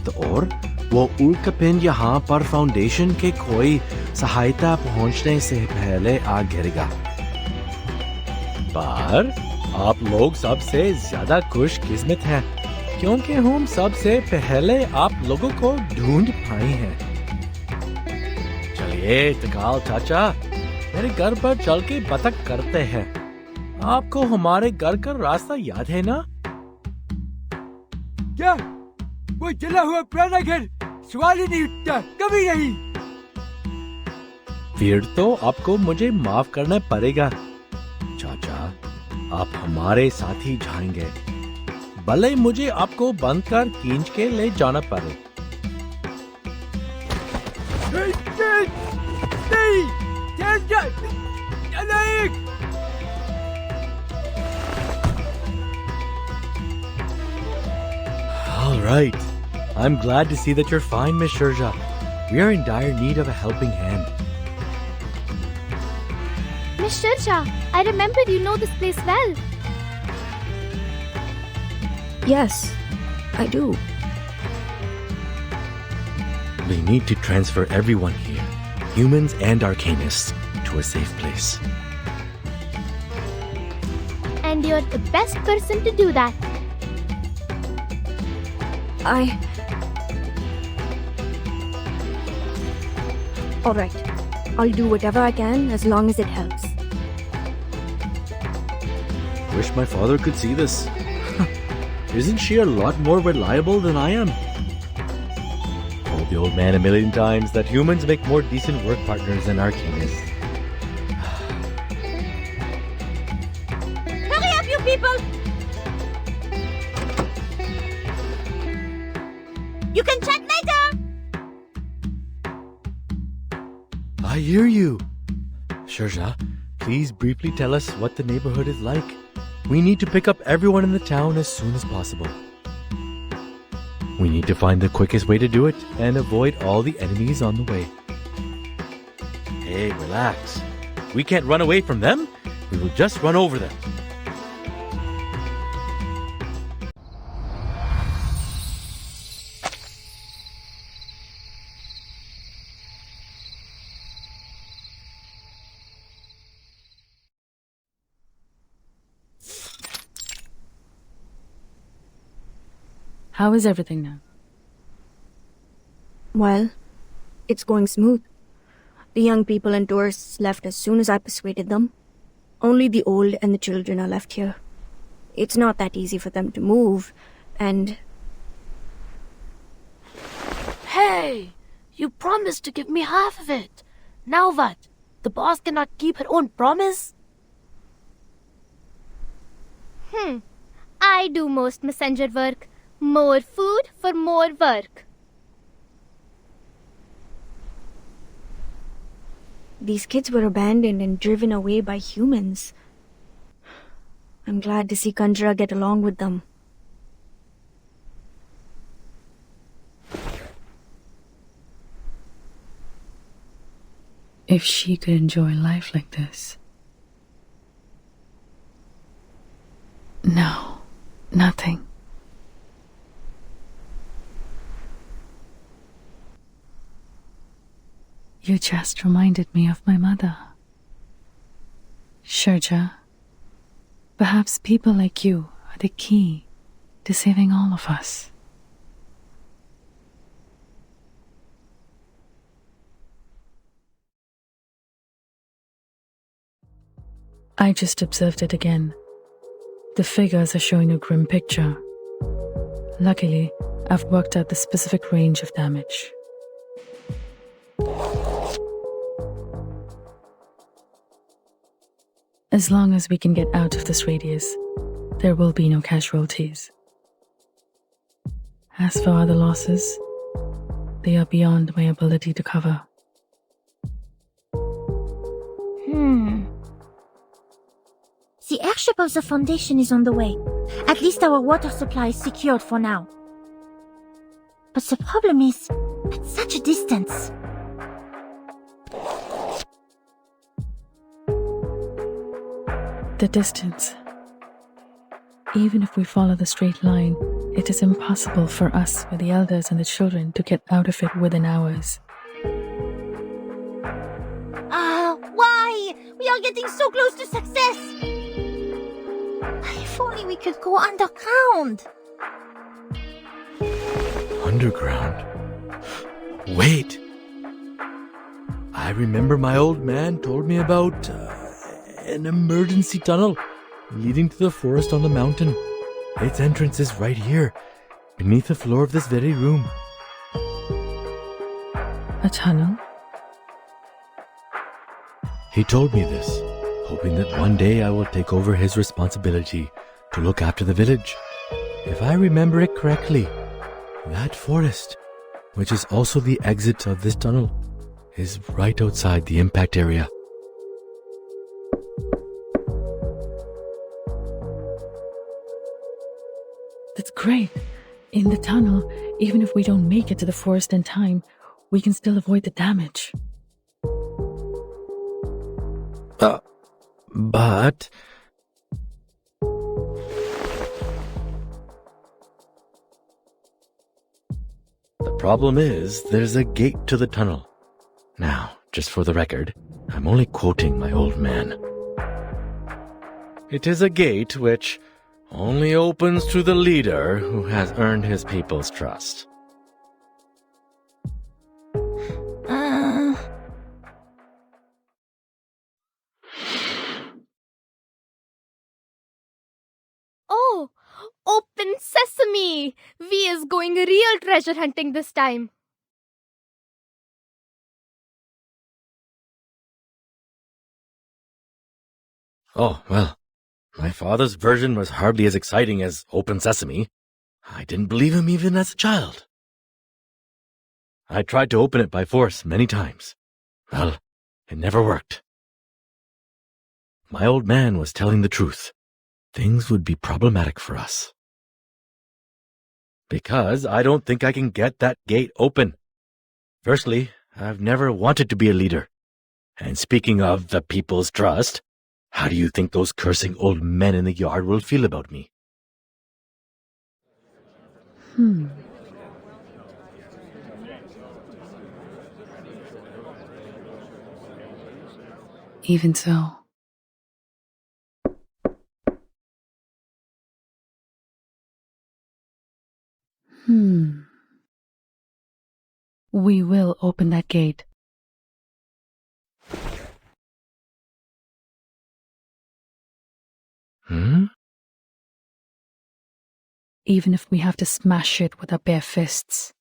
वो उल्कापिंड यहाँ पर फाउंडेशन के कोई सहायता पहुँचने से पहले आ गिरेगा। पर आप लोग सबसे ज्यादा खुशकिस्मत हैं, क्योंकि हम सबसे पहले आप लोगों को ढूंढ पाए हैं। चलिए तकाल चाचा, मेरे घर पर चल के बतख करते हैं। आपको हमारे घर का रास्ता याद है ना? क्या? वो जला हुआ पुराना घर सवाल ही नहीं उठता, कभी नहीं। फिर तो आपको मुझे माफ करना पड़ेगा चाचा, आप हमारे साथ ही जाएंगे, भले मुझे आपको बंद कर खींच के ले जाना पड़े। All right. I'm glad to see that you're fine, Miss Shurja. We are in dire need of a helping hand. Miss Shurja, I remembered you know this place well. Yes, I do. We need to transfer everyone here, humans and arcanists, to a safe place. And you're the best person to do that. Alright. I'll do whatever I can as long as it helps. Wish my father could see this. Isn't she a lot more reliable than I am? Told the old man a million times that humans make more decent work partners than arcanists. Hurry up, you people! You can chat later! I hear you. Shurja, please briefly tell us what the neighborhood is like. We need to pick up everyone in the town as soon as possible. We need to find the quickest way to do it and avoid all the enemies on the way. Hey, relax. We can't run away from them. We will just run over them. How is everything now? Well, it's going smooth. The young people and tourists left as soon as I persuaded them. Only the old and the children are left here. It's not that easy for them to move, and... Hey! You promised to give me half of it. Now what? The boss cannot keep her own promise? I do most messenger work. More food for more work. These kids were abandoned and driven away by humans. I'm glad to see Kanjra get along with them. If she could enjoy life like this. No, nothing. You just reminded me of my mother. Shurja, perhaps people like you are the key to saving all of us. I just observed it again. The figures are showing a grim picture. Luckily, I've worked out the specific range of damage. As long as we can get out of this radius, there will be no casualties. As for other losses, they are beyond my ability to cover. The airship of the Foundation is on the way. At least our water supply is secured for now. But the problem is, at such a distance. The distance. Even if we follow the straight line, it is impossible for us with the elders and the children to get out of it within hours. Why? We are getting so close to success! If only we could go underground. Underground? Wait! I remember my old man told me about an emergency tunnel leading to the forest on the mountain. Its entrance is right here, beneath the floor of this very room. A tunnel? He told me this, hoping that one day I will take over his responsibility to look after the village. If I remember it correctly, that forest, which is also the exit of this tunnel, is right outside the impact area. it's great. In the tunnel, even if we don't make it to the forest in time, we can still avoid the damage. But... The problem is, there's a gate to the tunnel. Now, just for the record, I'm only quoting my old man. It is a gate which only opens to the leader who has earned his people's trust. Oh, open sesame! V is going real treasure hunting this time. Oh, well, my father's version was hardly as exciting as Open Sesame. I didn't believe him even as a child. I tried to open it by force many times. Well, it never worked. My old man was telling the truth. Things would be problematic for us. Because I don't think I can get that gate open. Firstly, I've never wanted to be a leader. And speaking of the people's trust, how do you think those cursing old men in the yard will feel about me? Even so. We will open that gate. Even if we have to smash it with our bare fists.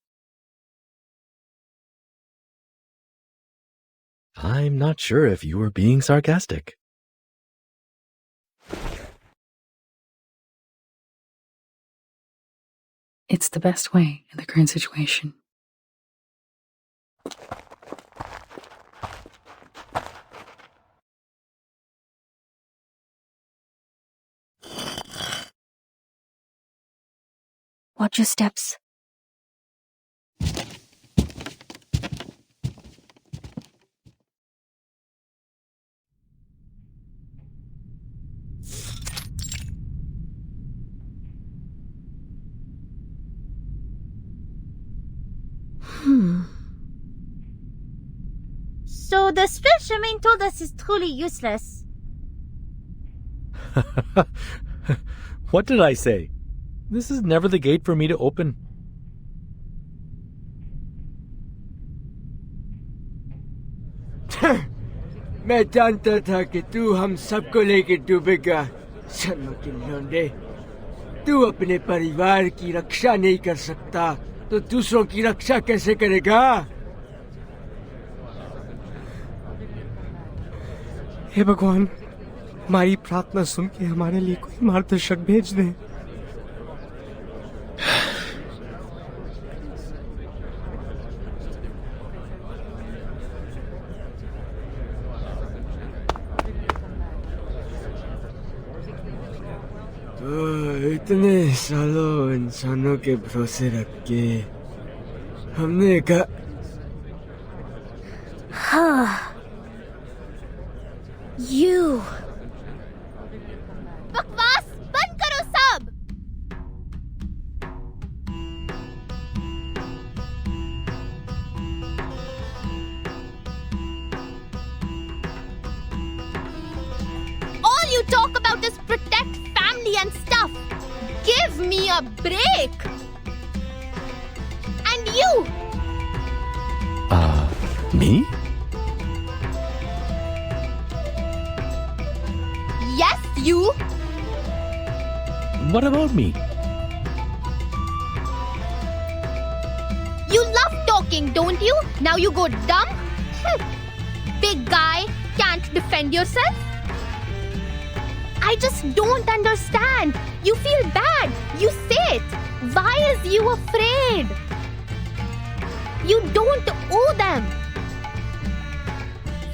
I'm not sure if you were being sarcastic. It's the best way in the current situation. Watch your steps. So the spell Charmaine told us is truly useless. What did I say? This is never the gate for me to open. मैं जानता था कि तू हम सबको लेके डूबेगा शर्मा के लौंडे तू अपने परिवार की रक्षा नहीं कर सकता तो दूसरों की रक्षा कैसे करेगा हे भगवान हमारी प्रार्थना सुन के हमारे लिए कोई मार्गदर्शक भेज दे इतने सालों इंसानों के भरोसे रख के हमने कहा You. बकवास बंद करो सब। All you talk about is protect family and stuff. Give me a break. And you. Me? Yes, you. What about me? You love talking, don't you? Now you go dumb? Big guy, can't defend yourself? I just don't understand. You feel bad. You say it. Why is you afraid? You don't owe them.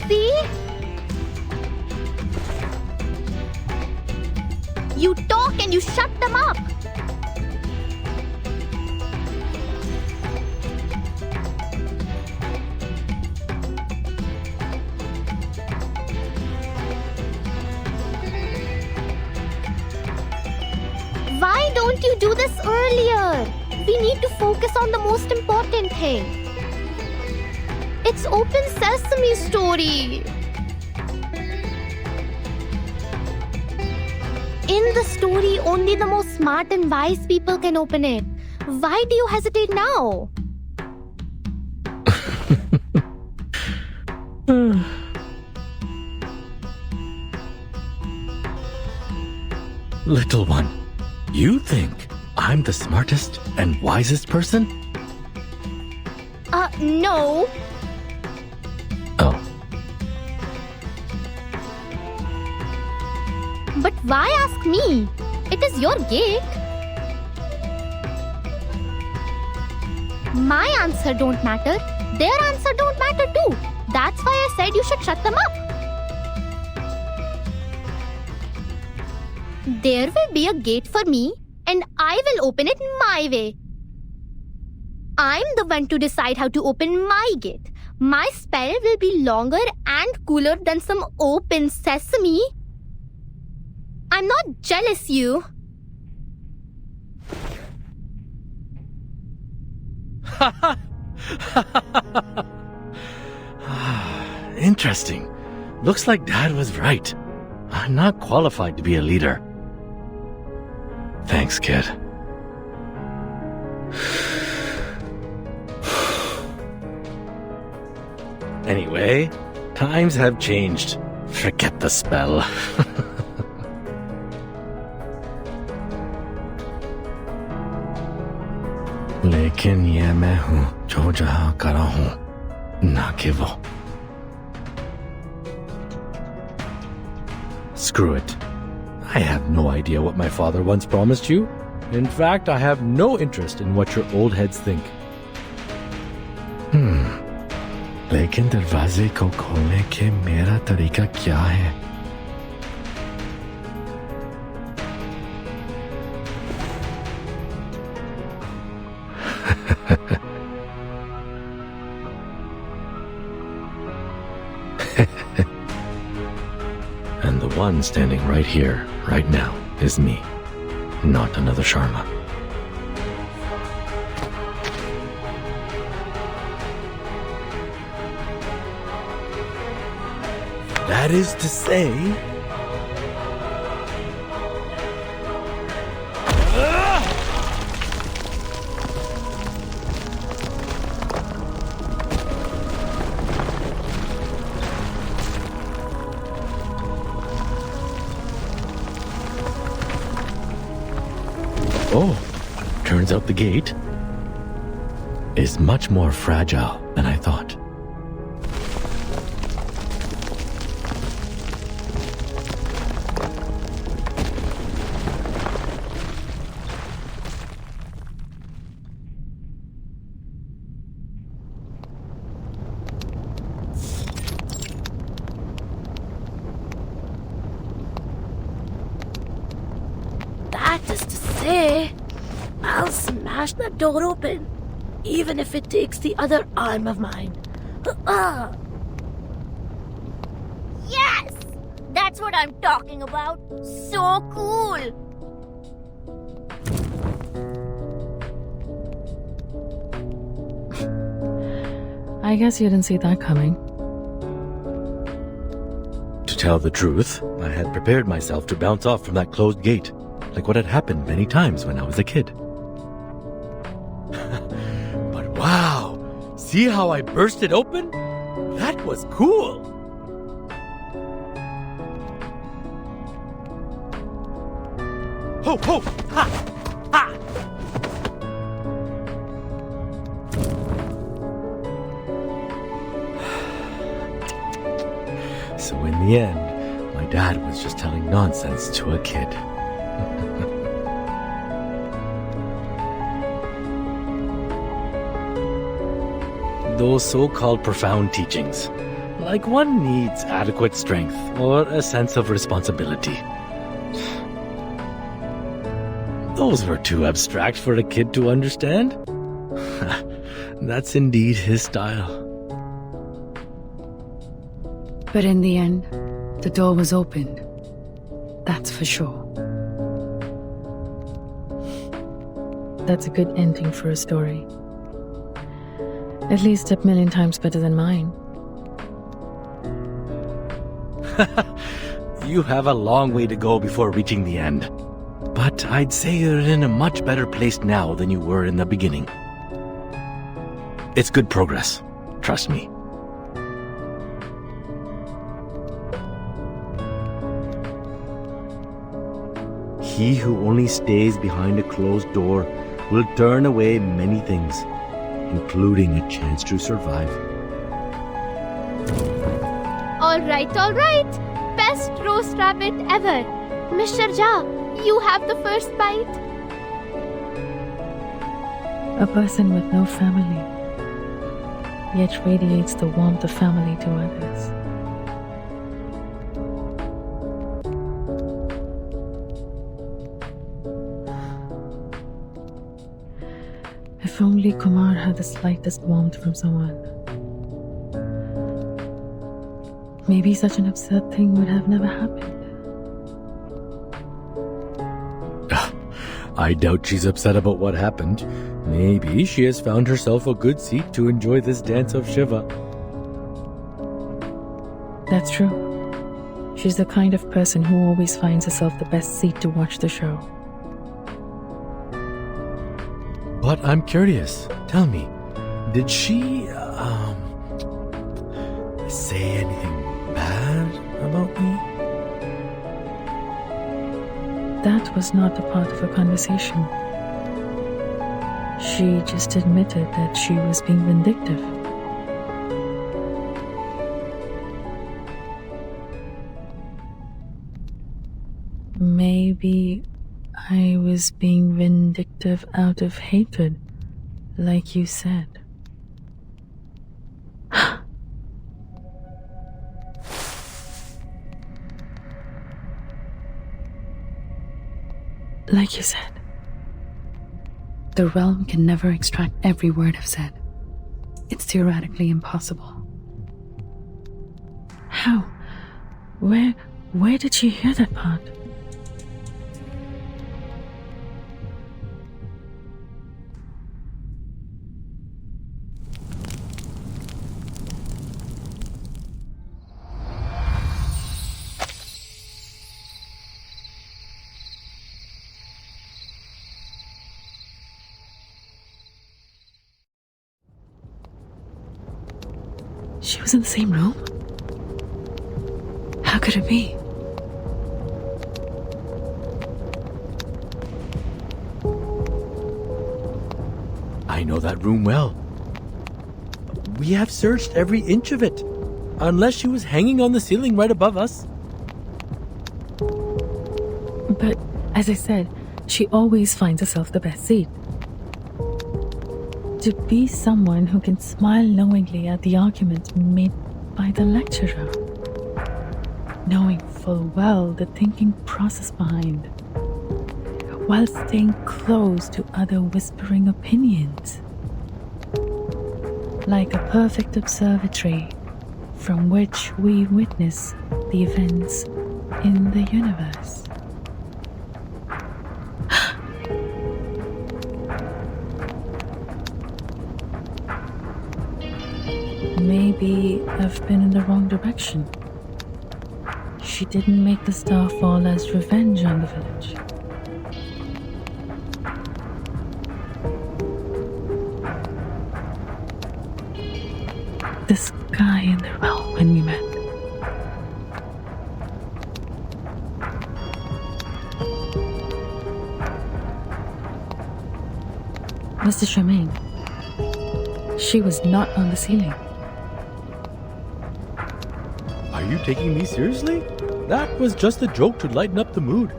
See? You talk and you shut them up. do this earlier. We need to focus on the most important thing. It's open sesame story. In the story, only the most smart and wise people can open it. Why do you hesitate now? Little one, you think I'm the smartest and wisest person? No. Oh. But why ask me? It is your gate. My answer don't matter. Their answer don't matter too. That's why I said you should shut them up. There will be a gate for me, and I will open it my way. I'm the one to decide how to open my gate. My spell will be longer and cooler than some open sesame. I'm not jealous, you. Interesting. Looks like Dad was right. I'm not qualified to be a leader. Thanks, kid. Anyway, times have changed. Forget the spell. लेकिन ये मैं हूँ जो जहाँ करा हूँ ना कि वो. Screw it. I have no idea what my father once promised you. In fact, I have no interest in what your old heads think. लेकिन दरवाजे को खोलने के मेरा तरीका क्या है? And the one standing right here, right now, is me, not another Sharma. That is to say... Oh, turns out the gate is much more fragile than I thought. That is to say, I'll smash that door open, even if it takes the other arm of mine. Yes! That's what I'm talking about. So cool! I guess you didn't see that coming. To tell the truth, I had prepared myself to bounce off from that closed gate, like what had happened many times when I was a kid. But wow! See how I burst it open? That was cool! Ho ho! Ha! Ha! So in the end, my dad was just telling nonsense to a kid. Those so-called profound teachings, like one needs adequate strength or a sense of responsibility. Those were too abstract for a kid to understand. That's indeed his style. But in the end, the door was opened. That's for sure. that's a good ending for a story. At least 1,000,000 times better than mine. You have a long way to go before reaching the end. But I'd say you're in a much better place now than you were in the beginning. It's good progress. Trust me. He who only stays behind a closed door will turn away many things, including a chance to survive. All right. Best roast rabbit ever. Mr. Jha, you have the first bite. A person with no family, yet radiates the warmth of family to others. If only Kumar had the slightest warmth from someone. Maybe such an absurd thing would have never happened. I doubt she's upset about what happened. Maybe she has found herself a good seat to enjoy this dance of Shiva. That's true. She's the kind of person who always finds herself the best seat to watch the show. But I'm curious. Tell me, did she, say anything bad about me? That was not a part of a conversation. She just admitted that she was being vindictive. Maybe I was being vindictive out of hatred, like you said. Like you said, the realm can never extract every word I've said. It's theoretically impossible. How? Where did she hear that part? She was in the same room? How could it be? I know that room well. We have searched every inch of it, unless she was hanging on the ceiling right above us. But, as I said, she always finds herself the best seat. To be someone who can smile knowingly at the argument made by the lecturer, knowing full well the thinking process behind, while staying close to other whispering opinions, like a perfect observatory from which we witness the events in the universe. Maybe I've been in the wrong direction. She didn't make the star fall as revenge on the village. This guy in the realm when we met. Mr. Charmaine, she was not on the ceiling. Are you taking me seriously? That was just a joke to lighten up the mood.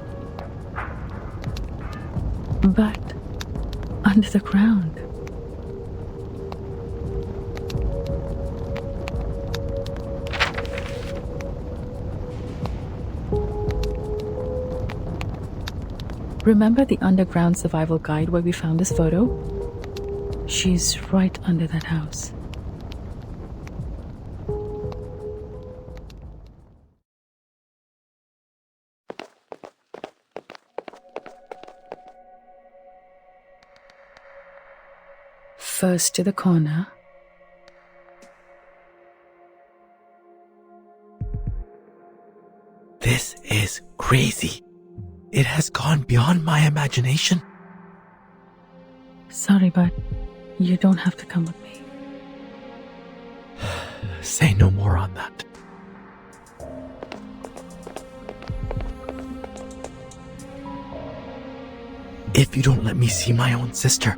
But under the ground. Remember the underground survival guide where we found this photo? She's right under that house. first to the corner. This is crazy. It has gone beyond my imagination. Sorry, but you don't have to come with me. Say no more on that. If you don't let me see my own sister,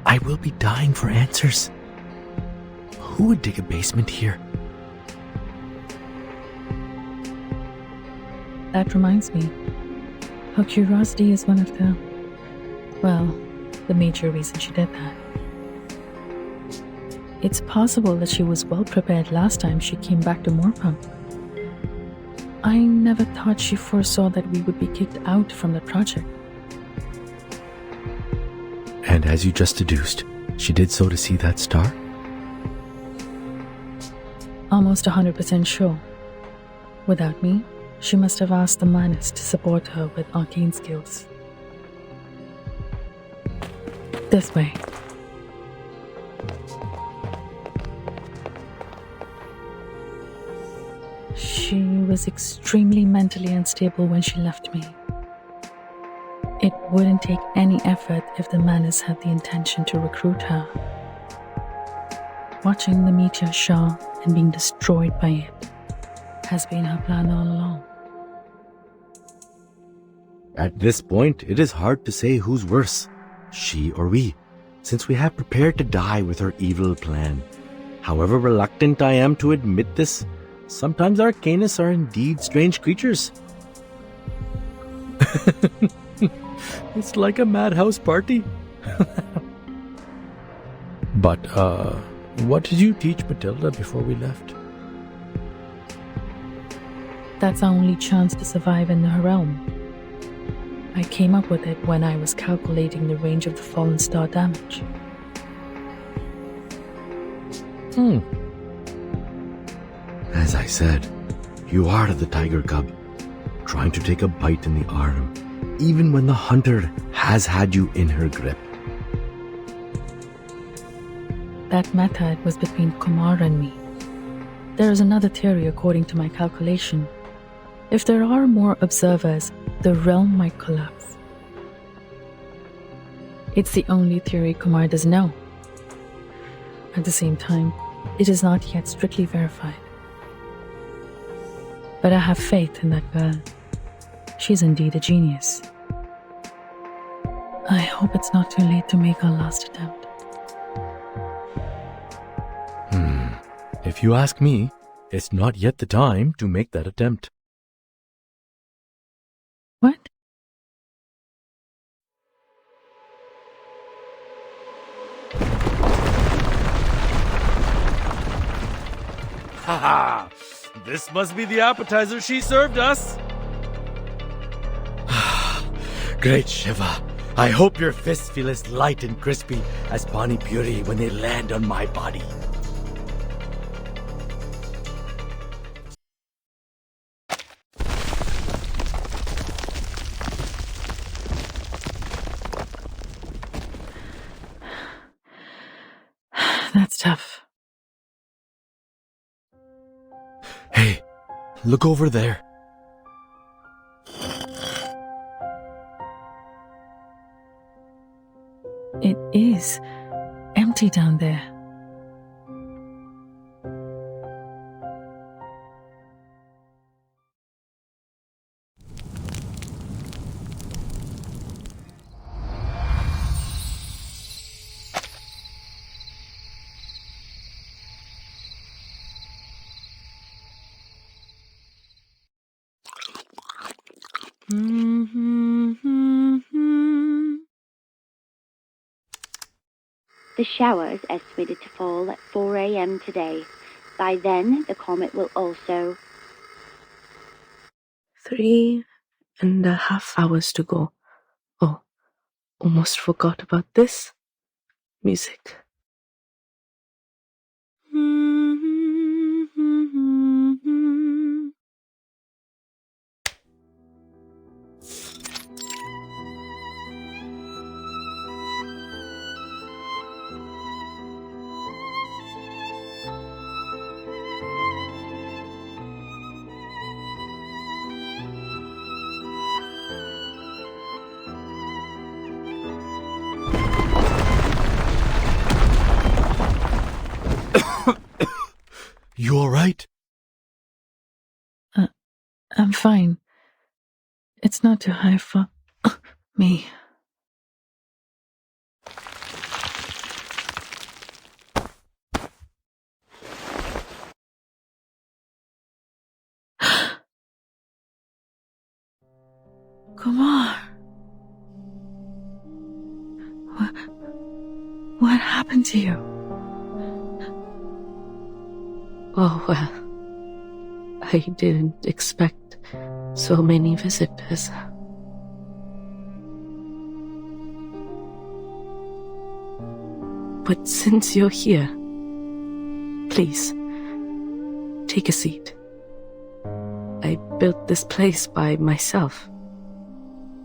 I will be dying for answers. Who would dig a basement here? That reminds me. Her curiosity is one of the major reasons she did that. It's possible that she was well prepared last time she came back to Moorpump. I never thought she foresaw that we would be kicked out from the project. And as you just deduced, she did so to see that star? Almost 100% sure. Without me, she must have asked the Manus to support her with arcane skills. This way. She was extremely mentally unstable when she left me. It wouldn't take any effort if the Manus had the intention to recruit her. Watching the meteor show and being destroyed by it has been her plan all along. At this point, it is hard to say who's worse, she or we, since we have prepared to die with her evil plan. However reluctant I am to admit this, sometimes Arcanists are indeed strange creatures. It's like a madhouse party. But, what did you teach Matilda before we left? That's our only chance to survive in her realm. I came up with it when I was calculating the range of the fallen star damage. As I said, you are the tiger cub, trying to take a bite in the arm, even when the hunter has had you in her grip. That method was between Kumar and me. There is another theory according to my calculation. If there are more observers, the realm might collapse. It's the only theory Kumar doesn't know. At the same time, it is not yet strictly verified. But I have faith in that girl. She's indeed a genius. I hope it's not too late to make our last attempt. If you ask me, it's not yet the time to make that attempt. What? Haha! This must be the appetizer she served us! Great Shiva! I hope your fists feel as light and crispy as Pani Puri when they land on my body. That's tough. Hey, look over there. It is empty down there. The shower is estimated to fall at 4 a.m. today. By then, the comet will also... 3.5 hours to go. Oh, almost forgot about this. Music. You alright? I'm fine. It's not too high for me. Kumar. What happened to you? Oh, well, I didn't expect so many visitors. But since you're here, please, take a seat. I built this place by myself.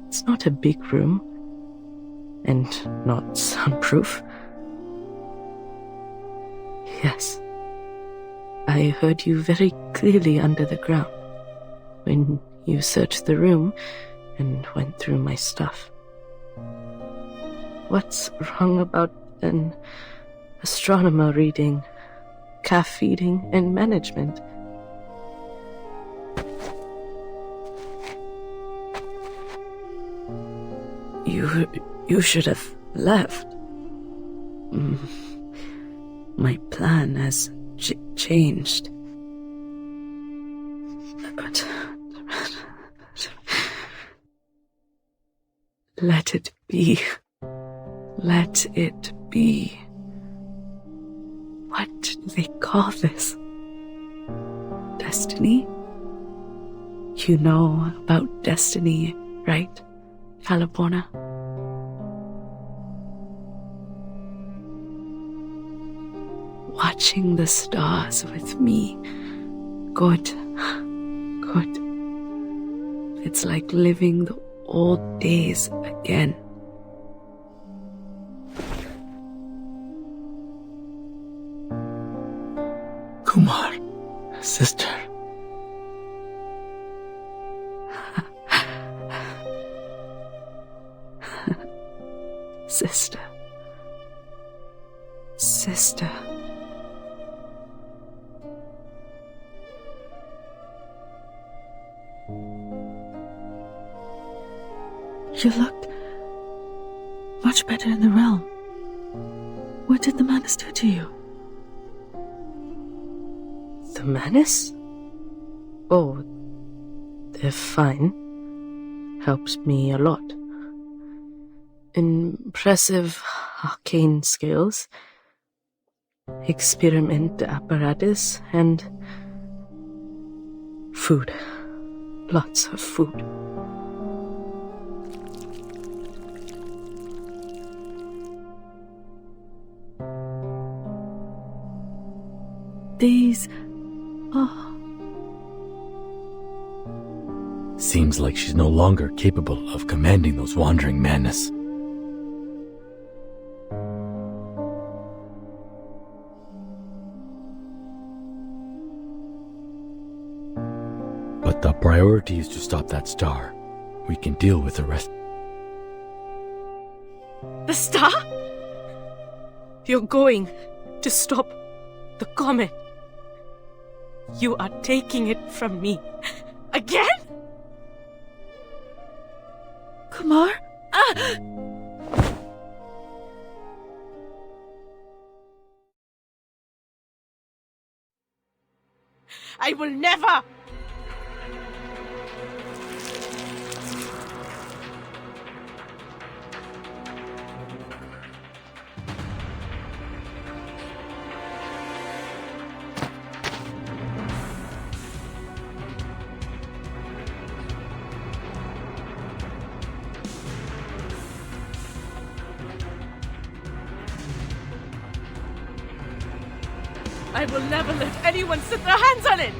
It's not a big room, and not soundproof. Yes, I heard you very clearly under the ground when you searched the room and went through my stuff. What's wrong about an astronomer reading calf feeding and management? You should have left. My plan has changed. But let it be. Let it be. What do they call this? Destiny? You know about destiny, right, California? Watching the stars with me. Good. It's like living the old days again. Kumar, sister. Sister. You looked much better in the realm. What did the Manus do to you? The Manus? Oh, they're fine. Helps me a lot. Impressive arcane skills, experiment apparatus, and food. Lots of food. These... Seems like she's no longer capable of commanding those wandering Manus. But the priority is to stop that star. We can deal with the rest. The star? You're going to stop the comet. You are taking it from me. Again? Kumar? I will never! I will never let anyone sit their hands on it!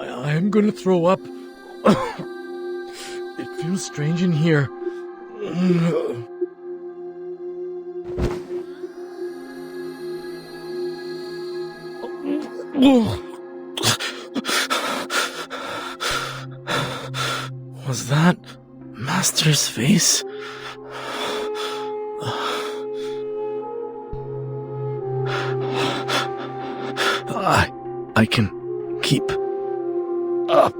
I'm gonna throw up. It feels strange in here. Was that Master's face? I can keep up.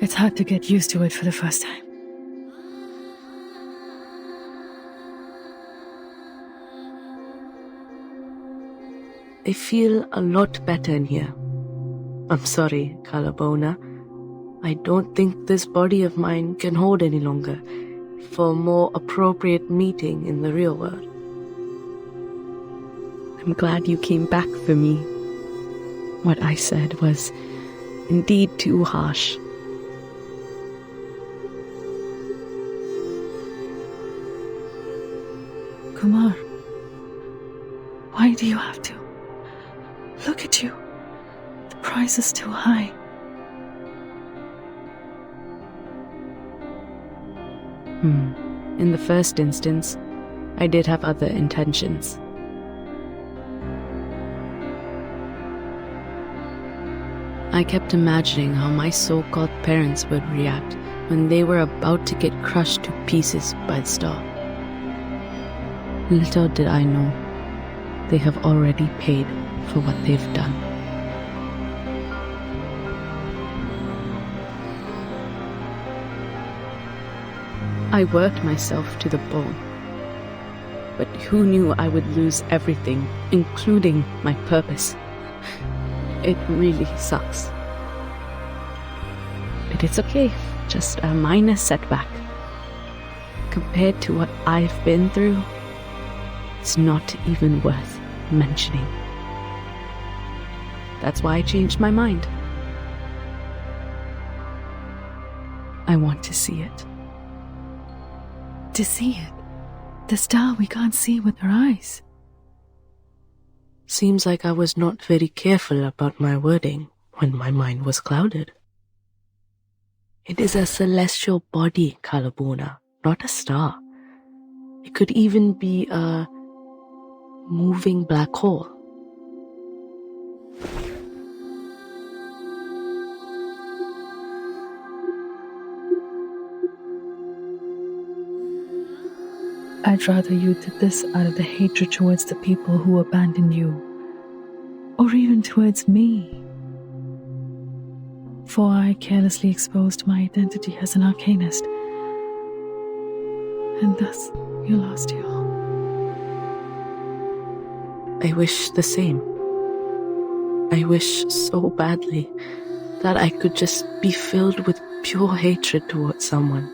It's hard to get used to it for the first time. I feel a lot better in here. I'm sorry, Calabona. I don't think this body of mine can hold any longer for a more appropriate meeting in the real world. I'm glad you came back for me. What I said was indeed too harsh. Kumar, why do you have to? Look at you. The price is too high. In the first instance, I did have other intentions. I kept imagining how my so-called parents would react when they were about to get crushed to pieces by the star. Little did I know, they have already paid for what they've done. I worked myself to the bone. But who knew I would lose everything, including my purpose? It really sucks. But it's okay, just a minor setback. Compared to what I've been through, it's not even worth mentioning. That's why I changed my mind. I want to see it. To see it? The star we can't see with our eyes. Seems like I was not very careful about my wording when my mind was clouded. It is a celestial body, Calabona, not a star. It could even be a moving black hole. I'd rather you did this out of the hatred towards the people who abandoned you, or even towards me. For I carelessly exposed my identity as an arcanist, and thus you lost your all. I wish the same. I wish so badly that I could just be filled with pure hatred towards someone.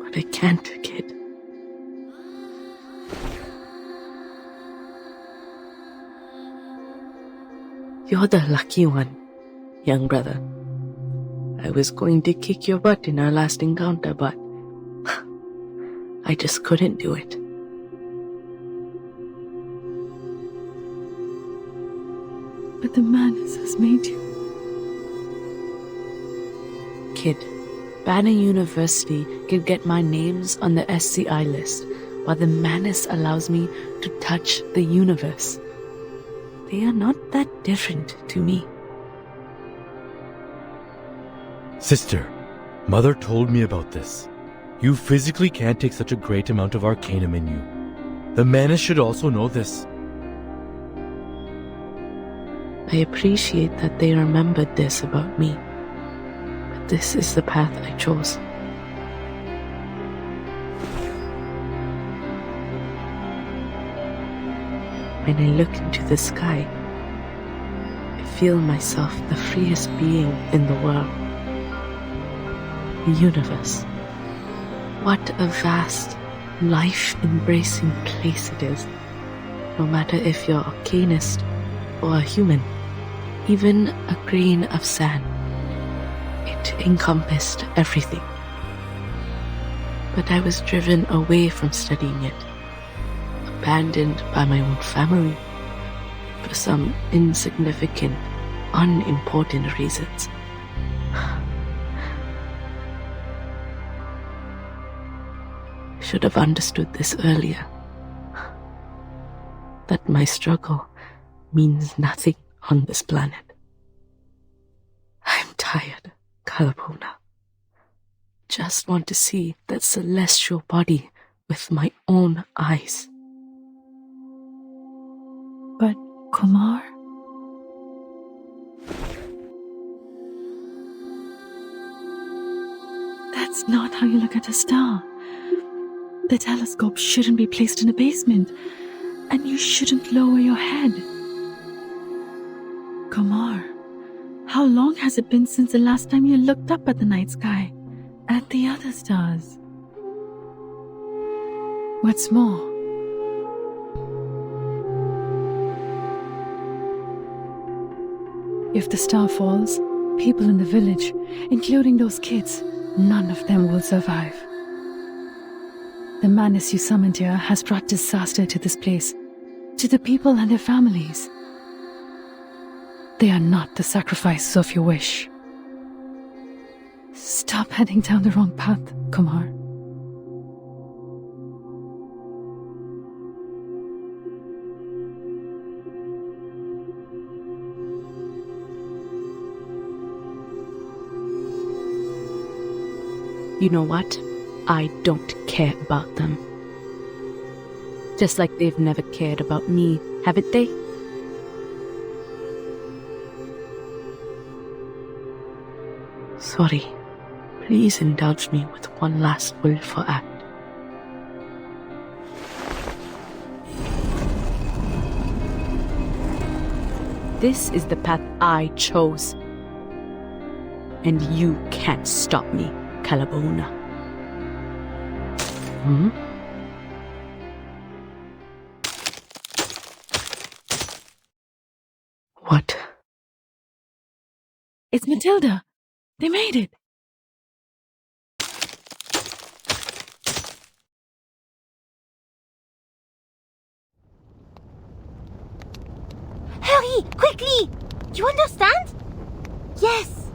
But I can't, kid. You're the lucky one, young brother. I was going to kick your butt in our last encounter, but I just couldn't do it. But the madness has made you. Kid, Banner University can get my names on the SCI list, while the madness allows me to touch the universe. They are not that different to me. Sister, Mother told me about this. You physically can't take such a great amount of arcanum in you. The Manus should also know this. I appreciate that they remembered this about me, but this is the path I chose. When I look into the sky, I feel myself the freest being in the world. The universe. What a vast, life-embracing place it is. No matter if you're a arcanist or a human, even a grain of sand. It encompassed everything. But I was driven away from studying it, abandoned by my own family for some insignificant unimportant reasons. Should have understood this earlier. That my struggle means nothing on this planet. I'm tired, Kalabona. Just want to see that celestial body with my own eyes. But, Kumar? That's not how you look at a star. The telescope shouldn't be placed in a basement, and you shouldn't lower your head. Kumar, how long has it been since the last time you looked up at the night sky, at the other stars? What's more, if the star falls, people in the village, including those kids, none of them will survive. The madness you summoned here has brought disaster to this place, to the people and their families. They are not the sacrifices of your wish. Stop heading down the wrong path, Kumar. You know what? I don't care about them. Just like they've never cared about me, haven't they? Sorry. Please indulge me with one last willful act. This is the path I chose. And you can't stop me, Kalabona. What? It's Matilda. They made it. Hurry! Quickly! You understand? Yes.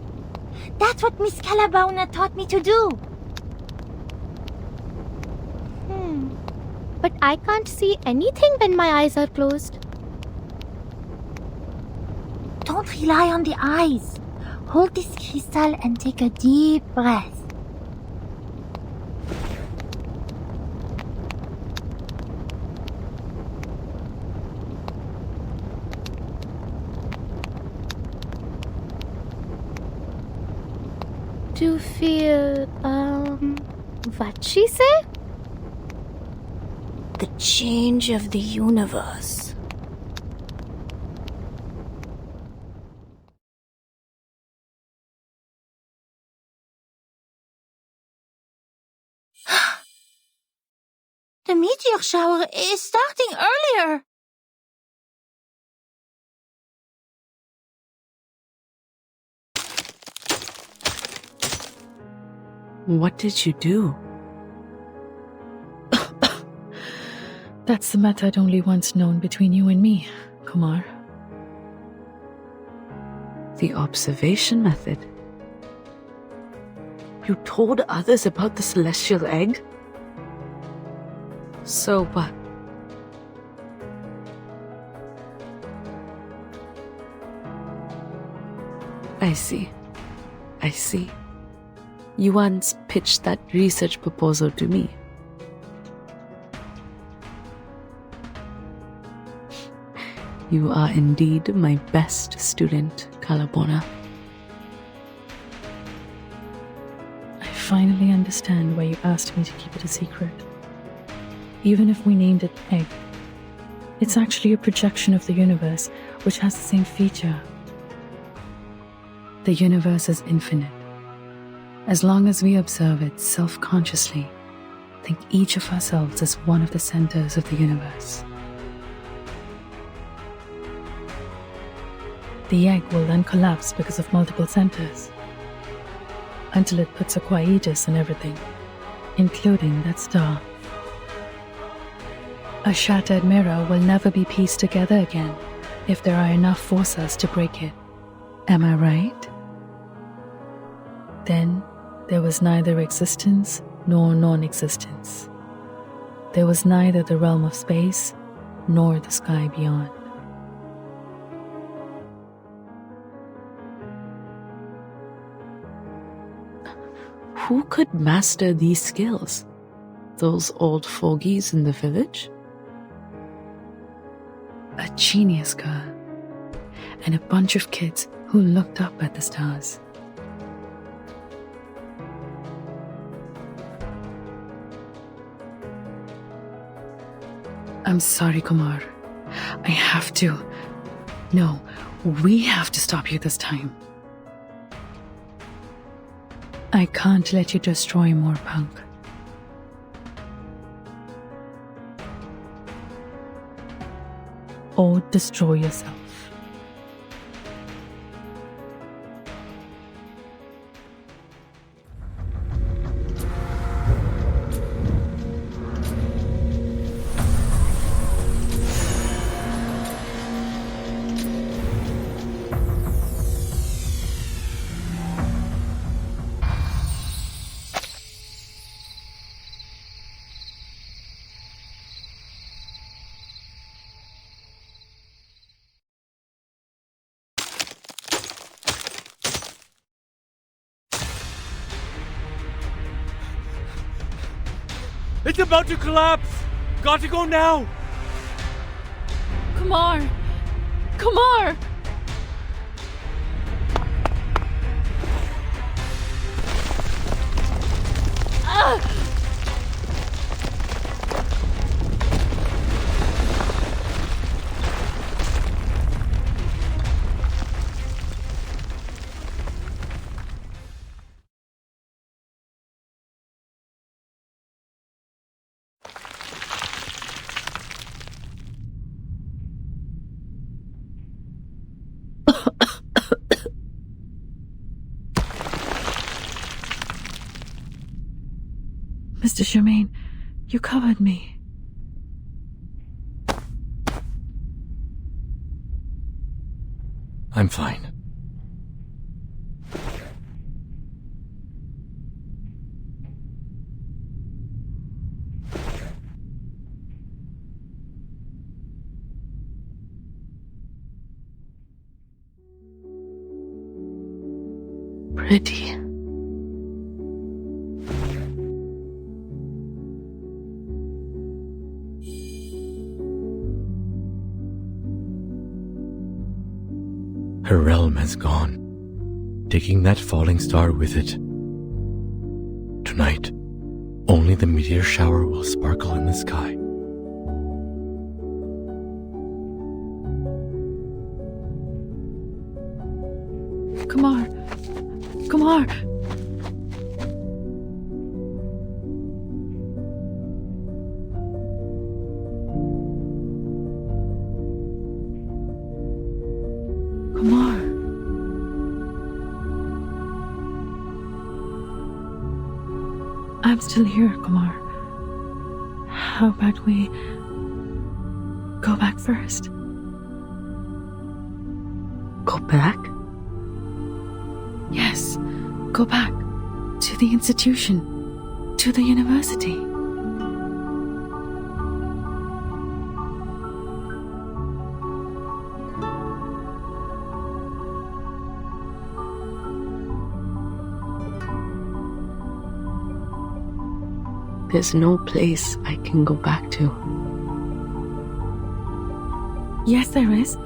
That's what Miss Calabauna taught me to do. But I can't see anything when my eyes are closed. Don't rely on the eyes. Hold this crystal and take a deep breath. To feel, what'd she say? The change of the universe. The meteor shower is starting earlier. What did you do? That's the method only once known between you and me, Kumar. The observation method. You told others about the celestial egg? So what? I see. You once pitched that research proposal to me. You are indeed my best student, Kalabona. I finally understand why you asked me to keep it a secret. Even if we named it Egg, it's actually a projection of the universe, which has the same feature. The universe is infinite. As long as we observe it self-consciously, think each of ourselves as one of the centers of the universe. The egg will then collapse because of multiple centers, until it puts a quietus on everything, including that star. A shattered mirror will never be pieced together again if there are enough forces to break it. Am I right? Then there was neither existence nor non-existence. There was neither the realm of space nor the sky beyond. Who could master these skills? Those old fogies in the village? A genius girl and a bunch of kids who looked up at the stars. I'm sorry, Kumar. I have to. No, we have to stop you this time. I can't let you destroy more punk. Or destroy yourself. It's about to collapse! Got to go now! Kumar! Kumar! Mr. Germain, you covered me. I'm fine. Pretty. Her realm has gone, taking that falling star with it. Tonight, only the meteor shower will sparkle in the sky. Kumar! Kumar! Kumar! I'm still here, Kumar. How about we go back first? Go back? Yes, go back to the institution, to the university. There's no place I can go back to. Yes, there is.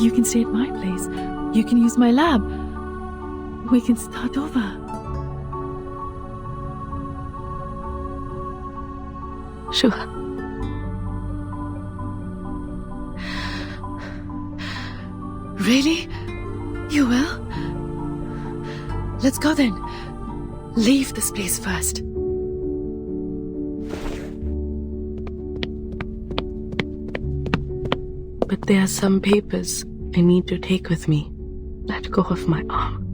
You can stay at my place. You can use my lab. We can start over. Sure. Really? You will? Let's go then. Leave this place first. But there are some papers I need to take with me. Let go of my arm.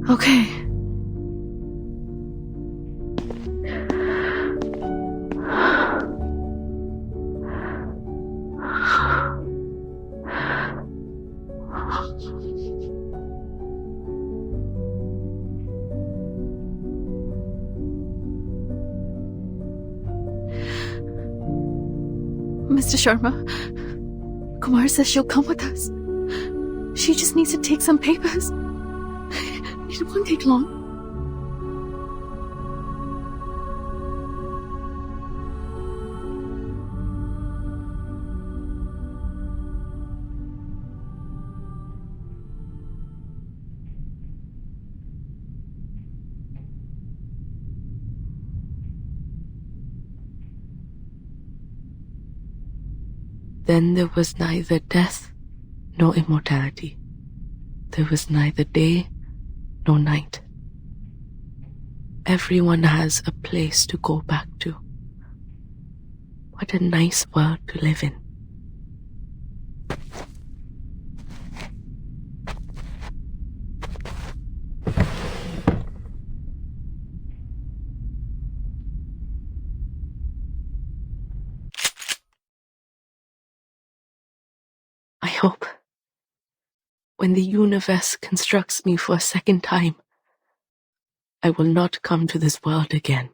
Okay. Mr. Sharma, Kumar says she'll come with us. She just needs to take some papers. It won't take long. Then there was neither death nor immortality. There was neither day nor night. Everyone has a place to go back to. What a nice world to live in. I hope when the universe constructs me for a second time, I will not come to this world again.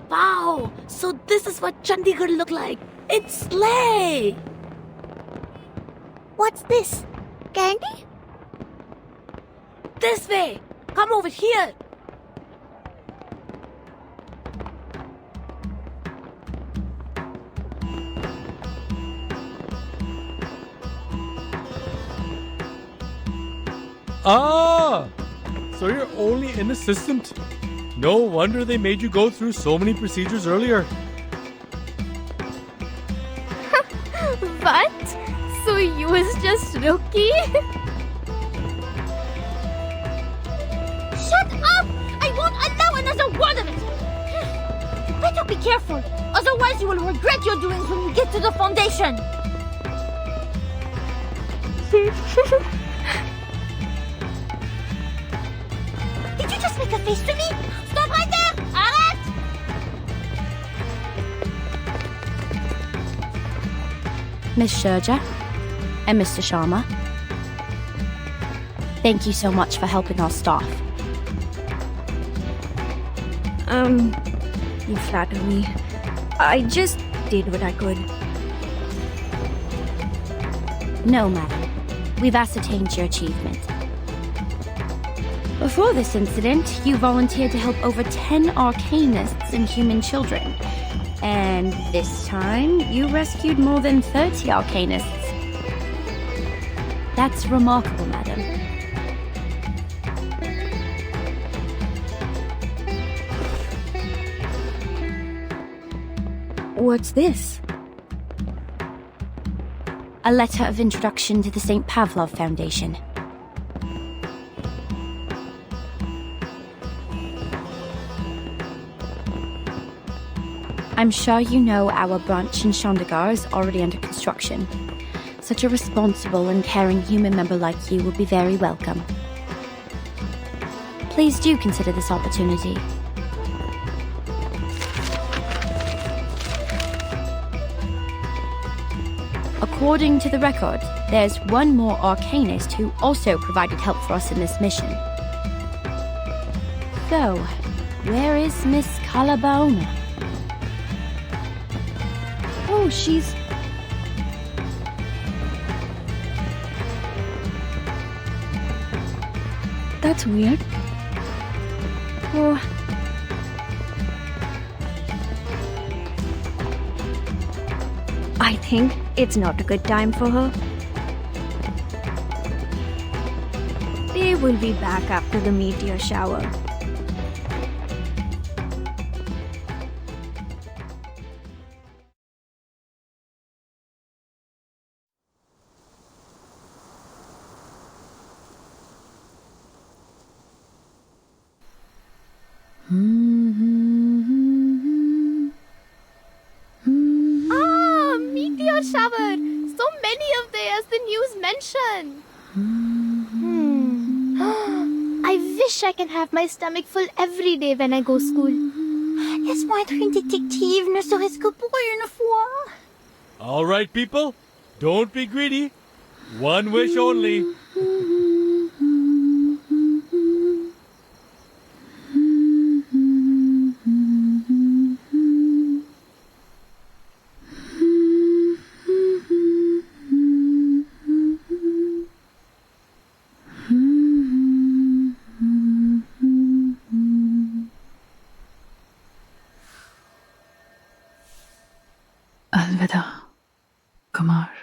Wow! So this is what Chandigarh looked like. It's slay! What's this? Candy? This way! Come over here! Ah! So you're only an assistant. No wonder they made you go through so many procedures earlier. What? So you was just rookie? Shut up! I won't allow another word of it! You better be careful, otherwise you will regret your doings when you get to the foundation! Did you just make a face to me? Stop right there! Arrête! Miss Sherja and Mr. Sharma, thank you so much for helping our staff. You flatter me. I just did what I could. No, madam. We've ascertained your achievement. Before this incident, you volunteered to help over 10 arcanists and human children. And this time, you rescued more than 30 arcanists. That's remarkable, madam. What's this? A letter of introduction to the St. Pavlov Foundation. I'm sure you know our branch in Chandigarh is already under construction. Such a responsible and caring human member like you will be very welcome. Please do consider this opportunity. According to the record, there's one more arcanist who also provided help for us in this mission. So, where is Miss Calabaona? Oh, she's... That's weird. Oh... I think it's not a good time for her. They will be back after the meteor shower. Meteor shower! So many of birthday as the news mentioned. I wish I can have my stomach full every day when I go school. Laisse-moi être une détective, ne serait-ce que pour une fois. All right, people, don't be greedy. One wish only. अलविदा कुमार।